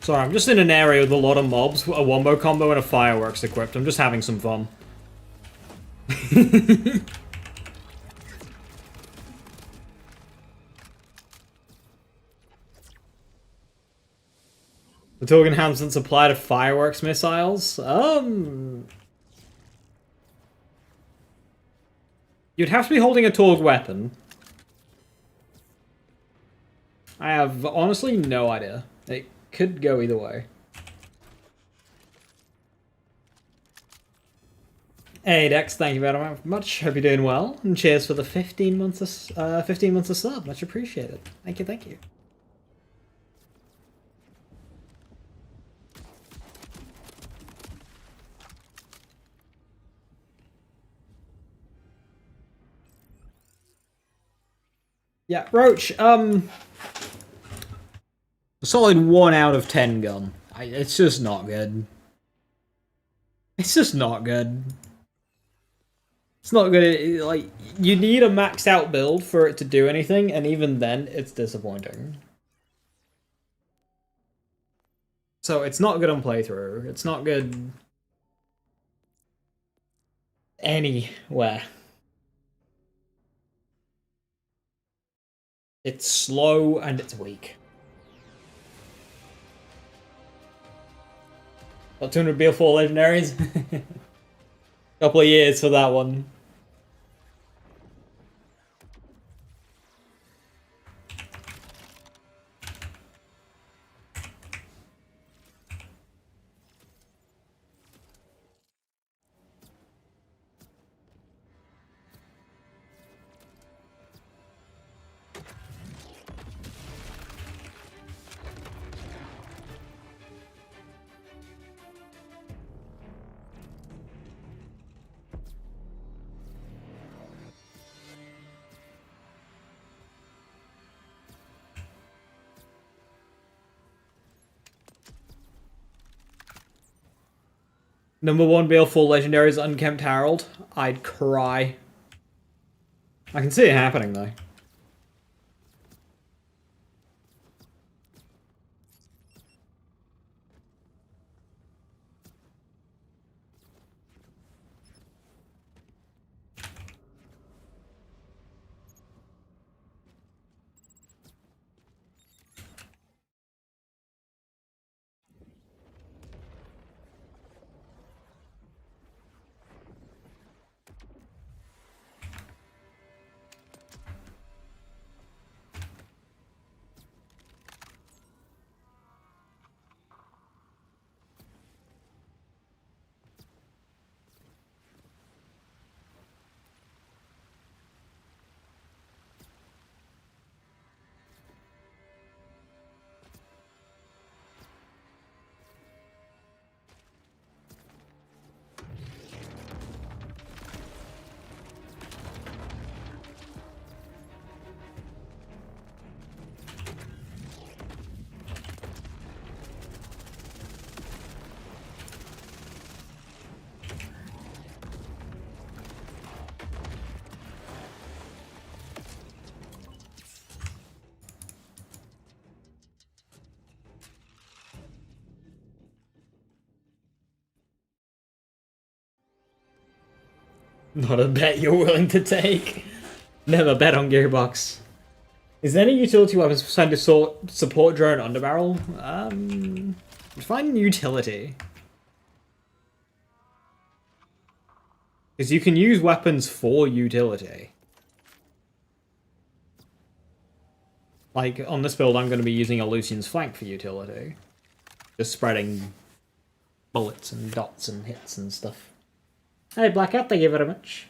Sorry, I'm just in an area with a lot of mobs, a wombo combo and a fireworks equipped. I'm just having some fun. The token enhancements apply to fireworks missiles? You'd have to be holding a Torg weapon. I have honestly no idea. It could go either way. Hey Dex, thank you very much. Hope you're doing well, and cheers for the 15 months of sub. Much appreciated. Thank you, thank you. Yeah, Roach, a solid 1 out of 10 gun. It's just not good. It's just not good. It's not good. Like, you need a maxed out build for it to do anything, and even then, it's disappointing. So it's not good on playthrough. It's not good anywhere. It's slow and it's weak. Got 200 BL4 legendaries. Couple of years for that one. Number 1 BL4 legendary is Unkempt Harold. I'd cry. I can see it happening though. Not a bet you're willing to take. Never bet on Gearbox. Is there any utility weapons assigned to support drone underbarrel? Find utility. Because you can use weapons for utility. Like, on this build, I'm going to be using a Lucian's Flank for utility. Just spreading bullets and dots and hits and stuff. Hey, Blackout, thank you very much.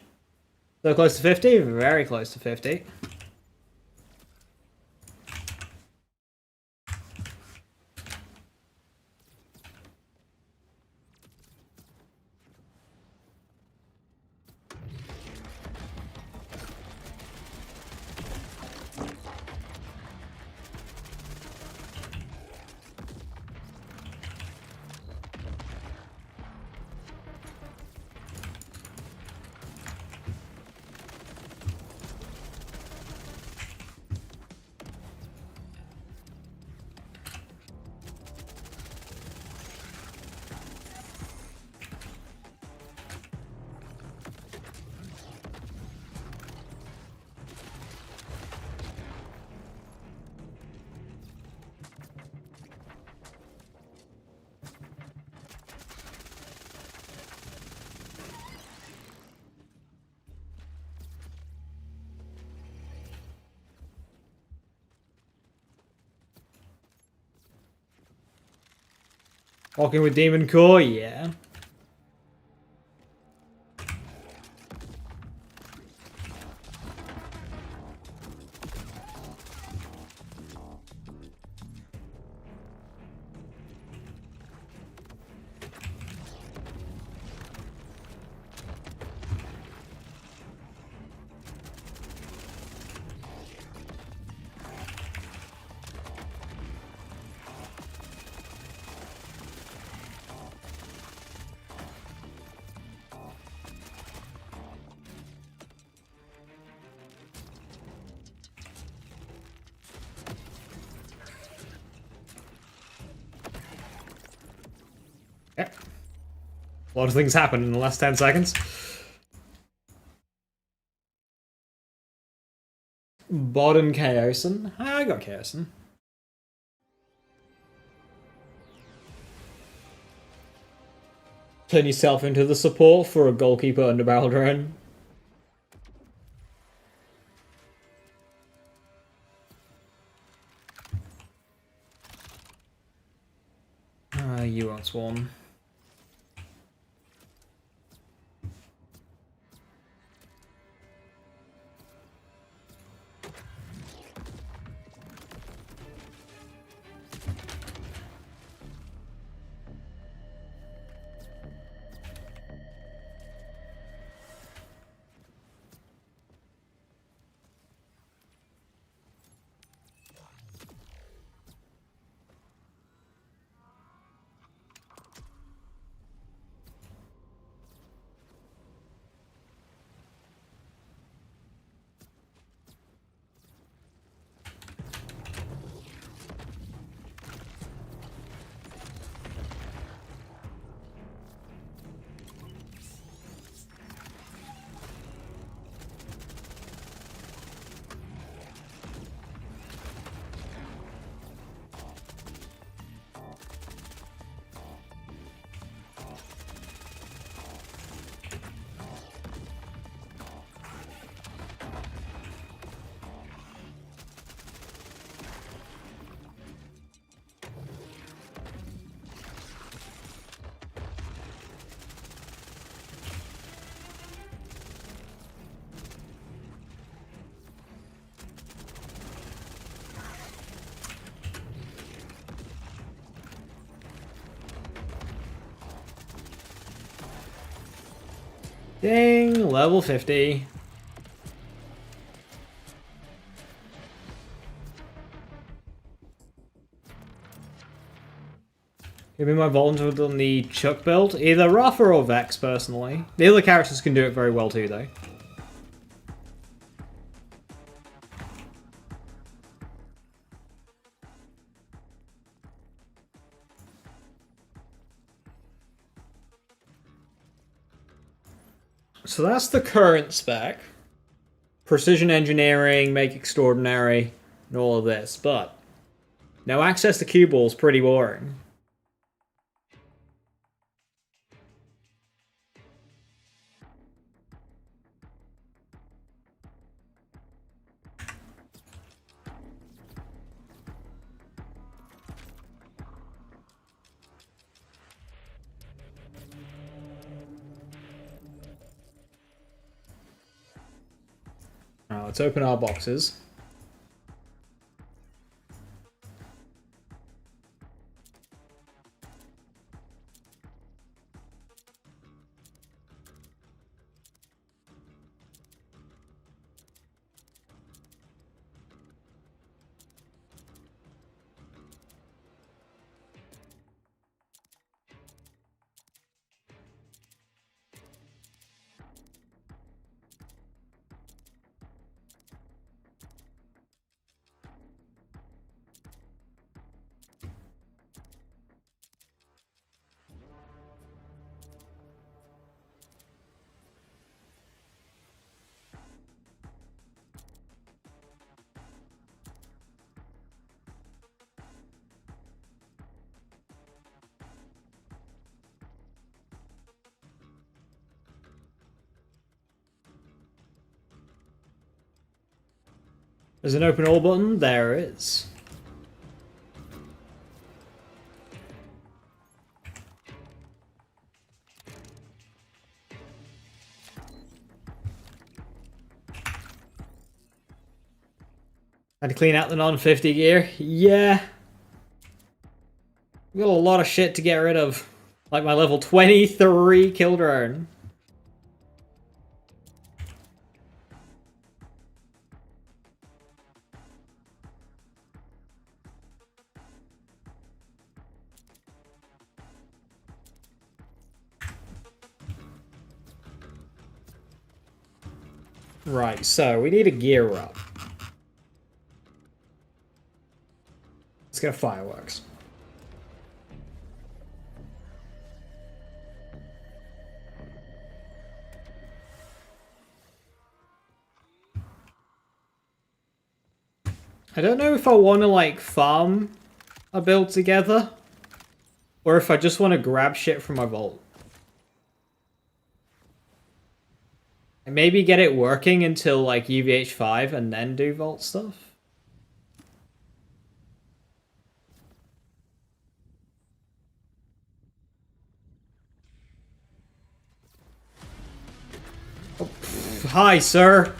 So close to 50? Very close to 50. Walking with Demon Core, yeah. Yep. A lot of things happened in the last 10 seconds. Bodden Chaosin. I got Chaosin. Turn yourself into the support for a goalkeeper underbarrel drone. You won't spawn. Ding, level 50. Give me my volunteer on the Chuck build. Either Rafa or Vex, personally. The other characters can do it very well too, though. So that's the current spec. Precision engineering, make extraordinary, and all of this. But no access to cue balls, pretty boring. Now let's open our boxes. There's an open all button. There it is. Had to clean out the non-50 gear. Yeah. We got a lot of shit to get rid of. Like my level 23 kill drone. Right, so we need a gear up. Let's get fireworks. I don't know if I want to like farm a build together or if I just want to grab shit from my vault. And maybe get it working until like UVH5 and then do vault stuff. Oh, hi, sir.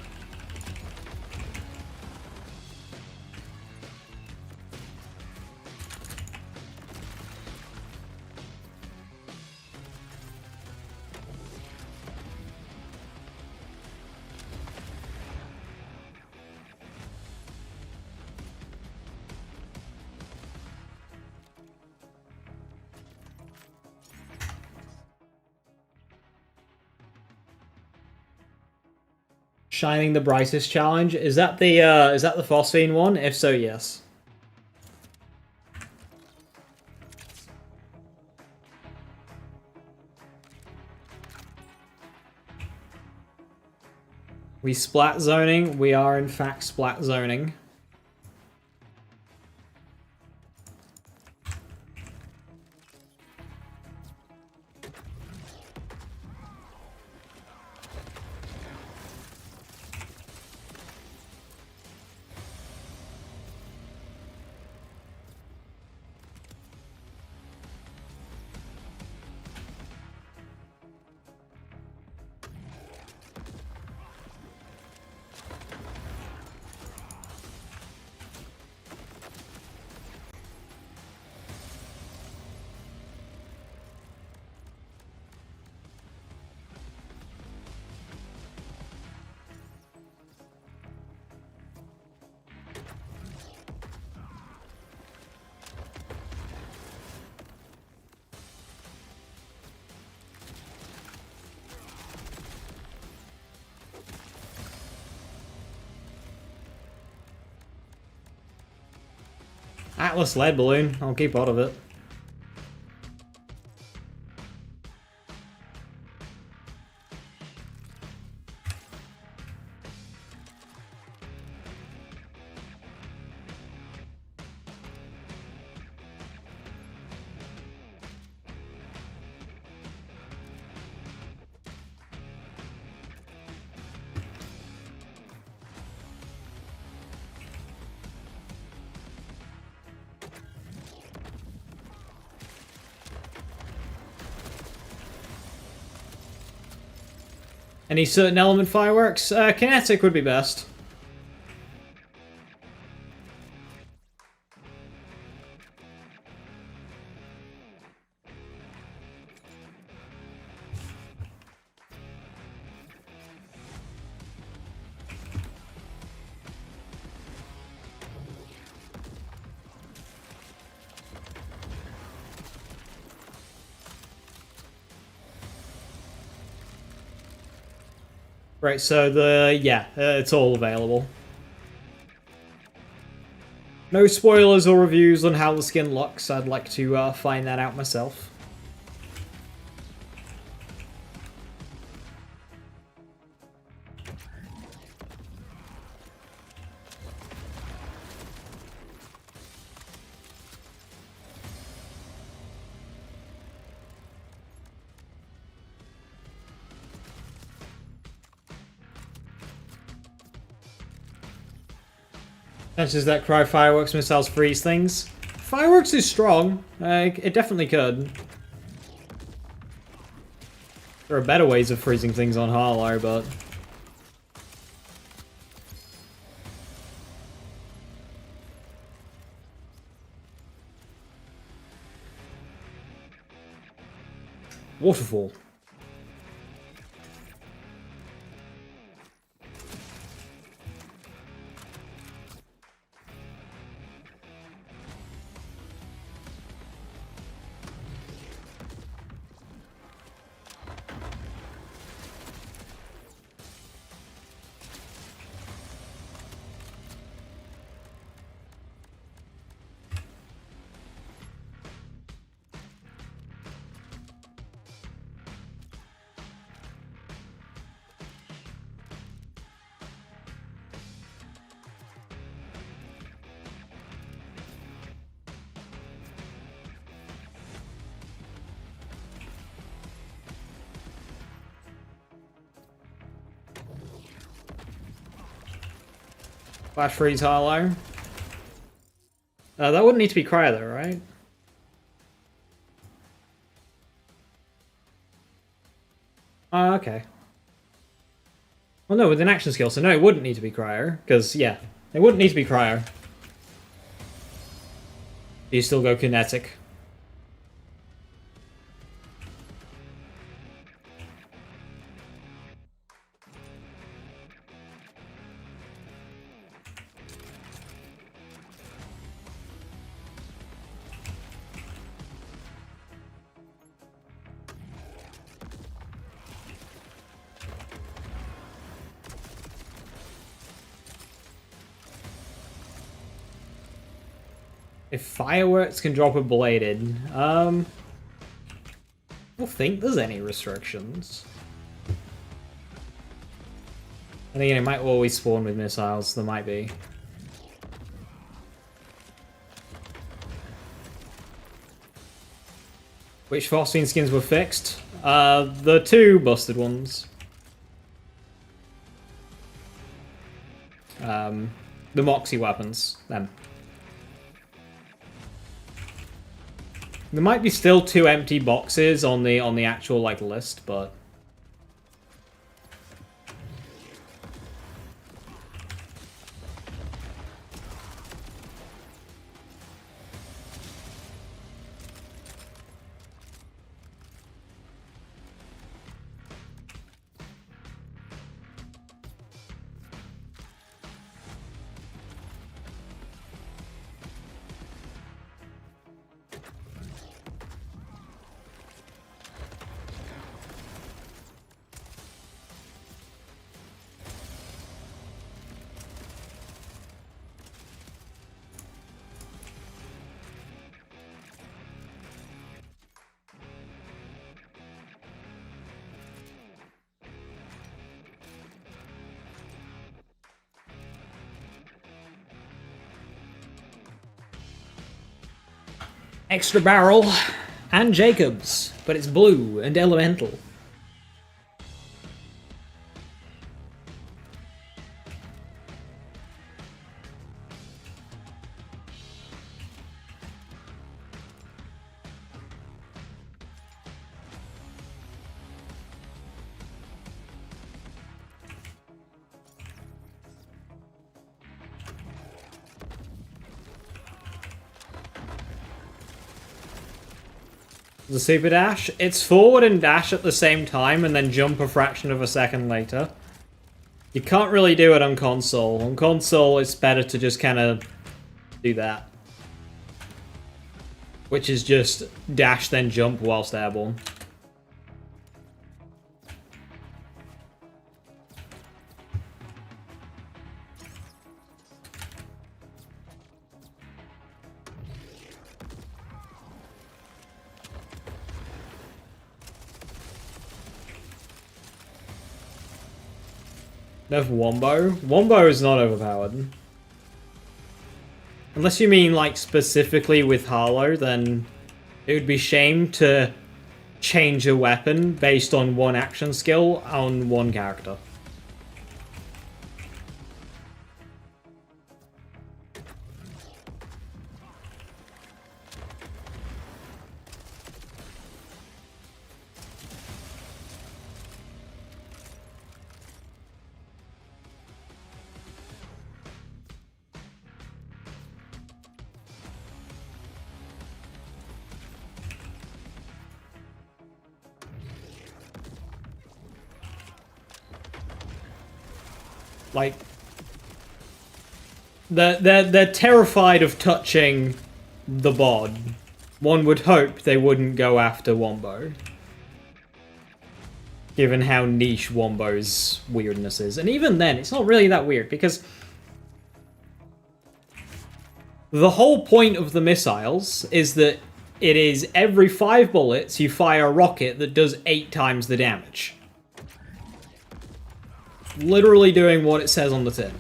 Shining the brightest challenge. Is that the phosphine one? If so, yes. We splat zoning. We are in fact splat zoning. Atlas lead balloon. I'll keep out of it. Any certain element fireworks? Kinetic would be best. Right, so it's all available. No spoilers or reviews on how the skin looks. I'd like to find that out myself. Chances that cry fireworks missiles freeze things. Fireworks is strong. It definitely could. There are better ways of freezing things on Harlow, but... Waterfall. Flash freeze Harlow. That wouldn't need to be cryo though, right? Oh, okay. Well, no, with an action skill, so no, it wouldn't need to be cryo, because, yeah, it wouldn't need to be cryo. You still go kinetic. If fireworks can drop a bladed, I don't think there's any restrictions. I think it might always spawn with missiles, there might be. Which phosphine skins were fixed? The two busted ones. The Moxie weapons, them. There might be still 2 empty boxes on the actual like list, but extra barrel and Jacobs, but it's blue and elemental. The super dash, it's forward and dash at the same time and then jump a fraction of a second later. You can't really do it on console. On console, it's better to just kind of do that. Which is just dash then jump whilst airborne. Nerf Wombo? Wombo is not overpowered. Unless you mean, like, specifically with Harlow, then it would be shame to change a weapon based on one action skill on one character. Like, they're terrified of touching the bod. One would hope they wouldn't go after Wombo, given how niche Wombo's weirdness is. And even then, it's not really that weird, because the whole point of the missiles is that it is every 5 bullets you fire a rocket that does 8 times the damage. Literally doing what it says on the tin.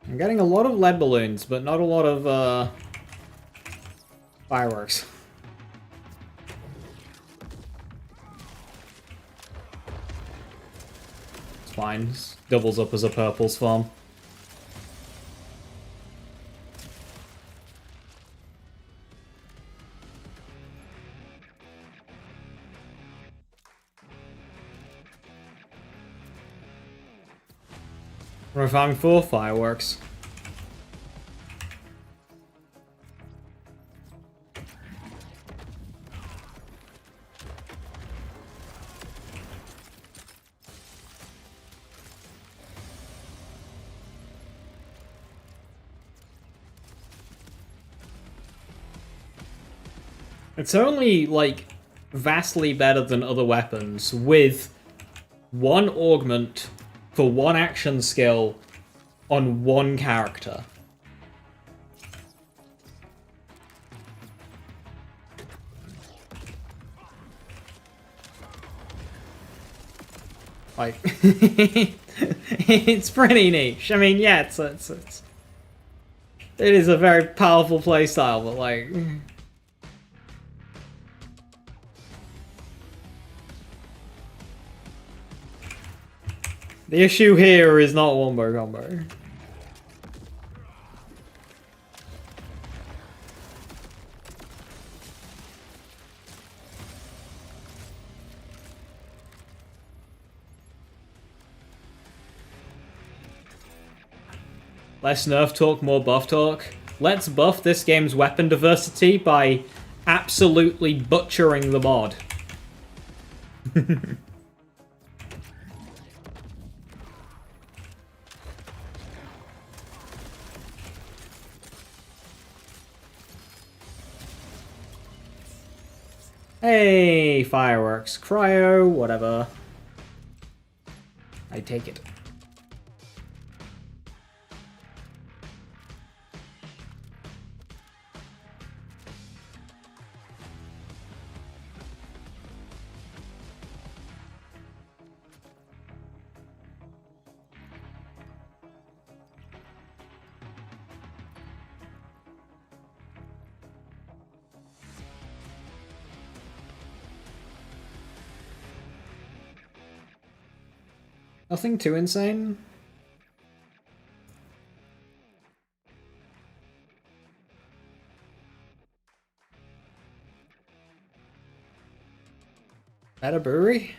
I'm getting a lot of lead balloons, but not a lot of, fireworks. It's fine. It doubles up as a purples farm. We're farming for fireworks. It's only, like, vastly better than other weapons with one augment for one action skill on one character. Like, it's pretty niche. I mean, yeah, it is a very powerful playstyle, but like... The issue here is not Wombo Combo. Less nerf talk, more buff talk. Let's buff this game's weapon diversity by absolutely butchering the mod. Hey, fireworks, cryo, whatever. I take it. Nothing too insane. At a brewery?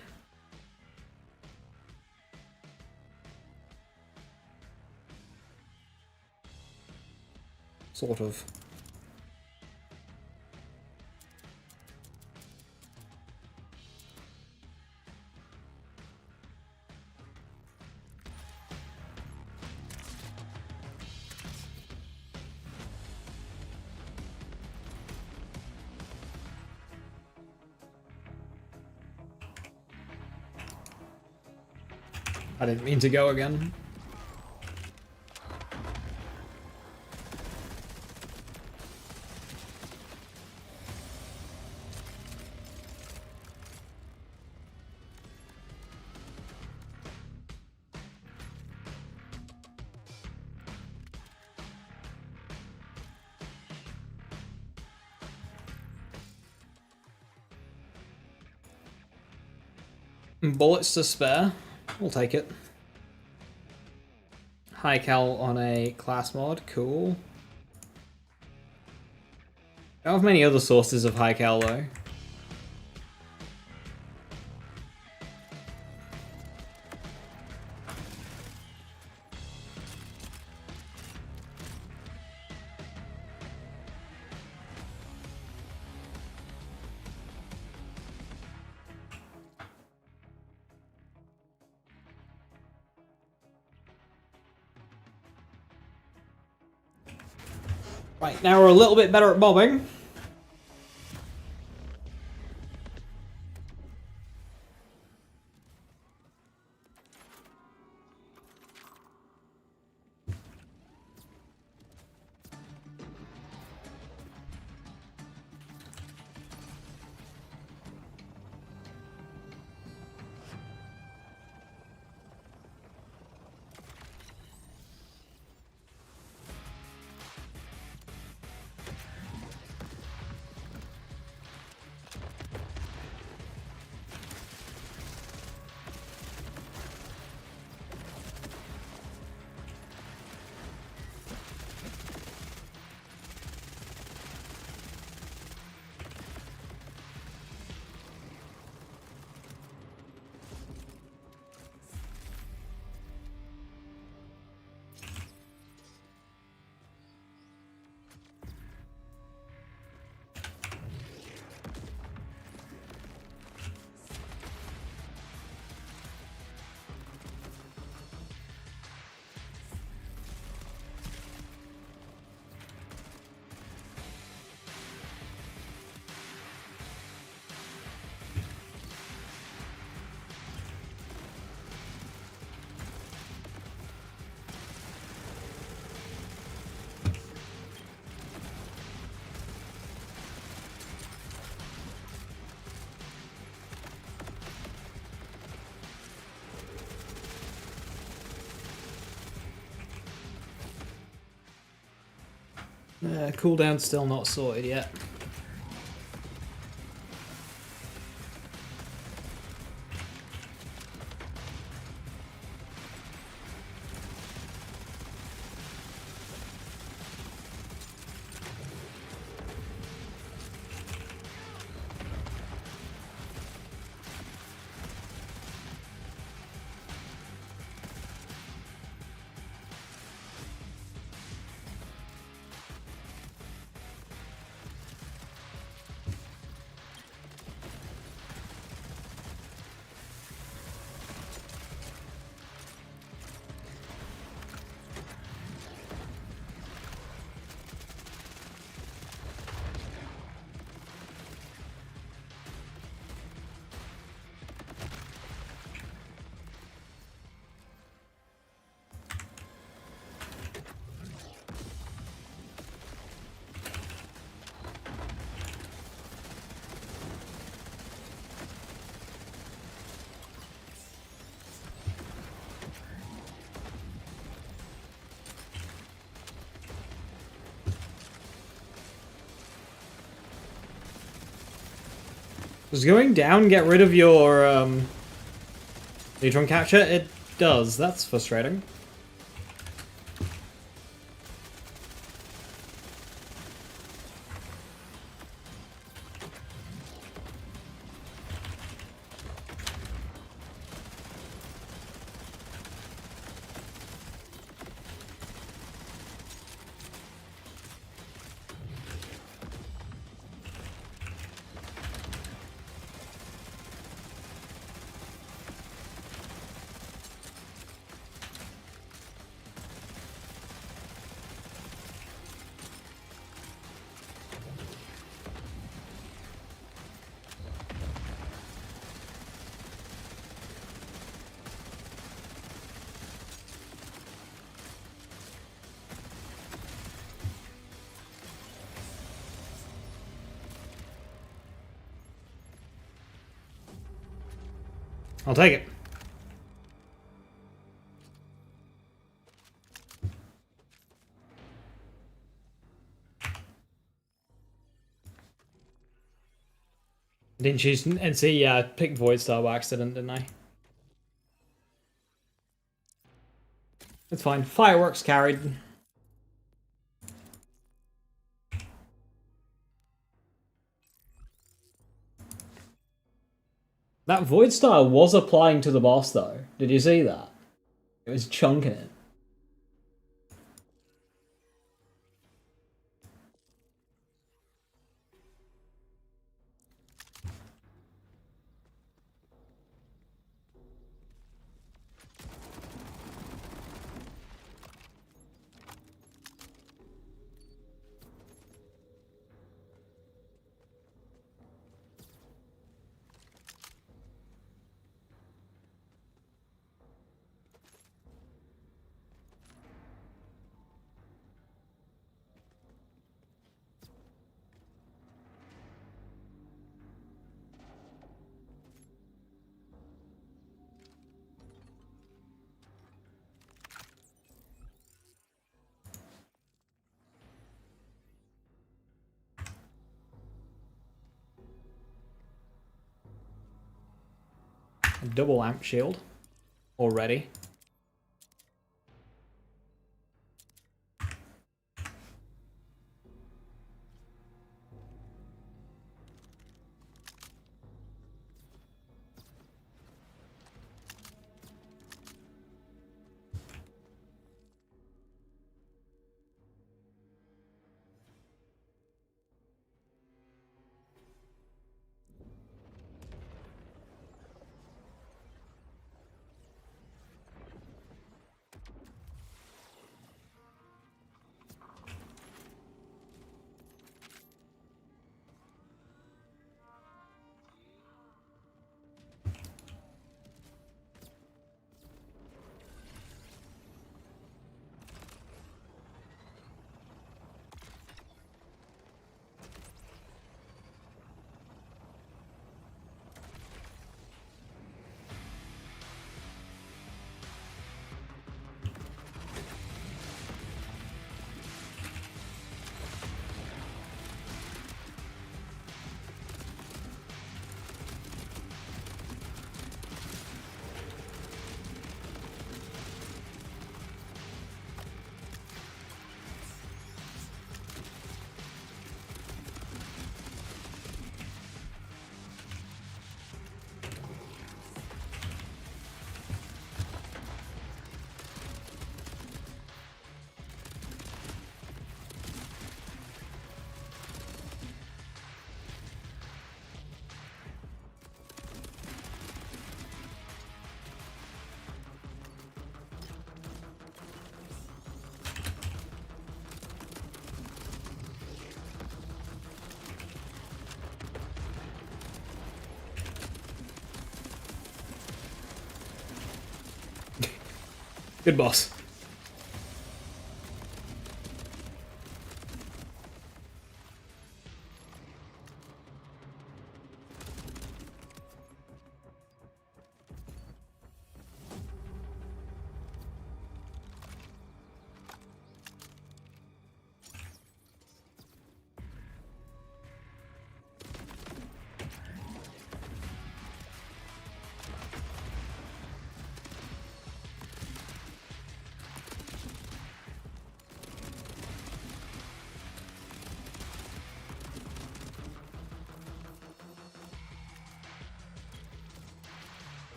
Sort of. I didn't mean to go again. Bullets to spare. We'll take it. High cal on a class mod. Cool. Don't have many other sources of high cal though. Right, now we're a little bit better at bombing. Cooldown's still not sorted yet. Does going down get rid of your neutron capture? It does. That's frustrating. I'll take it. Didn't choose NC? Yeah, I picked Void Star by accident, didn't I? It's fine. Fireworks carried. That Void Star was applying to the boss, though. Did you see that? It was chunking it. Double amp shield already. Good boss.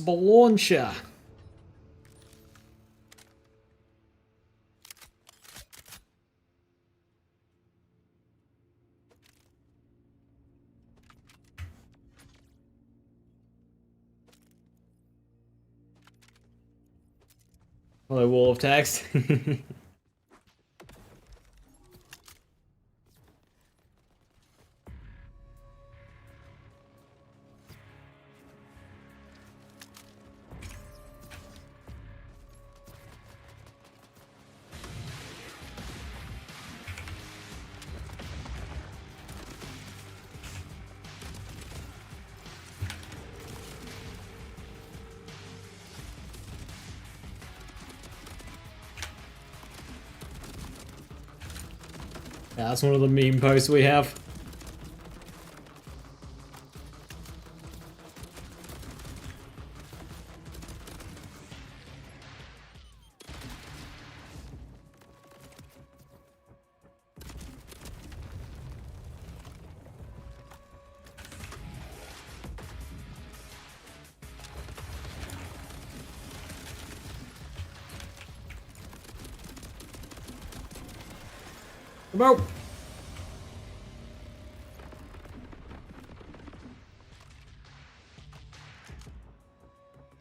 A launcher. Hello, wall of text. Yeah, that's one of the meme posts we have. Come out.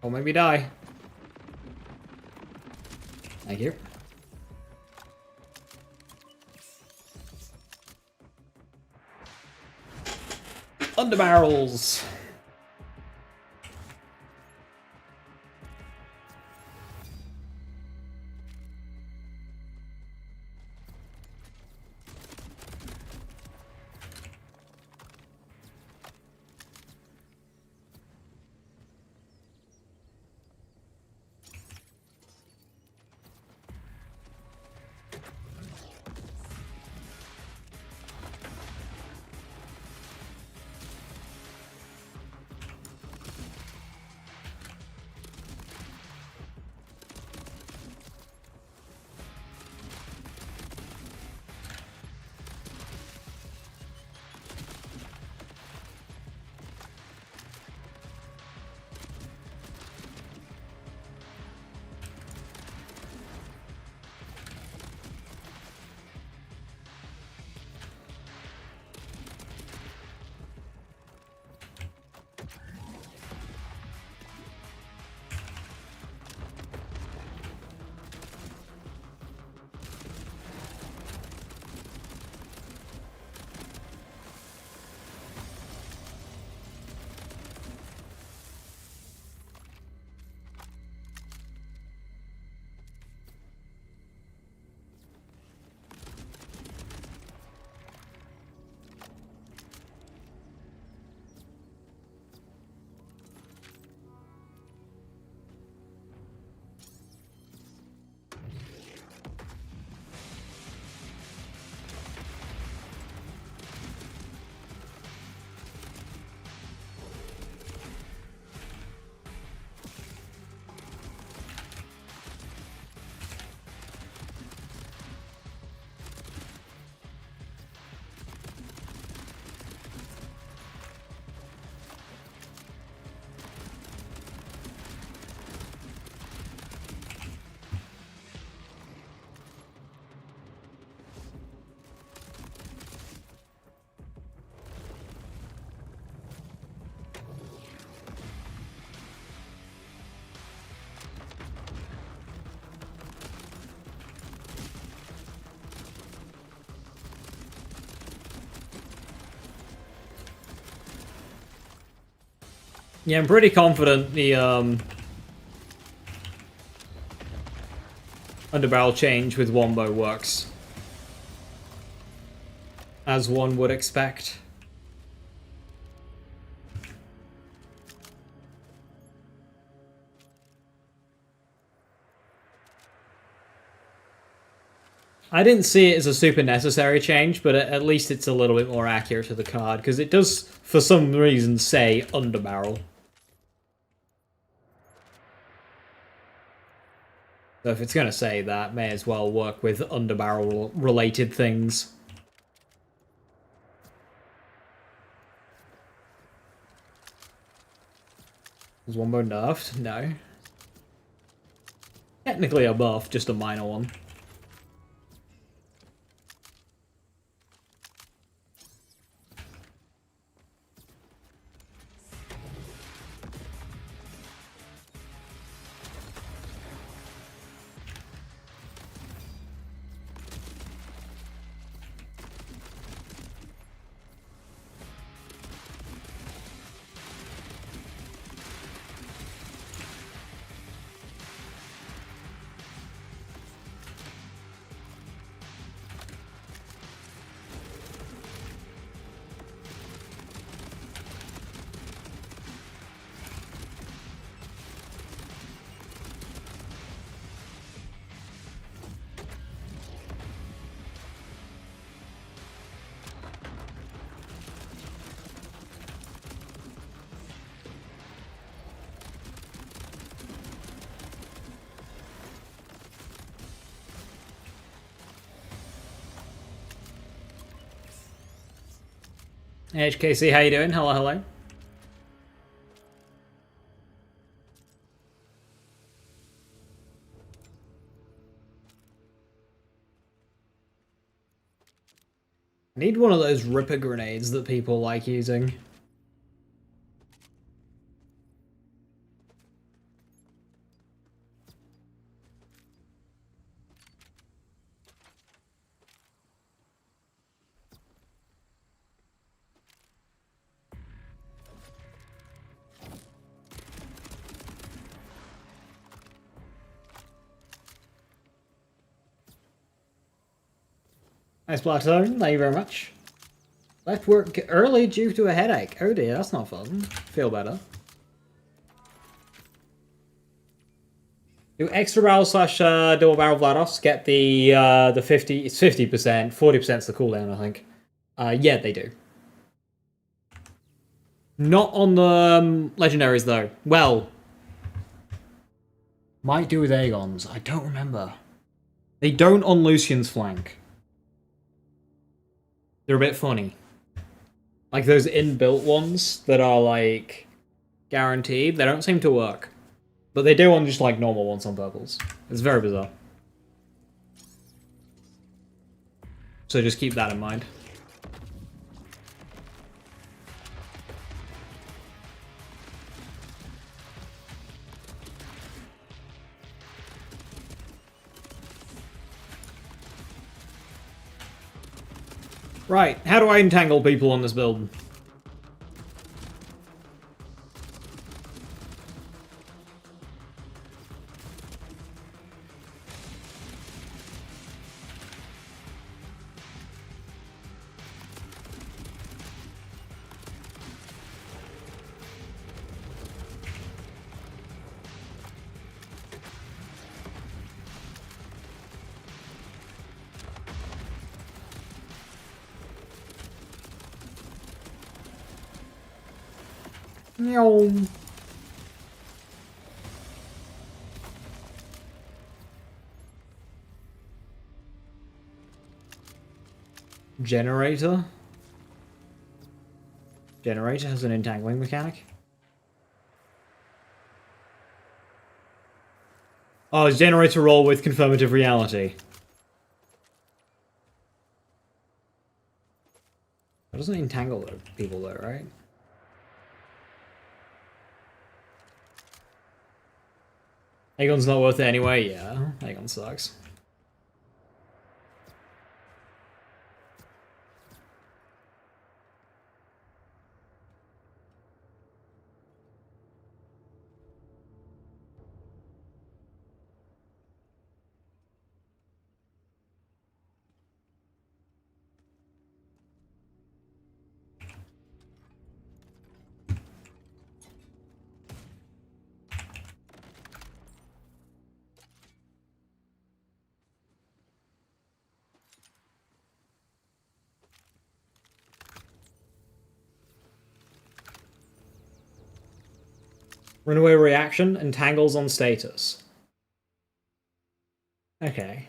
Or maybe die. Thank you. Underbarrels. Yeah, I'm pretty confident the underbarrel change with Wombo works. As one would expect. I didn't see it as a super necessary change, but at least it's a little bit more accurate to the card, because it does, for some reason, say underbarrel. So if it's going to say that, may as well work with underbarrel related things. Was one more nerfed? No. Technically a buff, just a minor one. HKC, how you doing? Hello, hello. I need one of those ripper grenades that people like using. Nice Blackstone, thank you very much. Left work early due to a headache. Oh dear, that's not fun. Feel better. Do extra barrel slash double barrel Vlados get the 50? It's 50%. 40%'s the cooldown, I think. Yeah, they do. Not on the legendaries though. Well, might do with Aegon's. I don't remember. They don't on Lucian's flank. They're a bit funny. Like those inbuilt ones that are like guaranteed, they don't seem to work. But they do on just like normal ones on purples. It's very bizarre. So just keep that in mind. Right, how do I entangle people on this build? Generator? Generator has an entangling mechanic? Oh, it's generator roll with confirmative reality. That doesn't entangle people though, right? Aegon's not worth it anyway, yeah. Aegon sucks. Runaway reaction, entangles on status. Okay.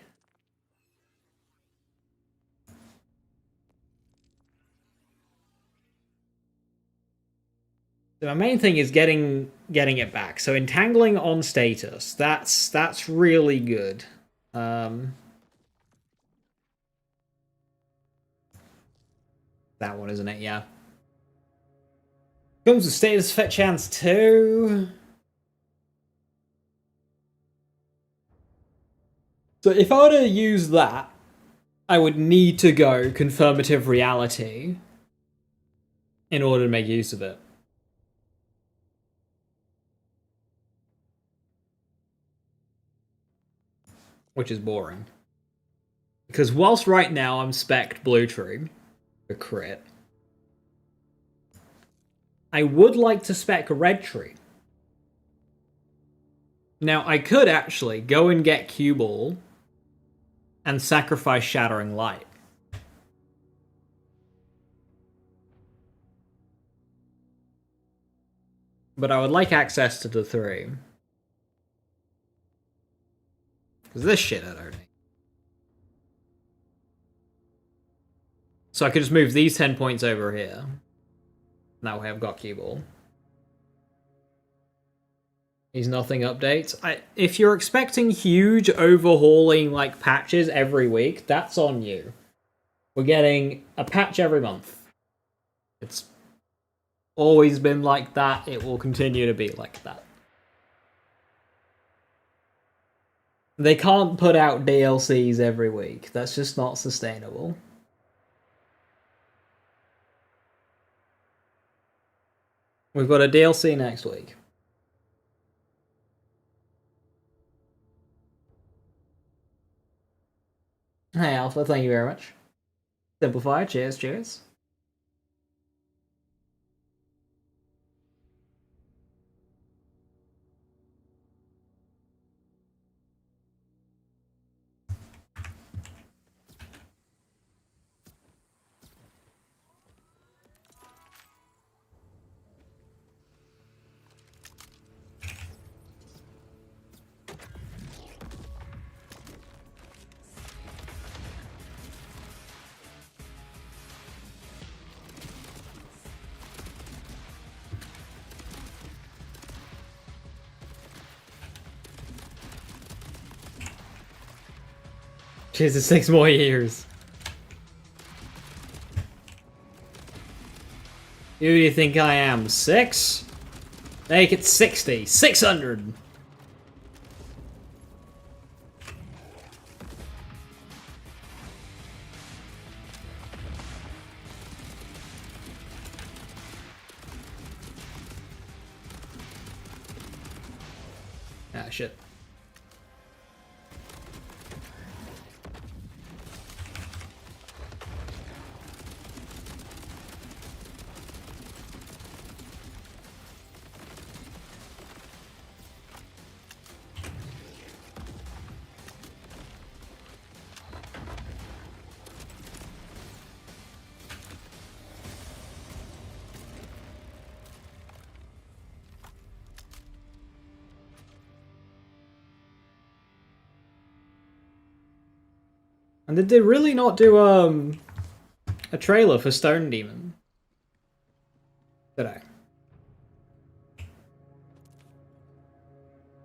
So my main thing is getting it back. So entangling on status. That's really good. That one, isn't it? Yeah. Comes with status fetch chance too. So if I were to use that, I would need to go confirmative reality in order to make use of it. Which is boring. Because whilst right now I'm spec'd Blue Tree for crit, I would like to spec Red Tree. Now, I could actually go and get Cue Ball and sacrifice Shattering Light. But I would like access to the 3. Because this shit I don't need. So I could just move these 10 points over here. Now we have got Cue Ball. These nothing updates. If you're expecting huge overhauling like patches every week, that's on you. We're getting a patch every month. It's always been like that. It will continue to be like that. They can't put out DLCs every week. That's just not sustainable. We've got a DLC next week. Hey Alpha, thank you very much. Simplify, cheers, cheers. Cheers to 6 more years. Who do you think I am? 6? Make it 60. 600! Ah, shit. And did they really not do a trailer for Stone Demon? Did I?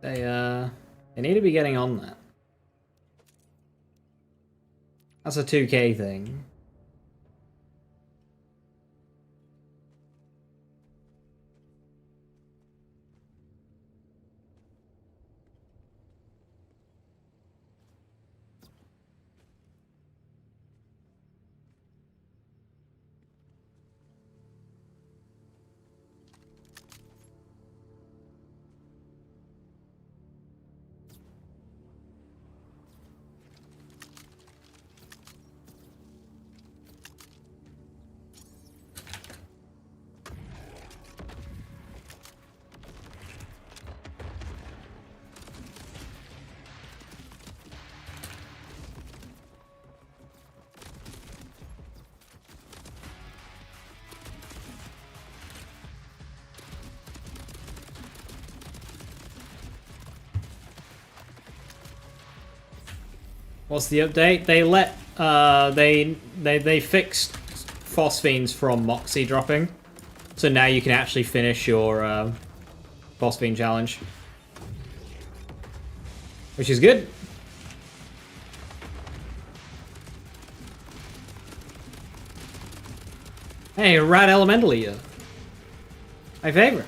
They need to be getting on that. That's a 2K thing. What's the update? They let they fixed Phosphenes from Moxie dropping, so now you can actually finish your Phosphene challenge, which is good. Hey, Rad Elemental Eater. My favorite.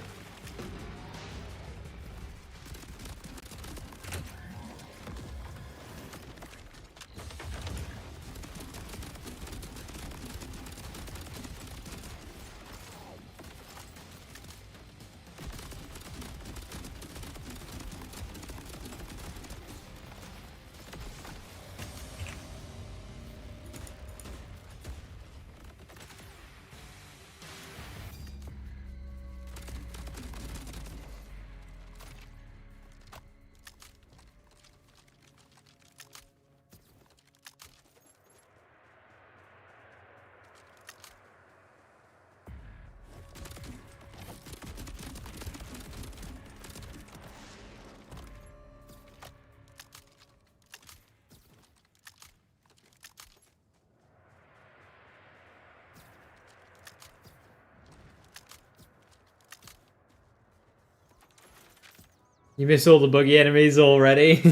You miss all the buggy enemies already?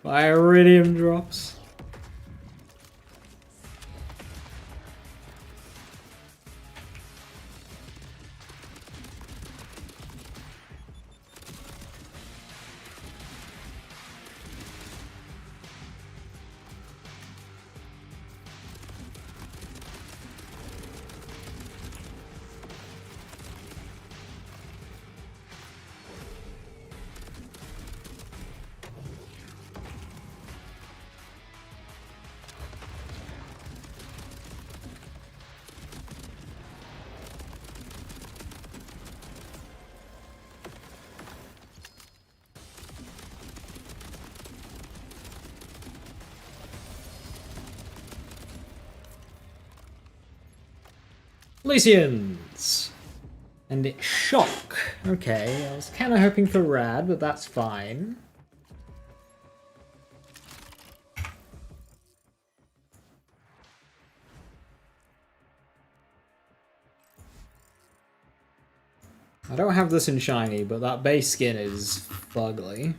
My Aridium drops. Lycians! And it's shock. Okay, I was kind of hoping for rad, but that's fine. I don't have this in shiny, but that base skin is fugly.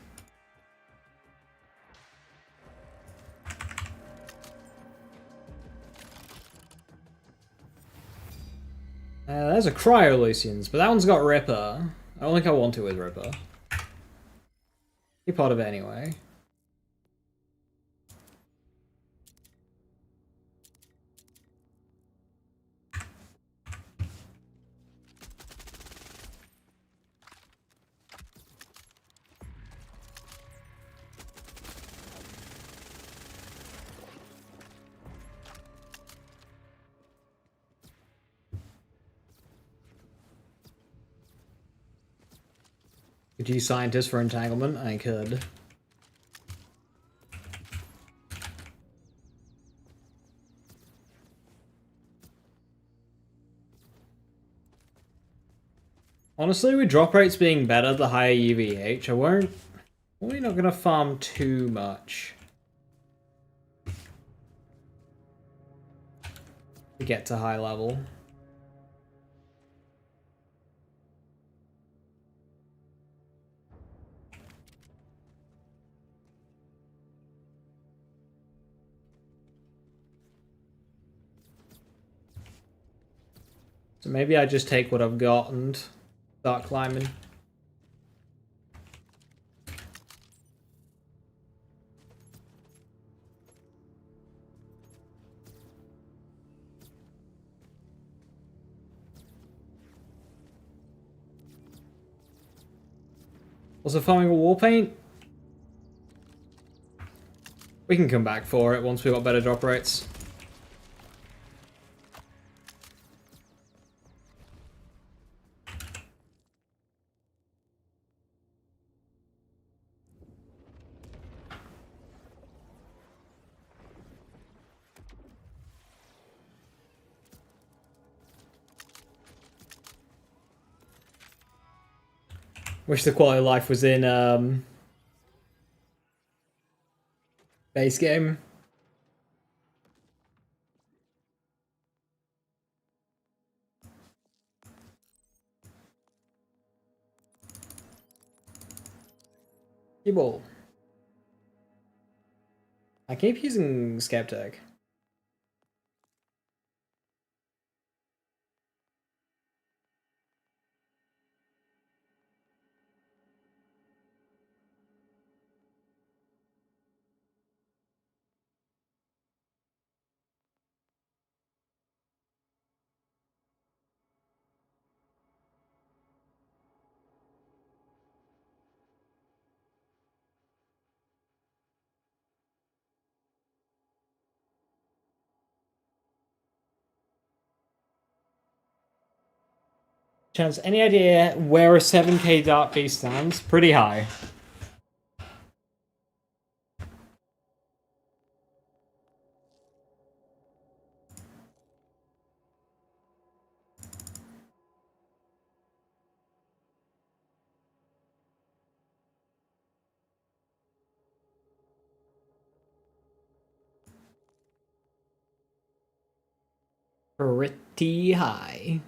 There's a Cryo Lucians, but that one's got Ripper. I don't think I want it with Ripper. Be part of it anyway. Could you scientist for Entanglement? I could. Honestly, with drop rates being better the higher UVH, I'm probably not going to farm too much to get to high level. So maybe I just take what I've got and start climbing. Also farming a war paint? We can come back for it once we've got better drop rates. Wish the quality of life was in Base game. Ball. I keep using Skeptic. Chance, any idea where a 7k Dark Beast stands? Pretty high. Pretty high.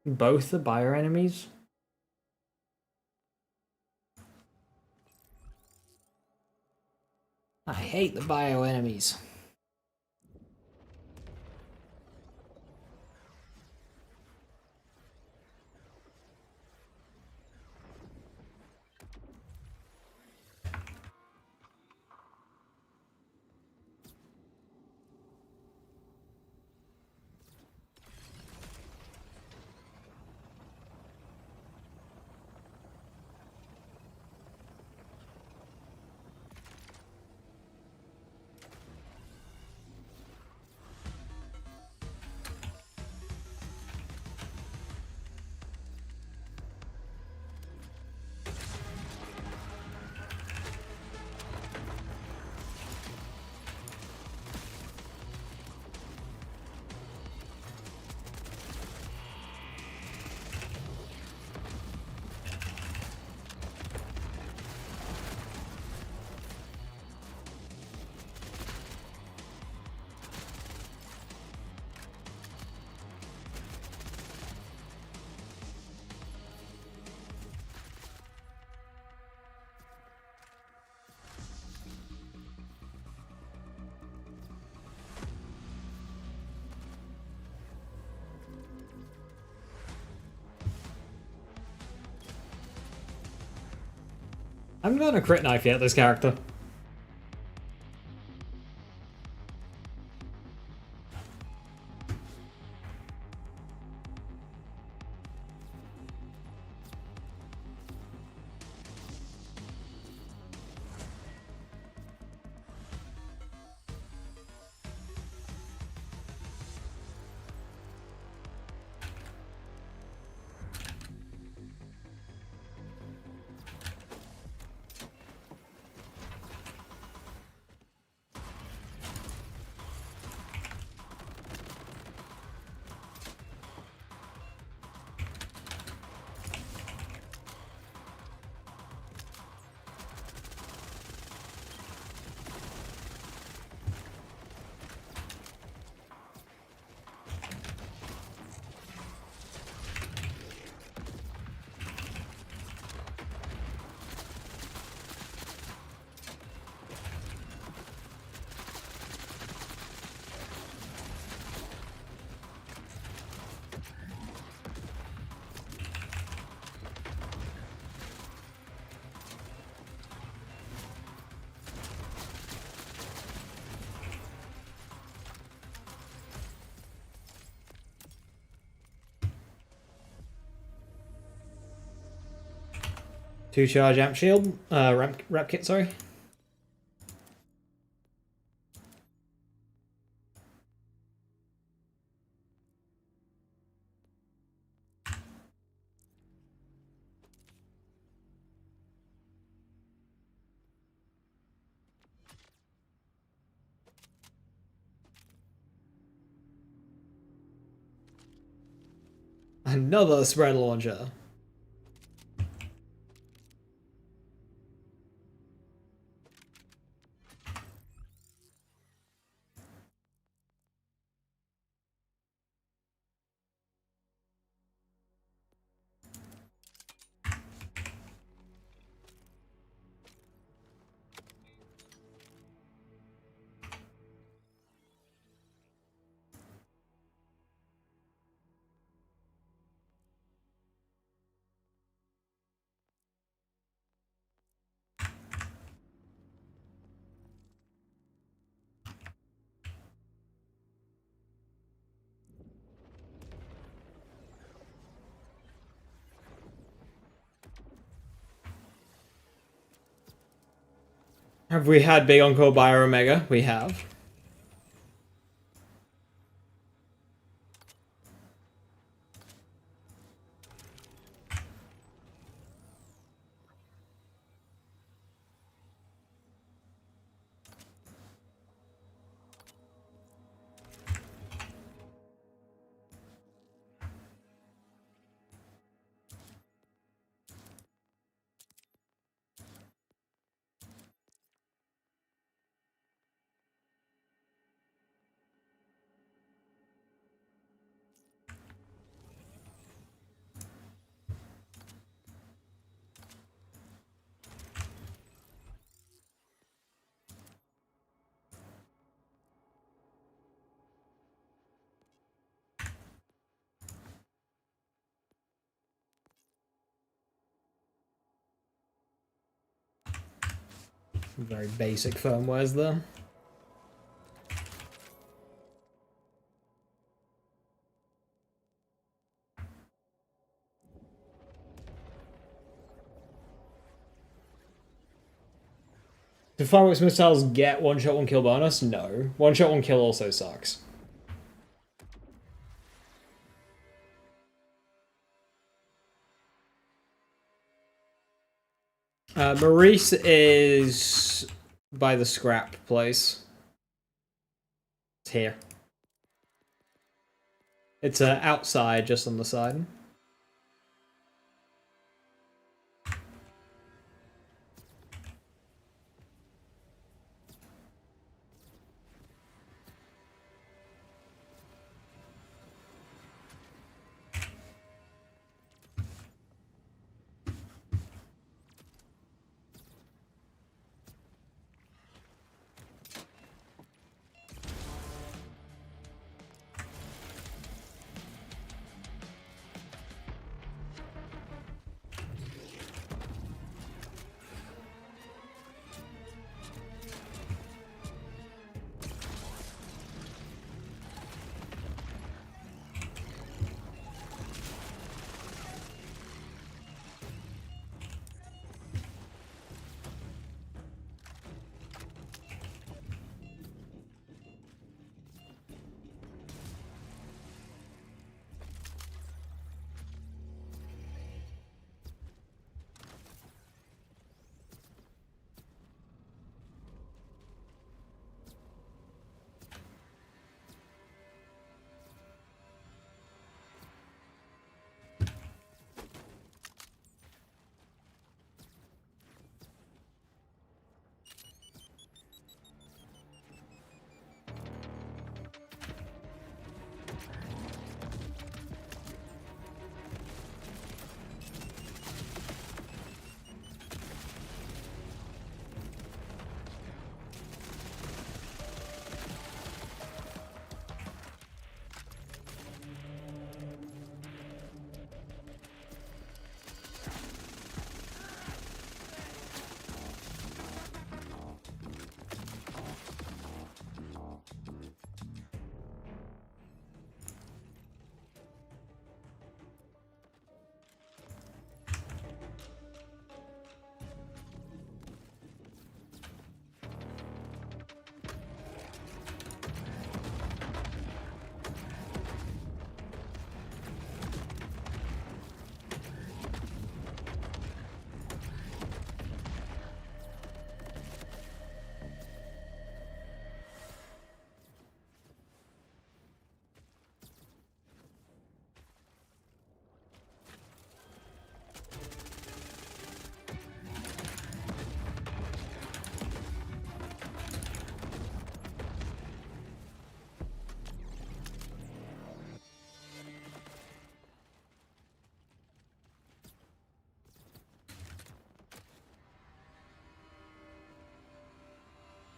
Both the bio enemies? I hate the bio enemies. I'm gonna crit knife yet this character. 2 charge amp shield. Rep kit, sorry. Another spread launcher. Have we had Big Encore Bio Omega? We have. Very basic firmwares there. Do fireworks missiles get one shot, one kill bonus? No. One shot, one kill also sucks. Maurice is by the scrap place. It's here. It's outside, just on the side.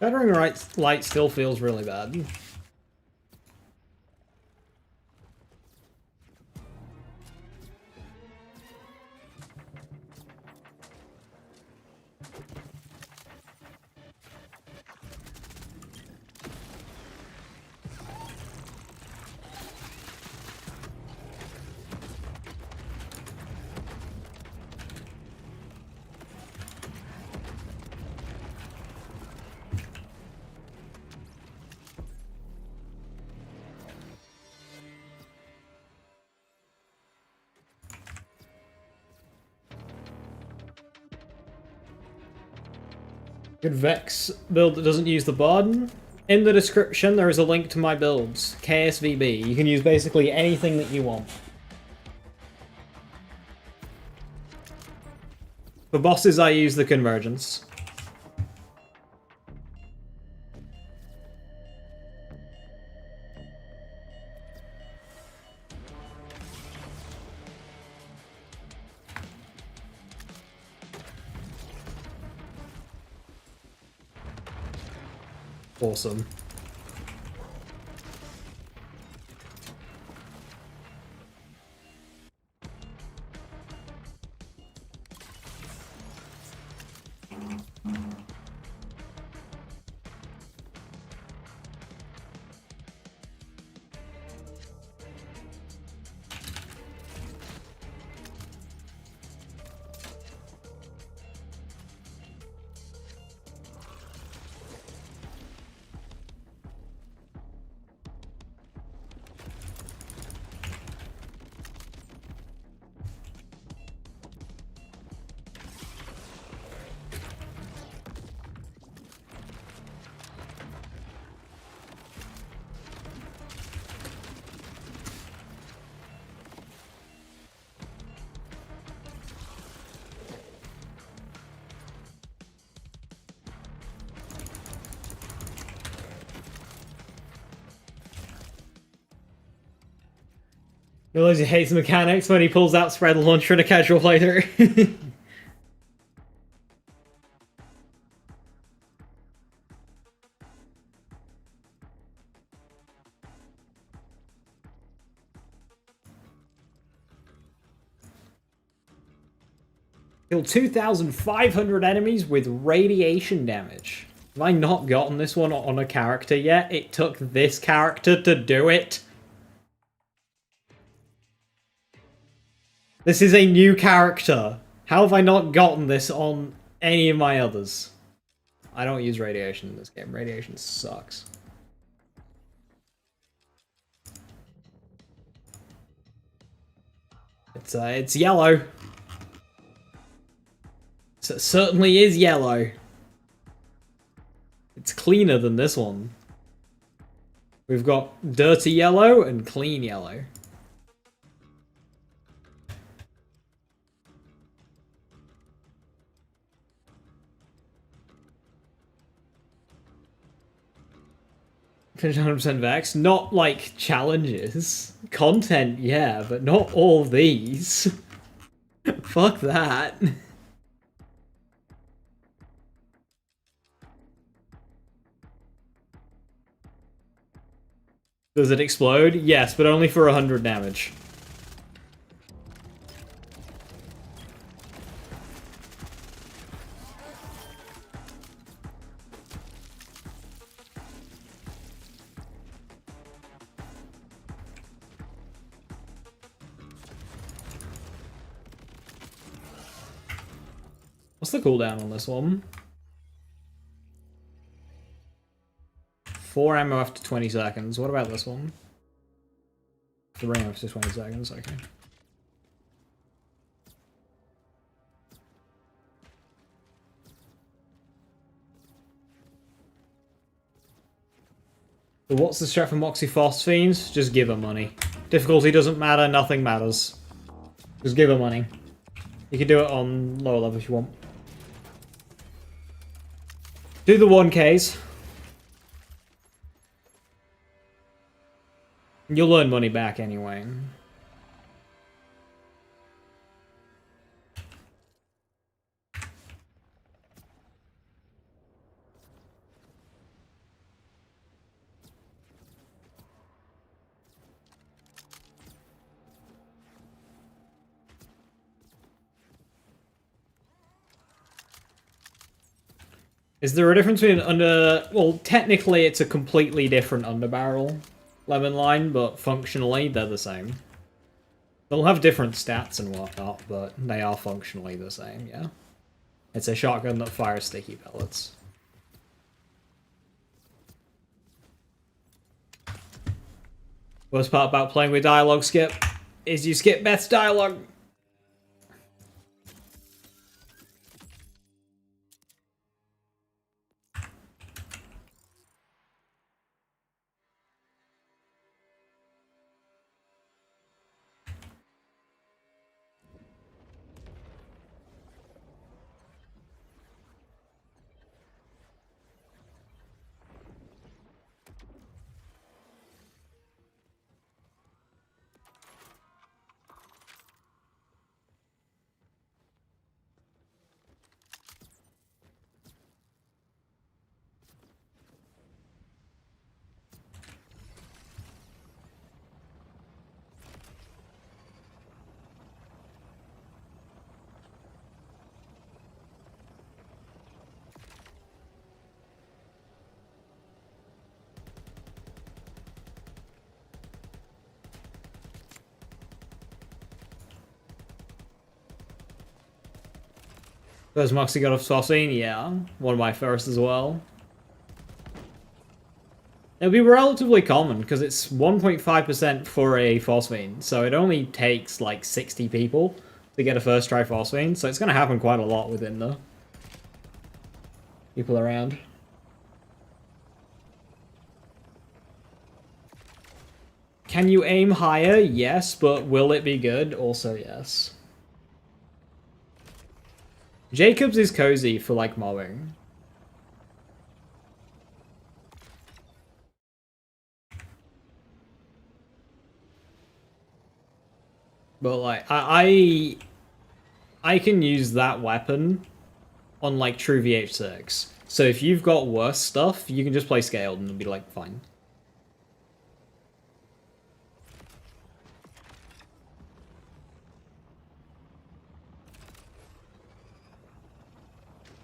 Shattering light still feels really bad. Good Vex build that doesn't use the Barden. In the description, there is a link to my builds. KSVB. You can use basically anything that you want. For bosses, I use the Convergence. Awesome. Realize he hates the mechanics when he pulls out spread launcher in a casual playthrough. Kill 2,500 enemies with radiation damage. Have I not gotten this one on a character yet? It took this character to do it. This is a new character. How have I not gotten this on any of my others? I don't use radiation in this game. Radiation sucks. It's yellow. So it certainly is yellow. It's cleaner than this one. We've got dirty yellow and clean yellow. Finish 100% Vex. Not like challenges. Content, yeah, but not all these. Fuck that. Does it explode? Yes, but only for 100 damage. What's the cooldown on this one? 4 ammo after 20 seconds. What about this one? 3 after 20 seconds, okay. So what's the strat for Moxie Phosphines? Just give her money. Difficulty doesn't matter, nothing matters. Just give her money. You can do it on lower level if you want. Do the 1Ks. You'll earn money back anyway. Is there a difference between under... Well, technically it's a completely different underbarrel lemon line, but functionally they're the same. They'll have different stats and whatnot, but they are functionally the same, yeah. It's a shotgun that fires sticky pellets. Worst part about playing with dialogue skip is you skip Beth's dialogue. First Moxie got off Saucine? Yeah. One of my first as well. It'll be relatively common, because it's 1.5% for a Phosphine, so it only takes like 60 people to get a first try Phosphine, so it's going to happen quite a lot within the people around. Can you aim higher? Yes, but will it be good? Also yes. Jacobs is cozy for, like, mobbing. But, like, I can use that weapon on, like, true VH6. So if you've got worse stuff, you can just play scaled and it'll be, like, fine.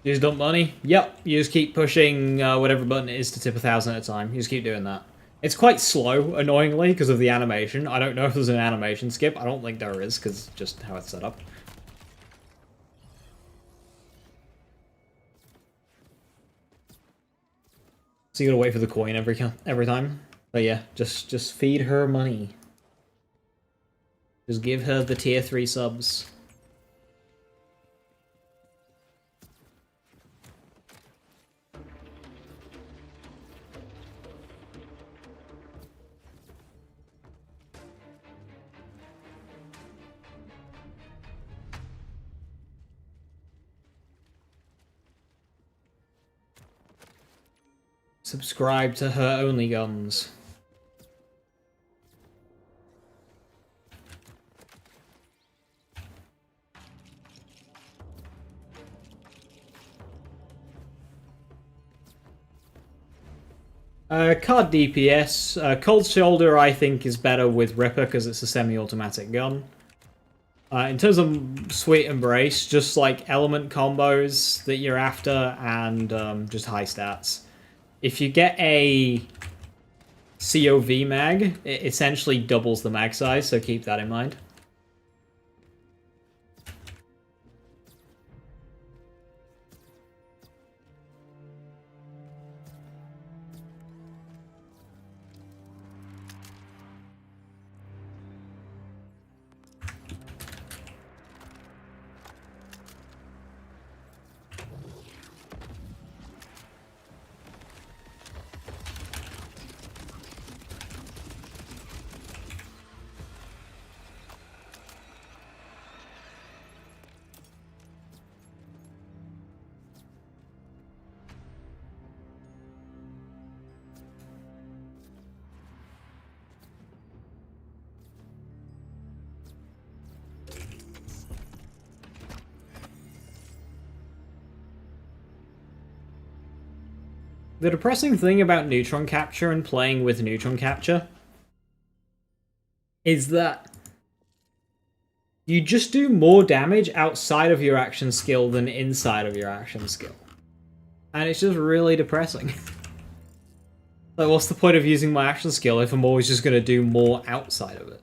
You just dump money? Yep, you just keep pushing whatever button it is to tip 1,000 at a time. You just keep doing that. It's quite slow, annoyingly, because of the animation. I don't know if there's an animation skip. I don't think there is, because just how it's set up. So you gotta wait for the coin every time. But yeah, just feed her money. Just give her the tier 3 subs. Subscribe to her only guns. Card DPS. Cold Shoulder I think is better with Ripper because it's a semi-automatic gun. In terms of Sweet Embrace, just like element combos that you're after and just high stats. If you get a COV mag, it essentially doubles the mag size, so keep that in mind. The depressing thing about neutron capture and playing with neutron capture is that you just do more damage outside of your action skill than inside of your action skill. And it's just really depressing. Like, what's the point of using my action skill if I'm always just going to do more outside of it?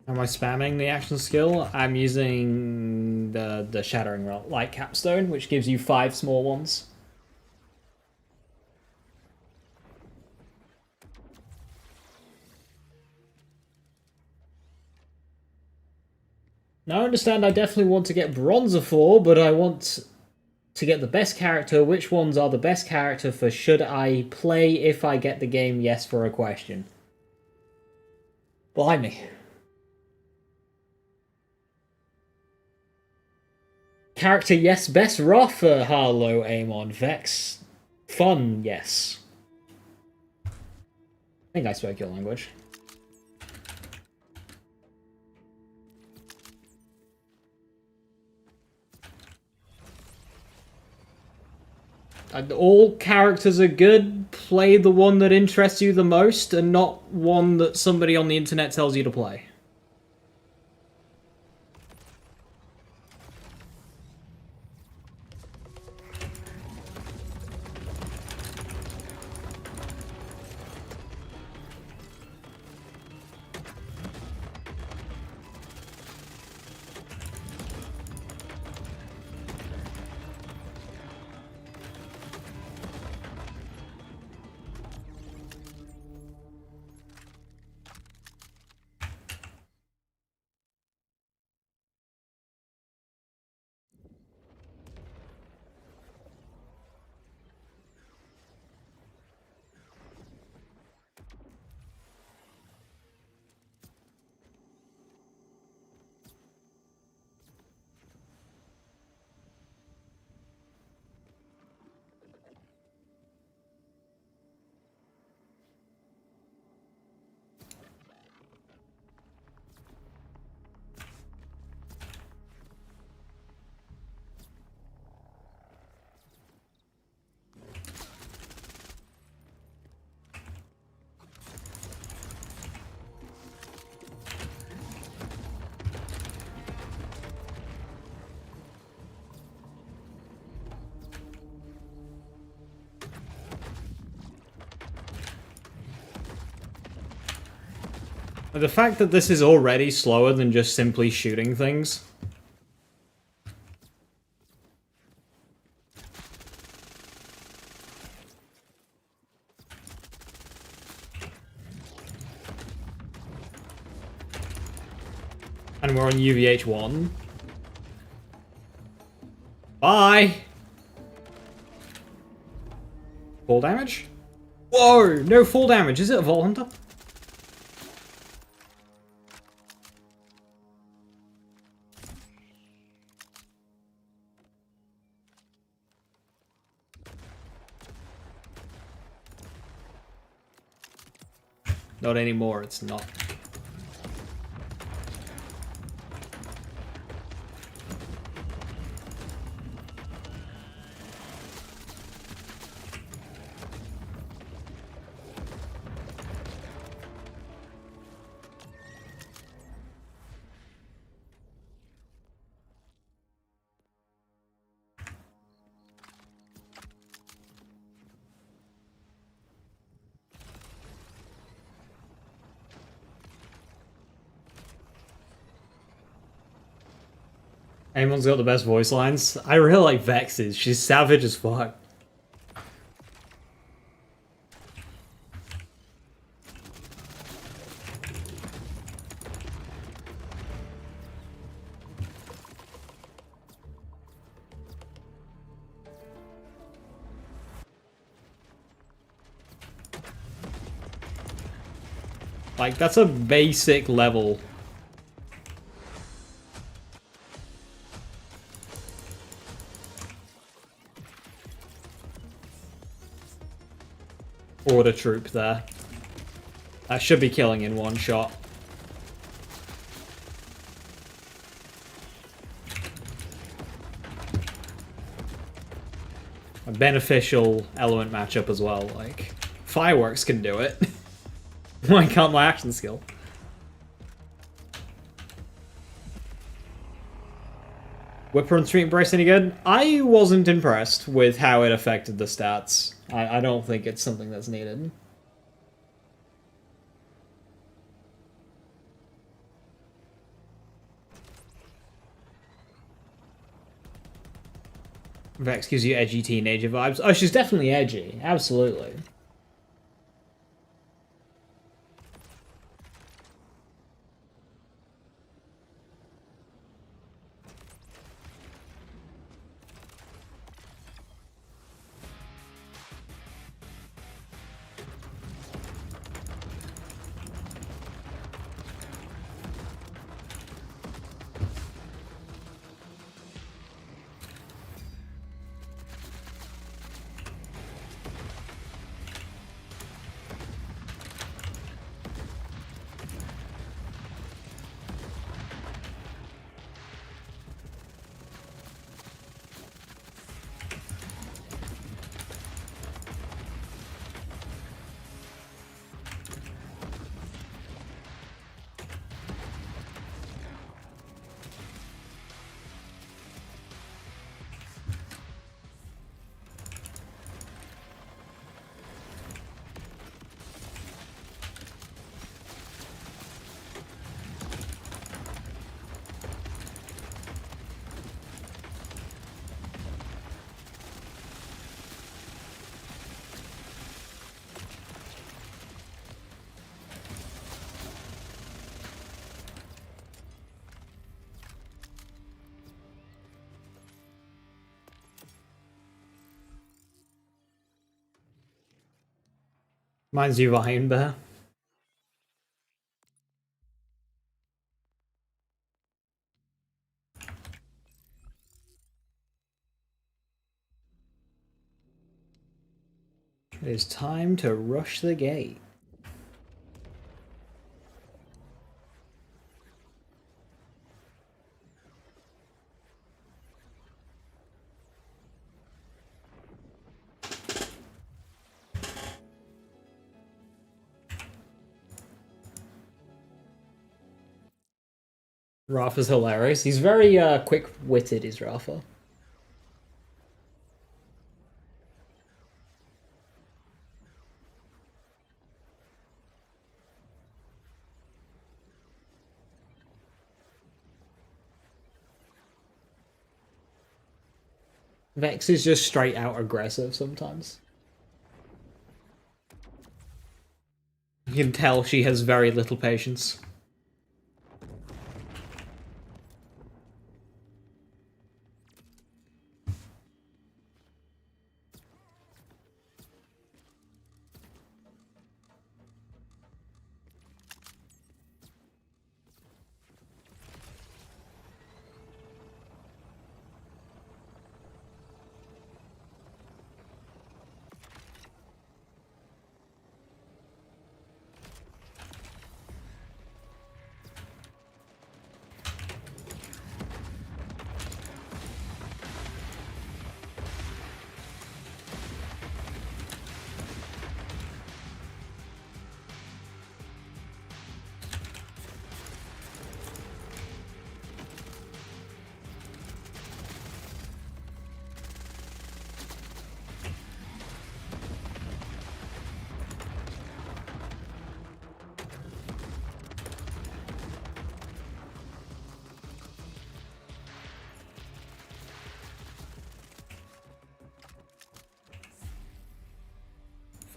Am I spamming the action skill? I'm using the Shattering Light Capstone, which gives you 5 small ones. Now I understand I definitely want to get Bronzer for, but I want to get the best character. Which ones are the best character for should I play if I get the game? Yes for a question. Blimey. Character, yes. Best Roth, Harlow, Amon, Vex. Fun, yes. I think I spoke your language. All characters are good. Play the one that interests you the most and not one that somebody on the internet tells you to play. The fact that this is already slower than just simply shooting things. And we're on UVH1. Bye! Full damage? Whoa! No full damage. Is it a Vault Hunter? Not anymore, it's not. Anyone's got the best voice lines? I really like Vex's. She's savage as fuck. Like, that's a basic level. Order troop there. That should be killing in one shot. A beneficial element matchup as well. Like, fireworks can do it. Why can't my action skill? Whipper and Street Embrace any good? I wasn't impressed with how it affected the stats. I don't think it's something that's needed. Vex gives you edgy teenager vibes. Oh, she's definitely edgy. Absolutely. Mine's you behind there. It is time to rush the gate. Rafa's hilarious. He's very quick-witted, is Rafa. Vex is just straight out aggressive sometimes. You can tell she has very little patience.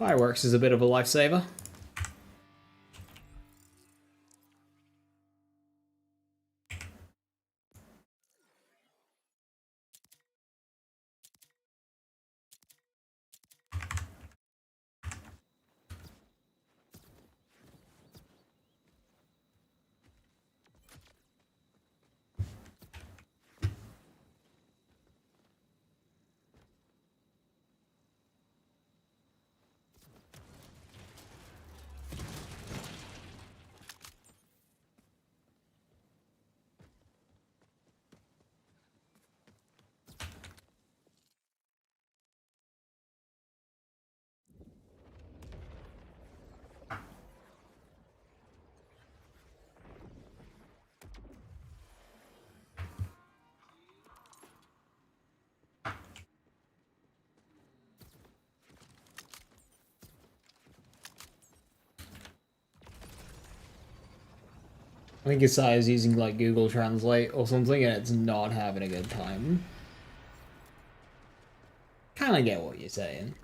Fireworks is a bit of a lifesaver. I think Isai is using like Google Translate or something and it's not having a good time. Kinda get what you're saying.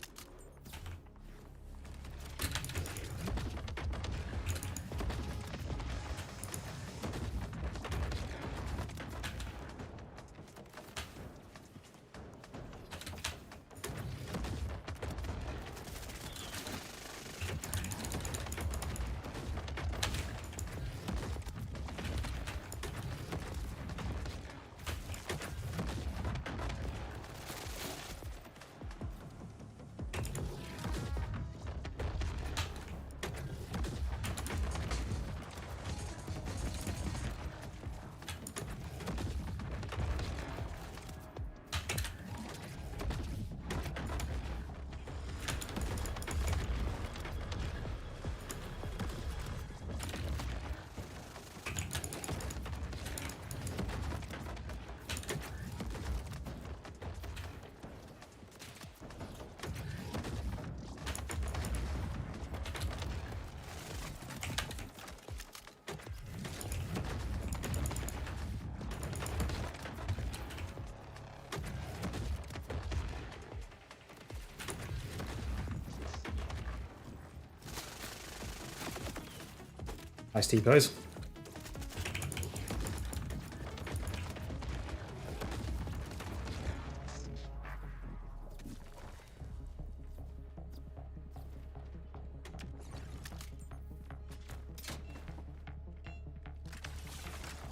Nice T-pose.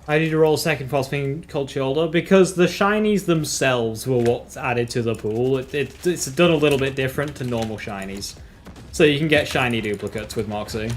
I need to roll second for being cold shoulder because the shinies themselves were what's added to the pool. It's done a little bit different to normal shinies. So you can get shiny duplicates with Moxie.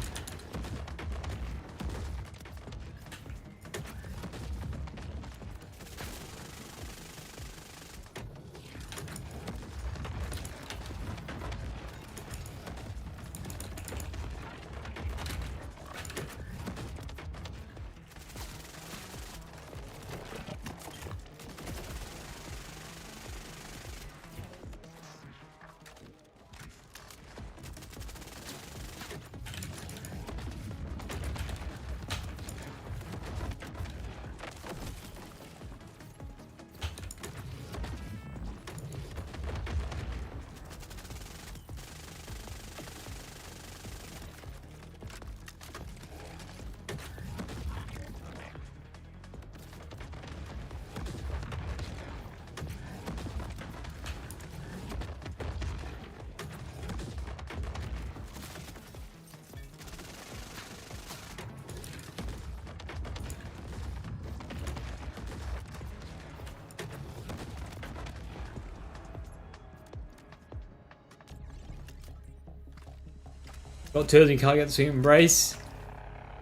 Got two and you can't get to embrace.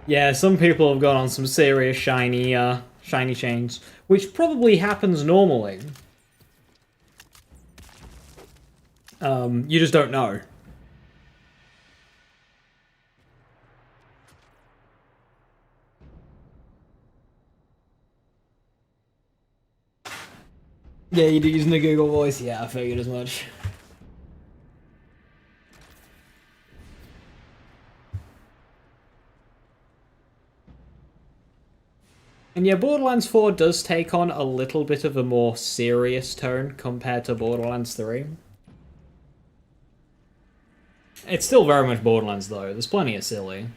Yeah, some people have gone on some serious shiny chains, which probably happens normally. You just don't know. Yeah, you're using the Google voice. Yeah, I figured as much. And yeah, Borderlands 4 does take on a little bit of a more serious tone compared to Borderlands 3. It's still very much Borderlands, though. There's plenty of silly.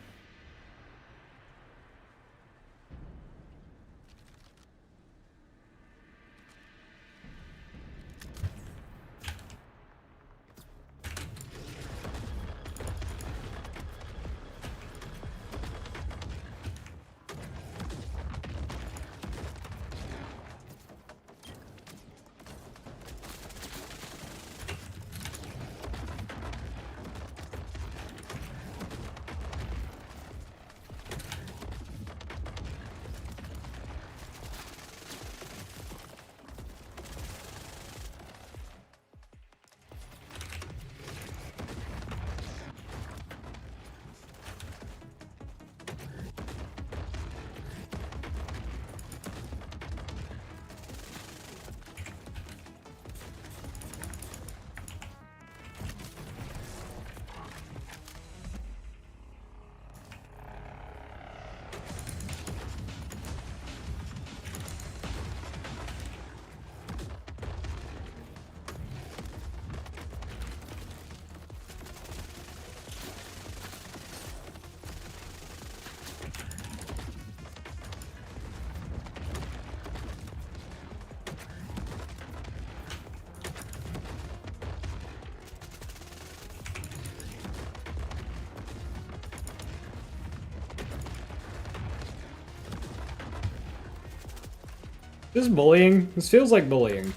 This is bullying. This feels like bullying.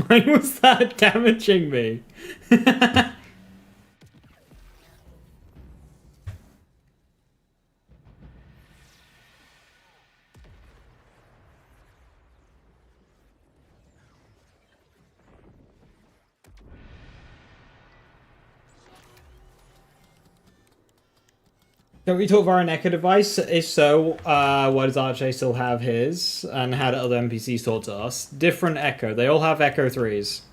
Why was that damaging me? Can we talk via an Echo device? If so, why does RJ still have his? And how do other NPCs talk to us? Different Echo. They all have Echo 3s.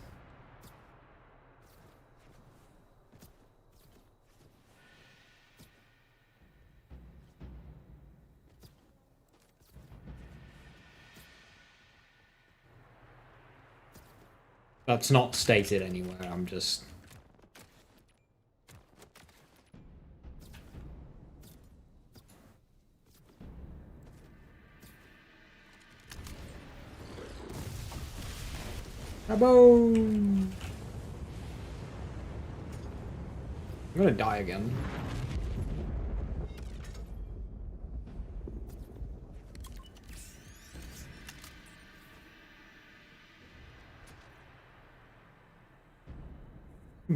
That's not stated anywhere, I'm just... Kaboom! I'm gonna die again.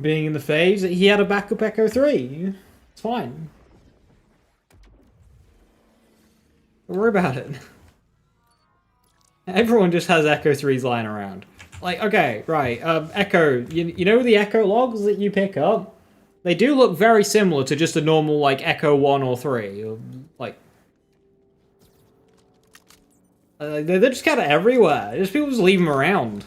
Being in the phase, he had a backup Echo 3. It's fine. Don't worry about it. Everyone just has Echo 3s lying around. Like, okay, right, Echo, you know the Echo logs that you pick up? They do look very similar to just a normal, like, Echo 1 or 3. Like, they're just kind of everywhere. Just people just leave them around.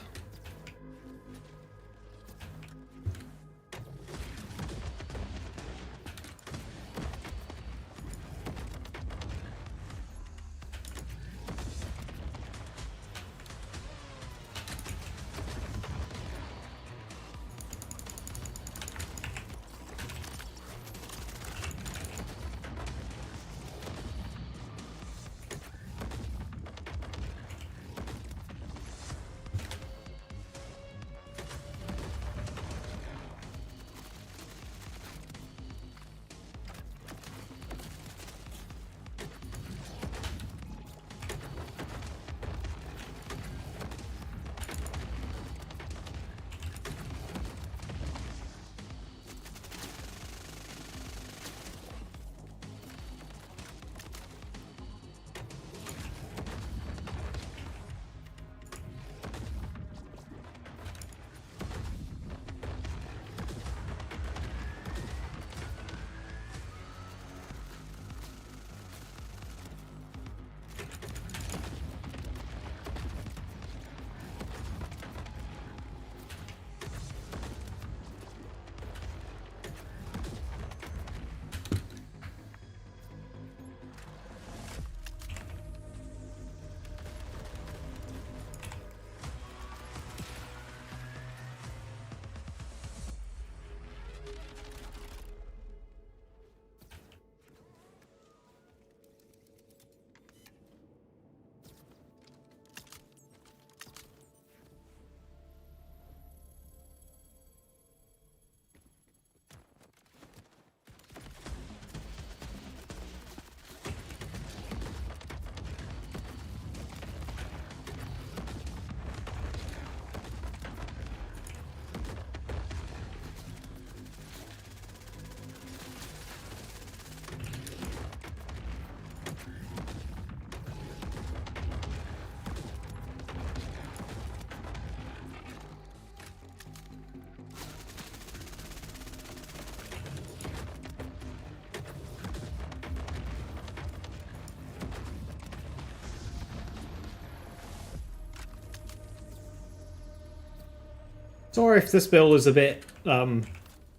or if this build is a bit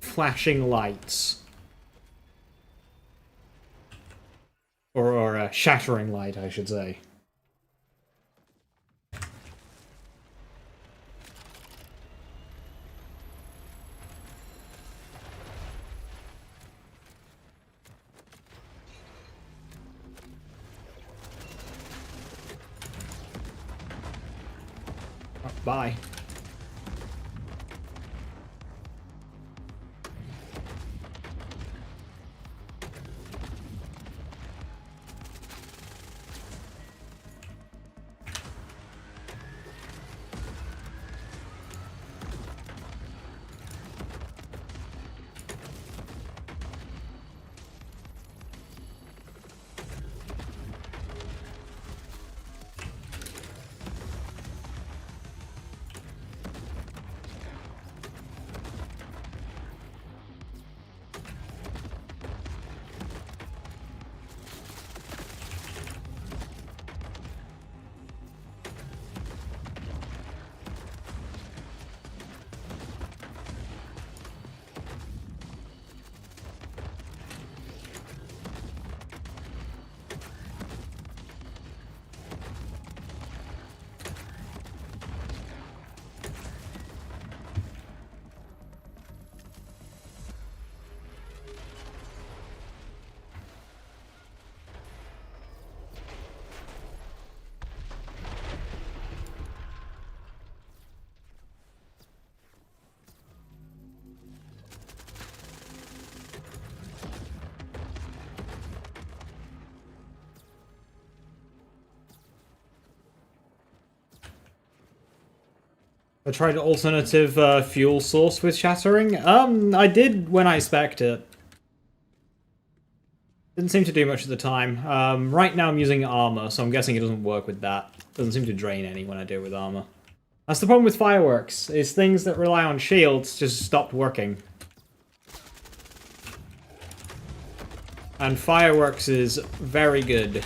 flashing lights. Or shattering light, I should say. Bye. I tried alternative fuel source with shattering. I did when I spec'd it. Didn't seem to do much at the time. Right now I'm using armor, so I'm guessing it doesn't work with that. Doesn't seem to drain any when I do it with armor. That's the problem with fireworks, is things that rely on shields just stopped working. And fireworks is very good.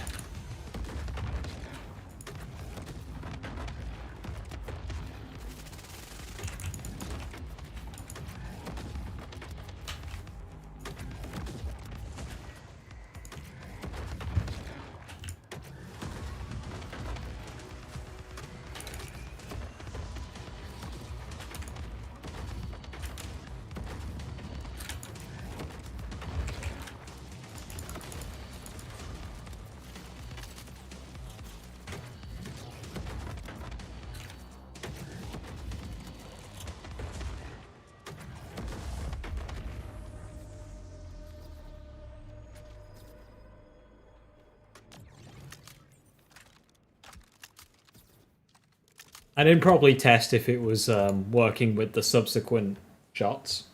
I didn't probably test if it was working with the subsequent shots.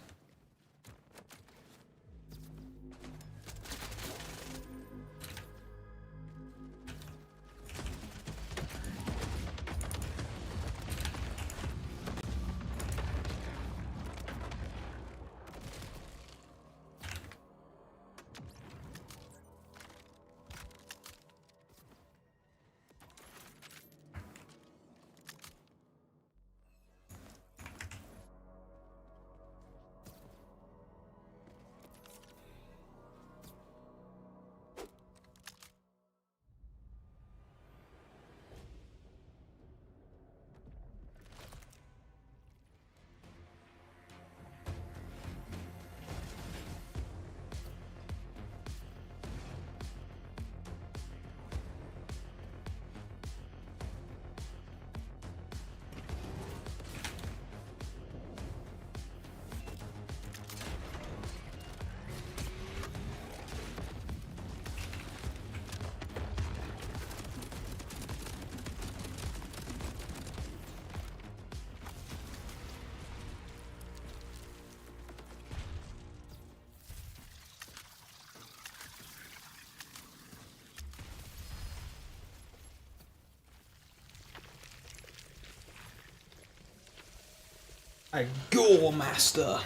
A gore master.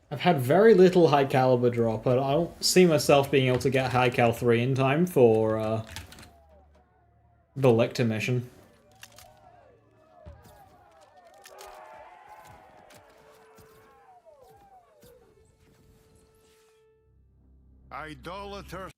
I've had very little high caliber drop, but I don't see myself being able to get high cal 3 in time for the Lictor mission. Idolater.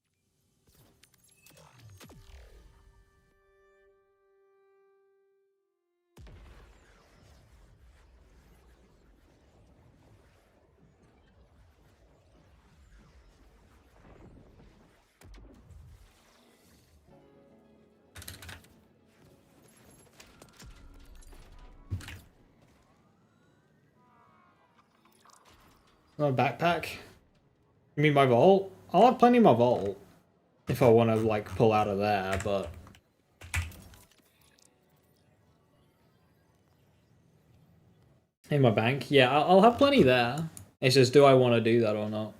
My backpack? You mean my vault? I'll have plenty in my vault. If I want to, like, pull out of there, but... In my bank? Yeah, I'll have plenty there. It's just, do I want to do that or not?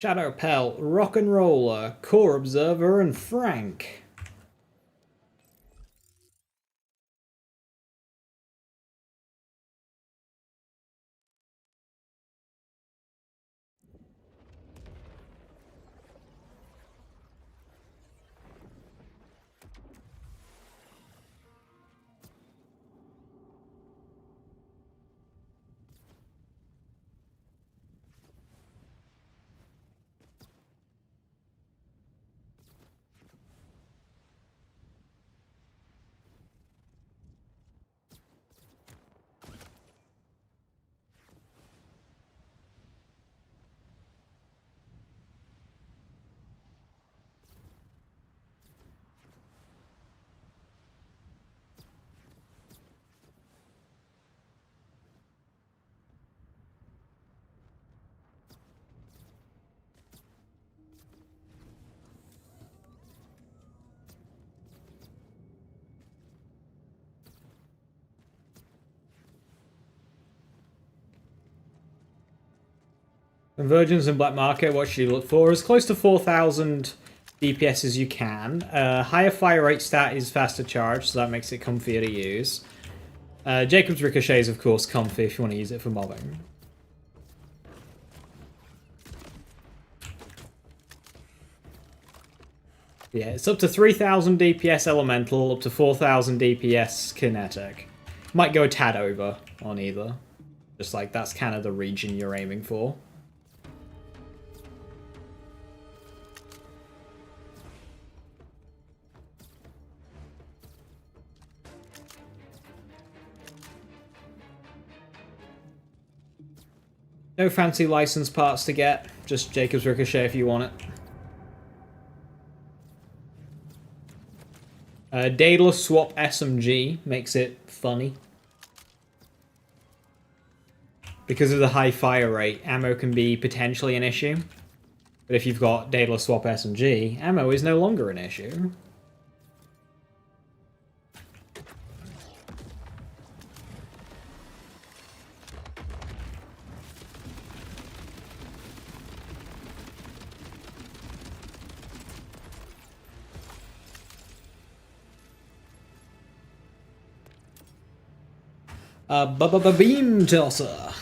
Shadow Pelt, Rock and Roller, Core Observer, and Frank. Convergence and Black Market, what should you look for? As close to 4,000 DPS as you can. Higher fire rate stat is faster charge, so that makes it comfier to use. Jacob's Ricochet is, of course, comfy if you want to use it for mobbing. Yeah, it's up to 3,000 DPS elemental, up to 4,000 DPS kinetic. Might go a tad over on either. Just like, that's kind of the region you're aiming for. No fancy license parts to get, just Jacob's Ricochet if you want it. Daedalus Swap SMG makes it funny. Because of the high fire rate, ammo can be potentially an issue. But if you've got Daedalus Swap SMG, ammo is no longer an issue. Beam Tosser.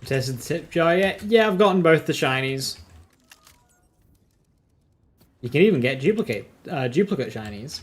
Tested the tip jar yet? Yeah, I've gotten both the shinies. You can even get duplicate shinies.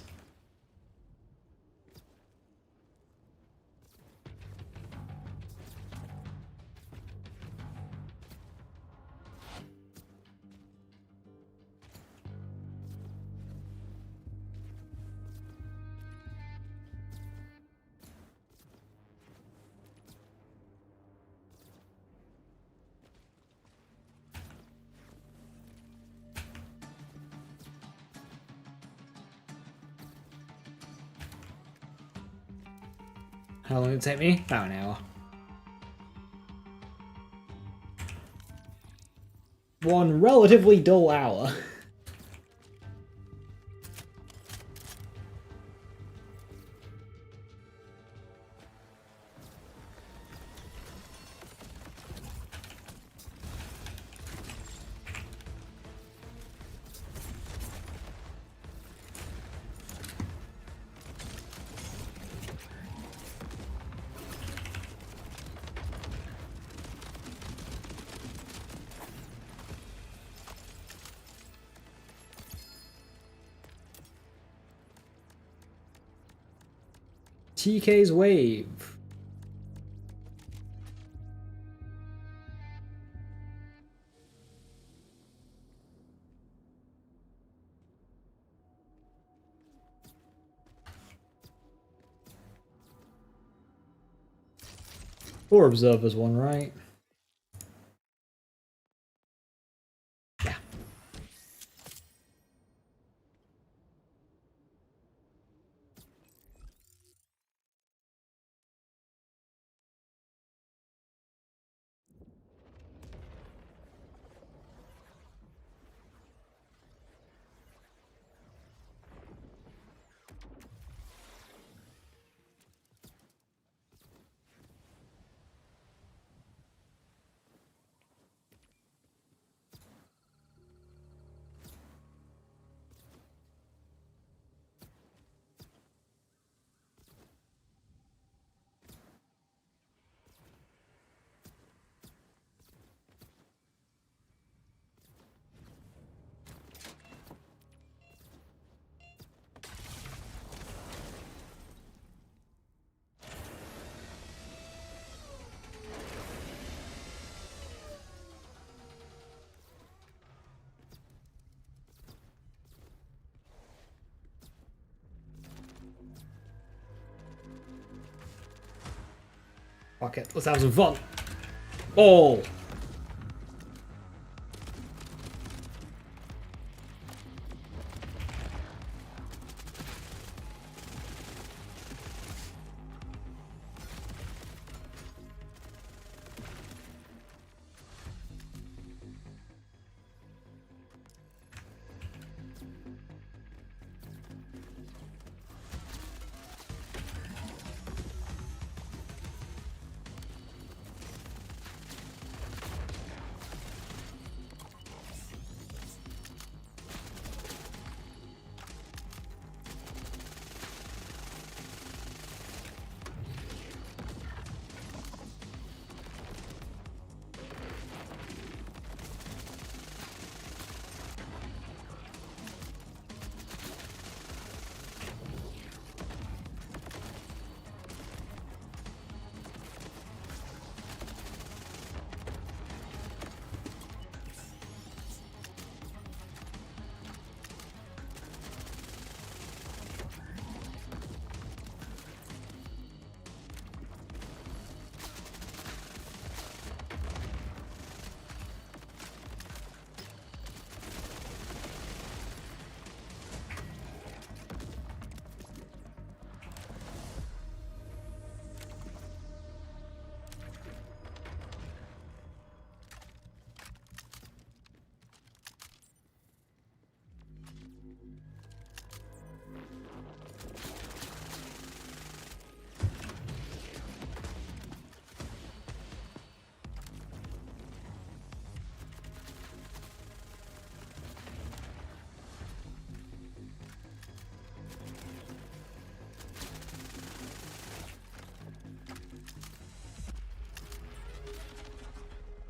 How long did it take me? About an hour. One relatively dull hour. TK's wave. Or observers one, right? Yeah. Fuck it, let's have some fun. Ball.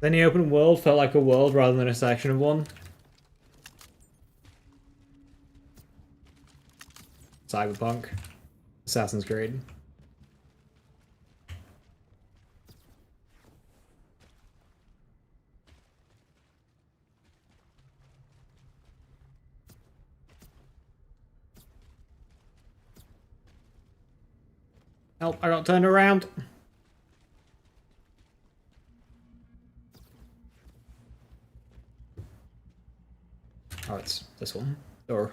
Then the open world felt like a world rather than a section of one. Cyberpunk. Assassin's Creed. Help, I got turned around. Oh, it's this one. Or...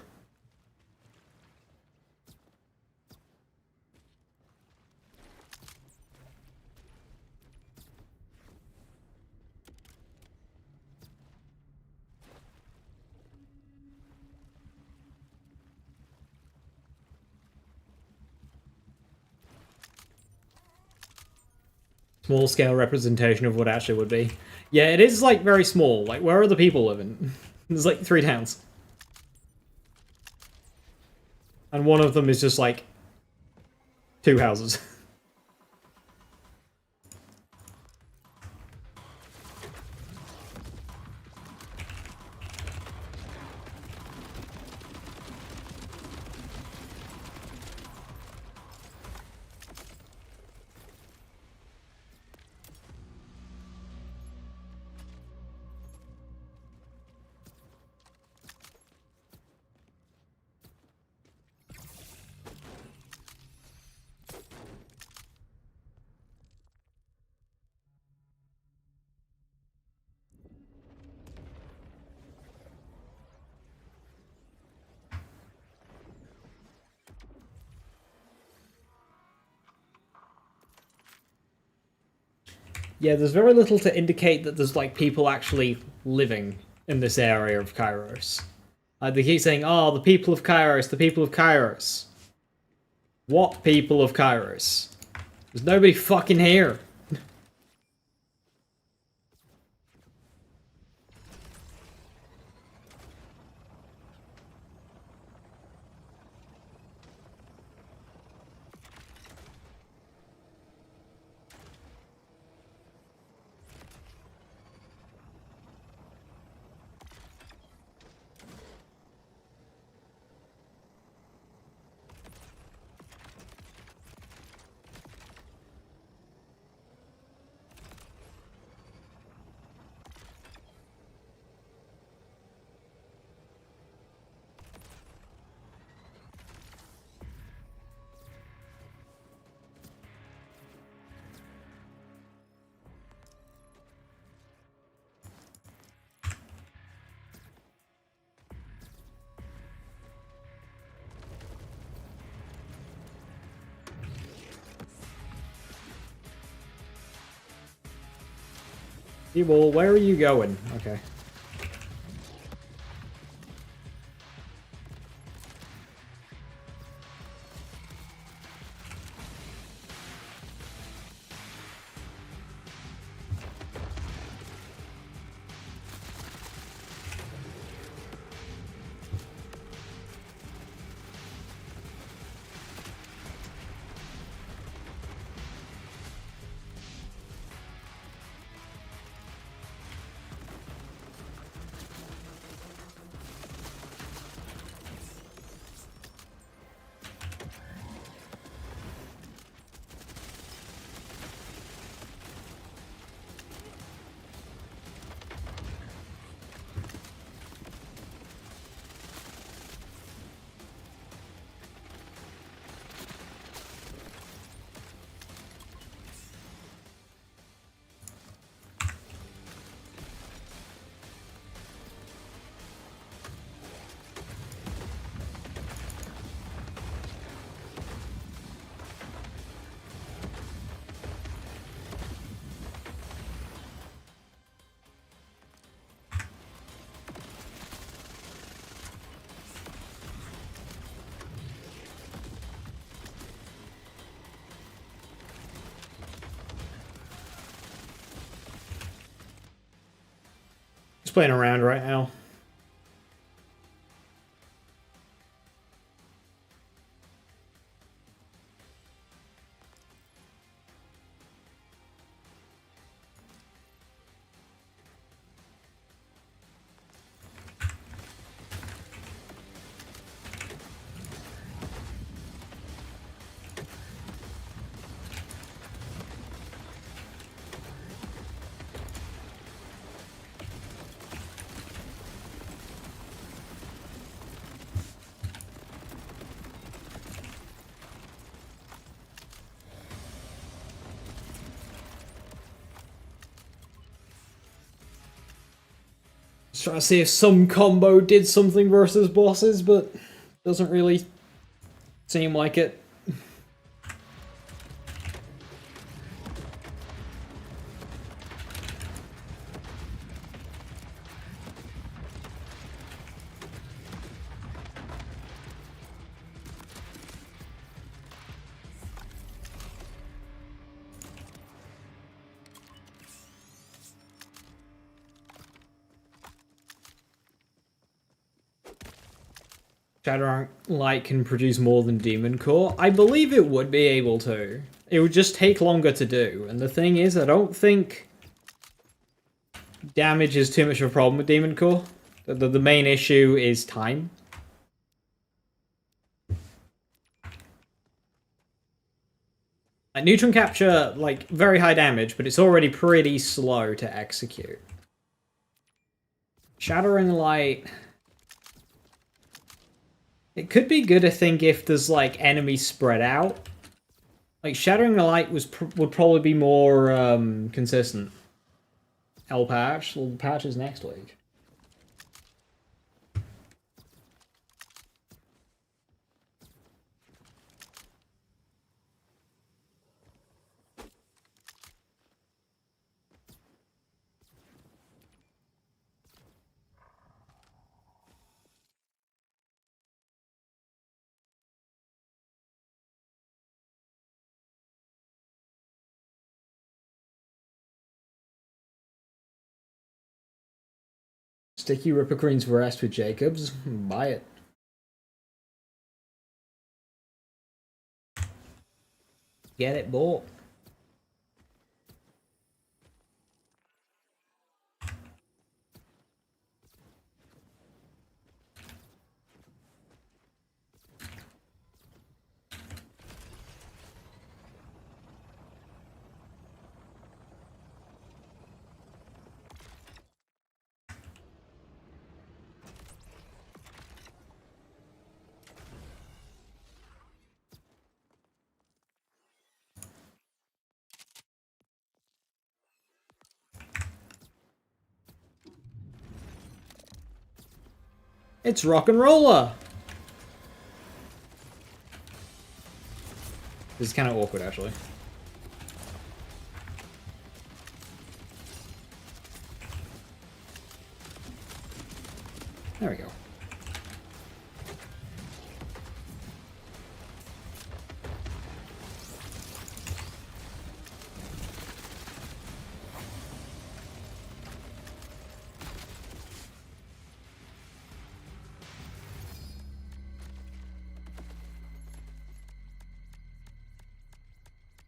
small scale representation of what it actually would be. Yeah, it is like very small. Like, where are the people living? There's like 3 towns. And one of them is just like 2 houses. Yeah, there's very little to indicate that there's like people actually living in this area of Kairos. They keep saying, oh, the people of Kairos, the people of Kairos. What people of Kairos? There's nobody fucking here. Well, where are you going? Okay. Just playing around right now. trying to see if some combo did something versus bosses, but doesn't really seem like it. Light can produce more than Demon Core. I believe it would be able to. It would just take longer to do. And the thing is, I don't think damage is too much of a problem with Demon Core. The main issue is time. Like, neutron capture, like, very high damage, but it's already pretty slow to execute. Shattering Light... It could be good, I think, if there's, like, enemies spread out. Like, Shattering the Light would probably be more consistent. El Patch? Well, the patch is next week. Sticky Ripper Queen's Rest with Jacobs. Buy it. Get it bought. It's Rock and Roller! This is kind of awkward, actually. There we go.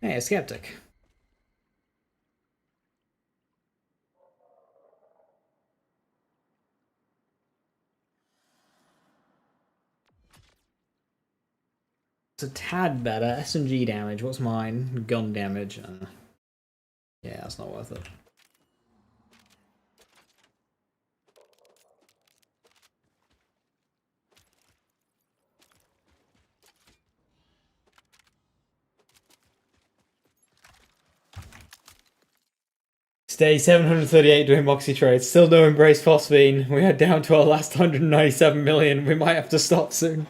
Hey, a skeptic. It's a tad better. SMG damage. What's mine? Gun damage. Yeah, that's not worth it. Stay 738 doing Moxie trades. Still no Embrace Phosphine. We are down to our last 197 million. We might have to stop soon.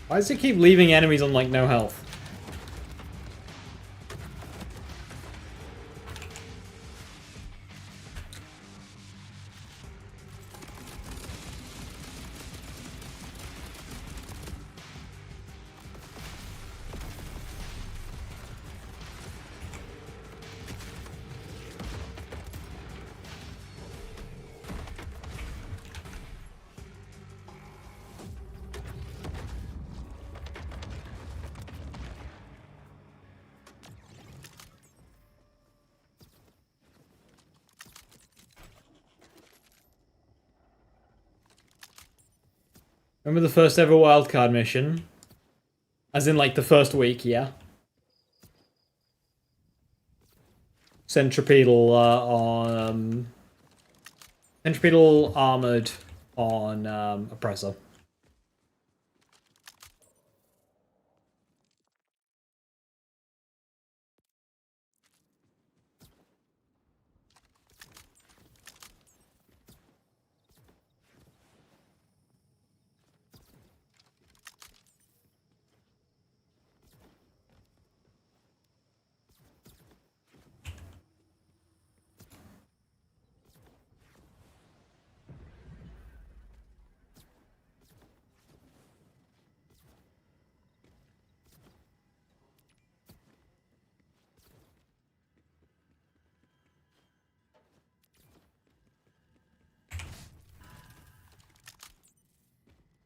Why does it keep leaving enemies on, like, no health? Remember the first ever wildcard mission? As in, like, the first week, yeah? Centripetal, Centripetal armored on, Oppressor.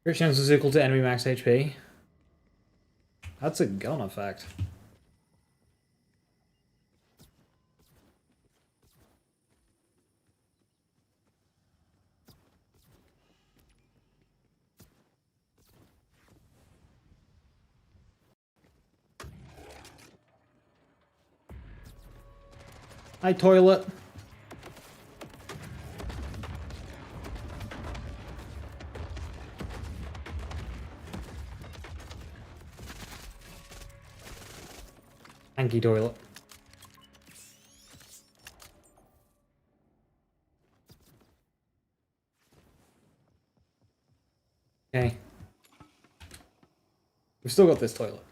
Crit chance is equal to enemy max HP. That's a gun effect. Hi, toilet. Tanky toilet. Okay. We've still got this toilet.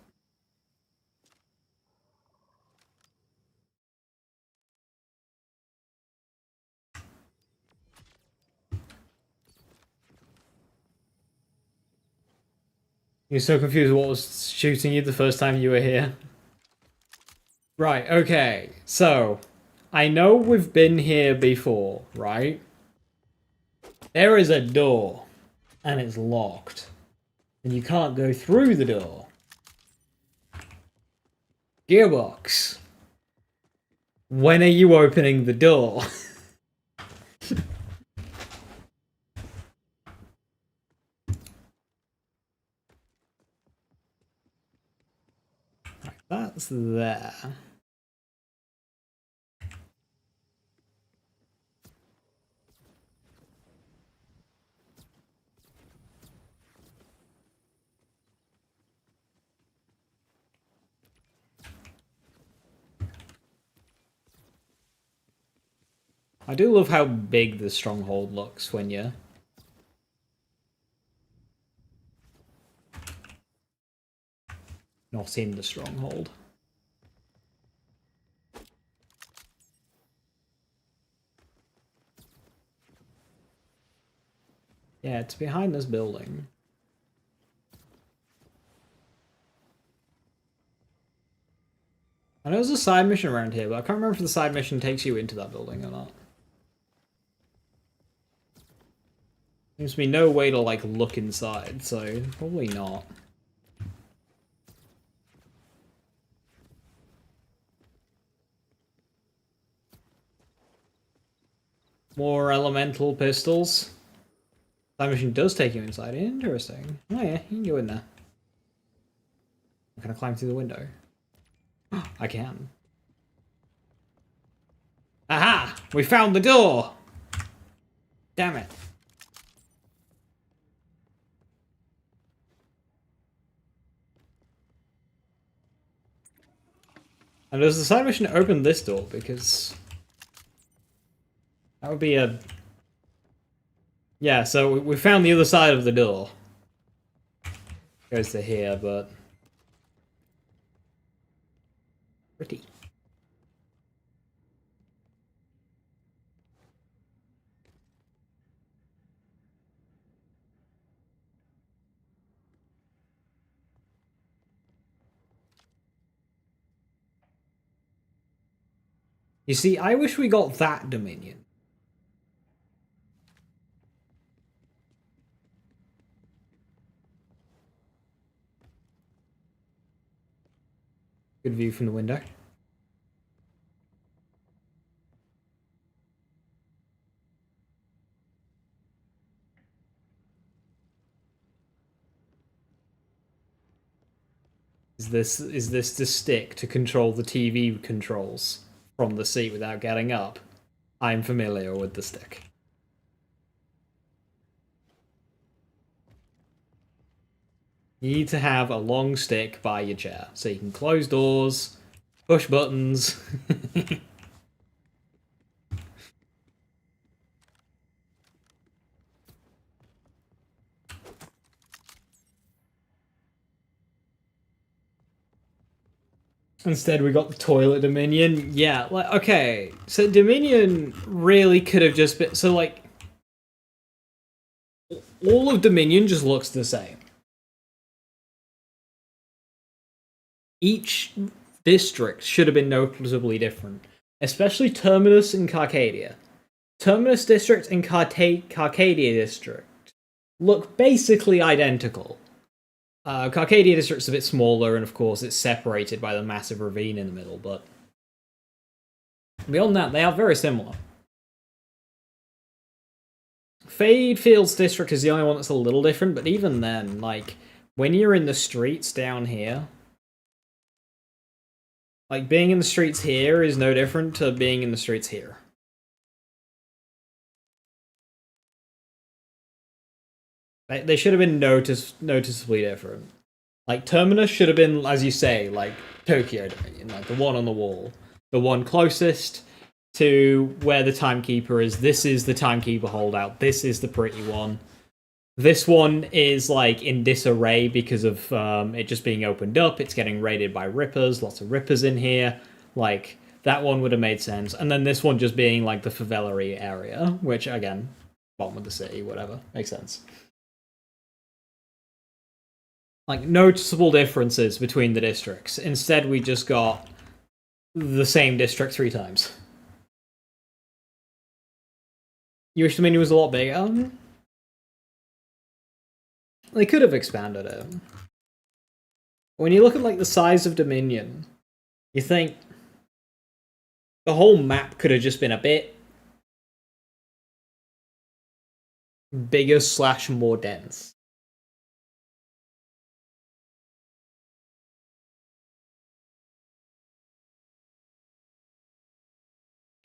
You're so confused what was shooting you the first time you were here. Right, okay. So, I know we've been here before, right? There is a door, and it's locked. And you can't go through the door. Gearbox. When are you opening the door? Right, that's there. I do love how big the Stronghold looks when you're not in the Stronghold. Yeah, it's behind this building. I know there's a side mission around here, but I can't remember if the side mission takes you into that building or not. Seems to be no way to, like, look inside, so probably not. More elemental pistols. That mission does take you inside. Interesting. Oh yeah, you can go in there. Can I climb through the window? I can. Aha! We found the door! Damn it. And does the side mission open this door? Because that would be a... Yeah, so we found the other side of the door. Goes to here, but... Pretty. You see, I wish we got that Dominion. Good view from the window. Is this the stick to control the TV controls from the seat without getting up? I'm familiar with the stick. You need to have a long stick by your chair so you can close doors, push buttons. Instead, we got the toilet Dominion. Yeah, like, okay. So Dominion really could have just been... So, like, all of Dominion just looks the same. Each district should have been noticeably different. Especially Terminus and Carcadia. Terminus District and Carcadia District look basically identical. Carcadia District's a bit smaller, and of course it's separated by the massive ravine in the middle, but beyond that, they are very similar. Fade Fields District is the only one that's a little different, but even then, like, when you're in the streets down here, like, being in the streets here is no different to being in the streets here. They should have been noticeably different. Like, Terminus should have been, as you say, like, Tokyo Dominion, like, the one on the wall. The one closest to where the Timekeeper is. This is the Timekeeper holdout. This is the pretty one. This one is, like, in disarray because of it just being opened up. It's getting raided by Rippers. Lots of Rippers in here. Like, that one would have made sense. And then this one just being, like, the favela area, which, again, bottom of the city, whatever. Makes sense. Like, noticeable differences between the districts. Instead, we just got the same district 3 times. You wish the menu was a lot bigger? They could have expanded it. When you look at, like, the size of Dominion, you think the whole map could have just been a bit bigger / more dense.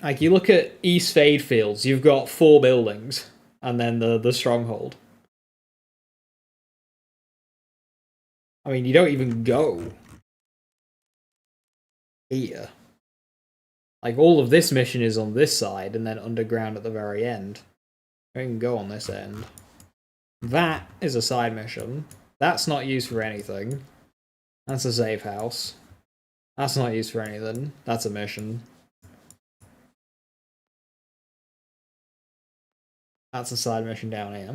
Like, you look at East Fade Fields, you've got 4 buildings, and then the Stronghold. I mean, you don't even go here. Like, all of this mission is on this side, and then underground at the very end. I can go on this end. That is a side mission. That's not used for anything. That's a safe house. That's not used for anything. That's a mission. That's a side mission down here.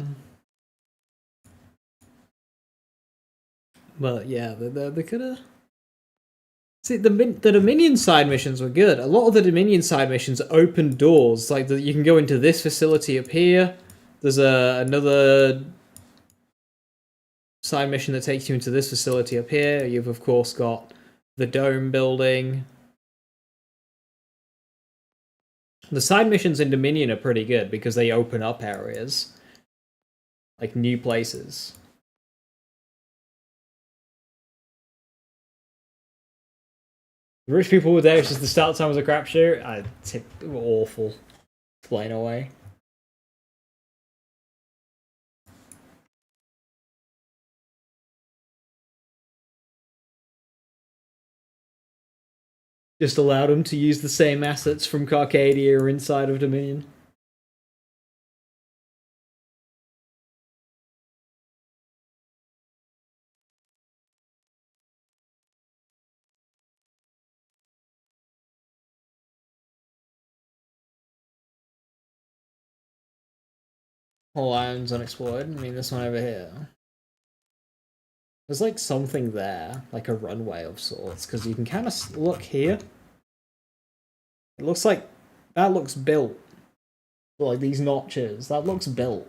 But yeah, they could have... See, the Dominion side missions were good. A lot of the Dominion side missions open doors. Like, you can go into this facility up here. There's another side mission that takes you into this facility up here. You've, of course, got the Dome building. The side missions in Dominion are pretty good because they open up areas. Like, new places. The rich people were there, it's just the start time was a crapshoot. It's awful. Plain away. Just allowed them to use the same assets from Carcadia inside of Dominion. Whole island's unexplored. I mean, this one over here. There's like something there, like a runway of sorts, because you can kind of look here. It looks like that looks built. Like these notches, that looks built.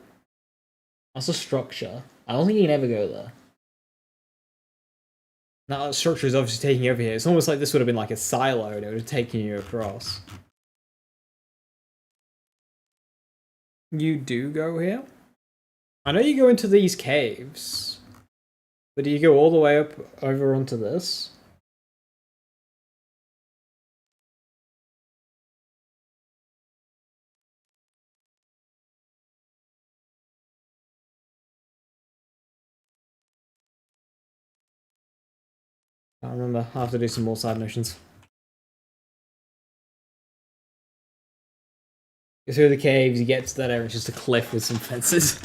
That's a structure. I don't think you can ever go there. Now that structure is obviously taking you over here. It's almost like this would have been like a silo and it would have taken you across. You do go here? I know you go into these caves. But do you go all the way up over onto this? I remember. I'll have to do some more side missions. Go through the caves, you get to that area, it's just a cliff with some fences.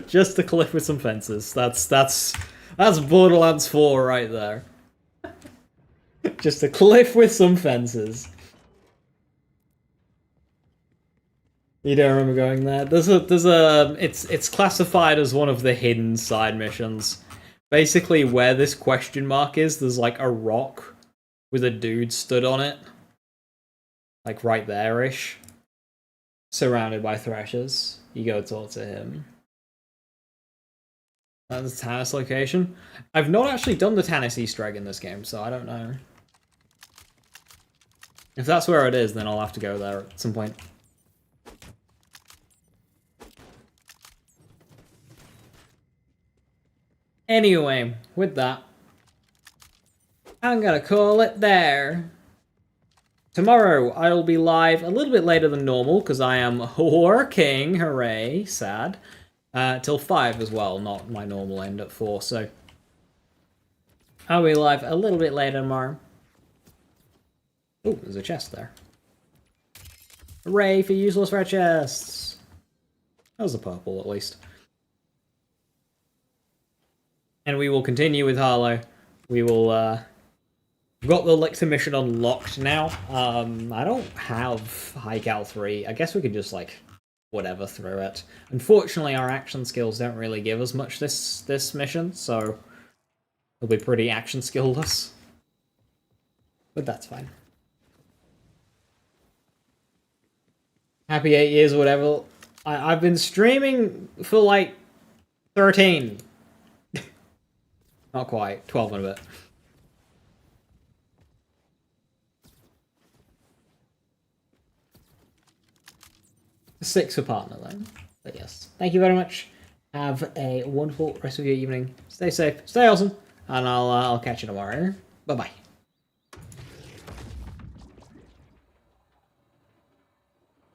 Just a cliff with some fences. That's Borderlands 4 right there. Just a cliff with some fences. You don't remember going there? It's classified as one of the hidden side missions. Basically, where this question mark is, there's like a rock with a dude stood on it. Like right there-ish. Surrounded by threshers. You go talk to him. That's the Tannis location. I've not actually done the Tannis Easter egg in this game, so I don't know. If that's where it is, then I'll have to go there at some point. Anyway, with that, I'm gonna call it there. Tomorrow, I'll be live a little bit later than normal, because I am working, hooray, sad, till 5 as well, not my normal end at 4, so I'll be live a little bit later tomorrow. Oh, there's a chest there. Hooray for useless red chests! That was a purple, at least. And we will continue with Harlow. We will, we've got the Lictor mission unlocked now. I don't have High Cal 3. I guess we could just, like, whatever through it. Unfortunately, our action skills don't really give us much this mission, so it'll be pretty action skillless. But that's fine. Happy 8 years or whatever. I've been streaming for, like, 13. Not quite. 12 and a bit. Six for partner then. But yes. Thank you very much. Have a wonderful rest of your evening. Stay safe. Stay awesome. And I'll catch you tomorrow. Bye-bye.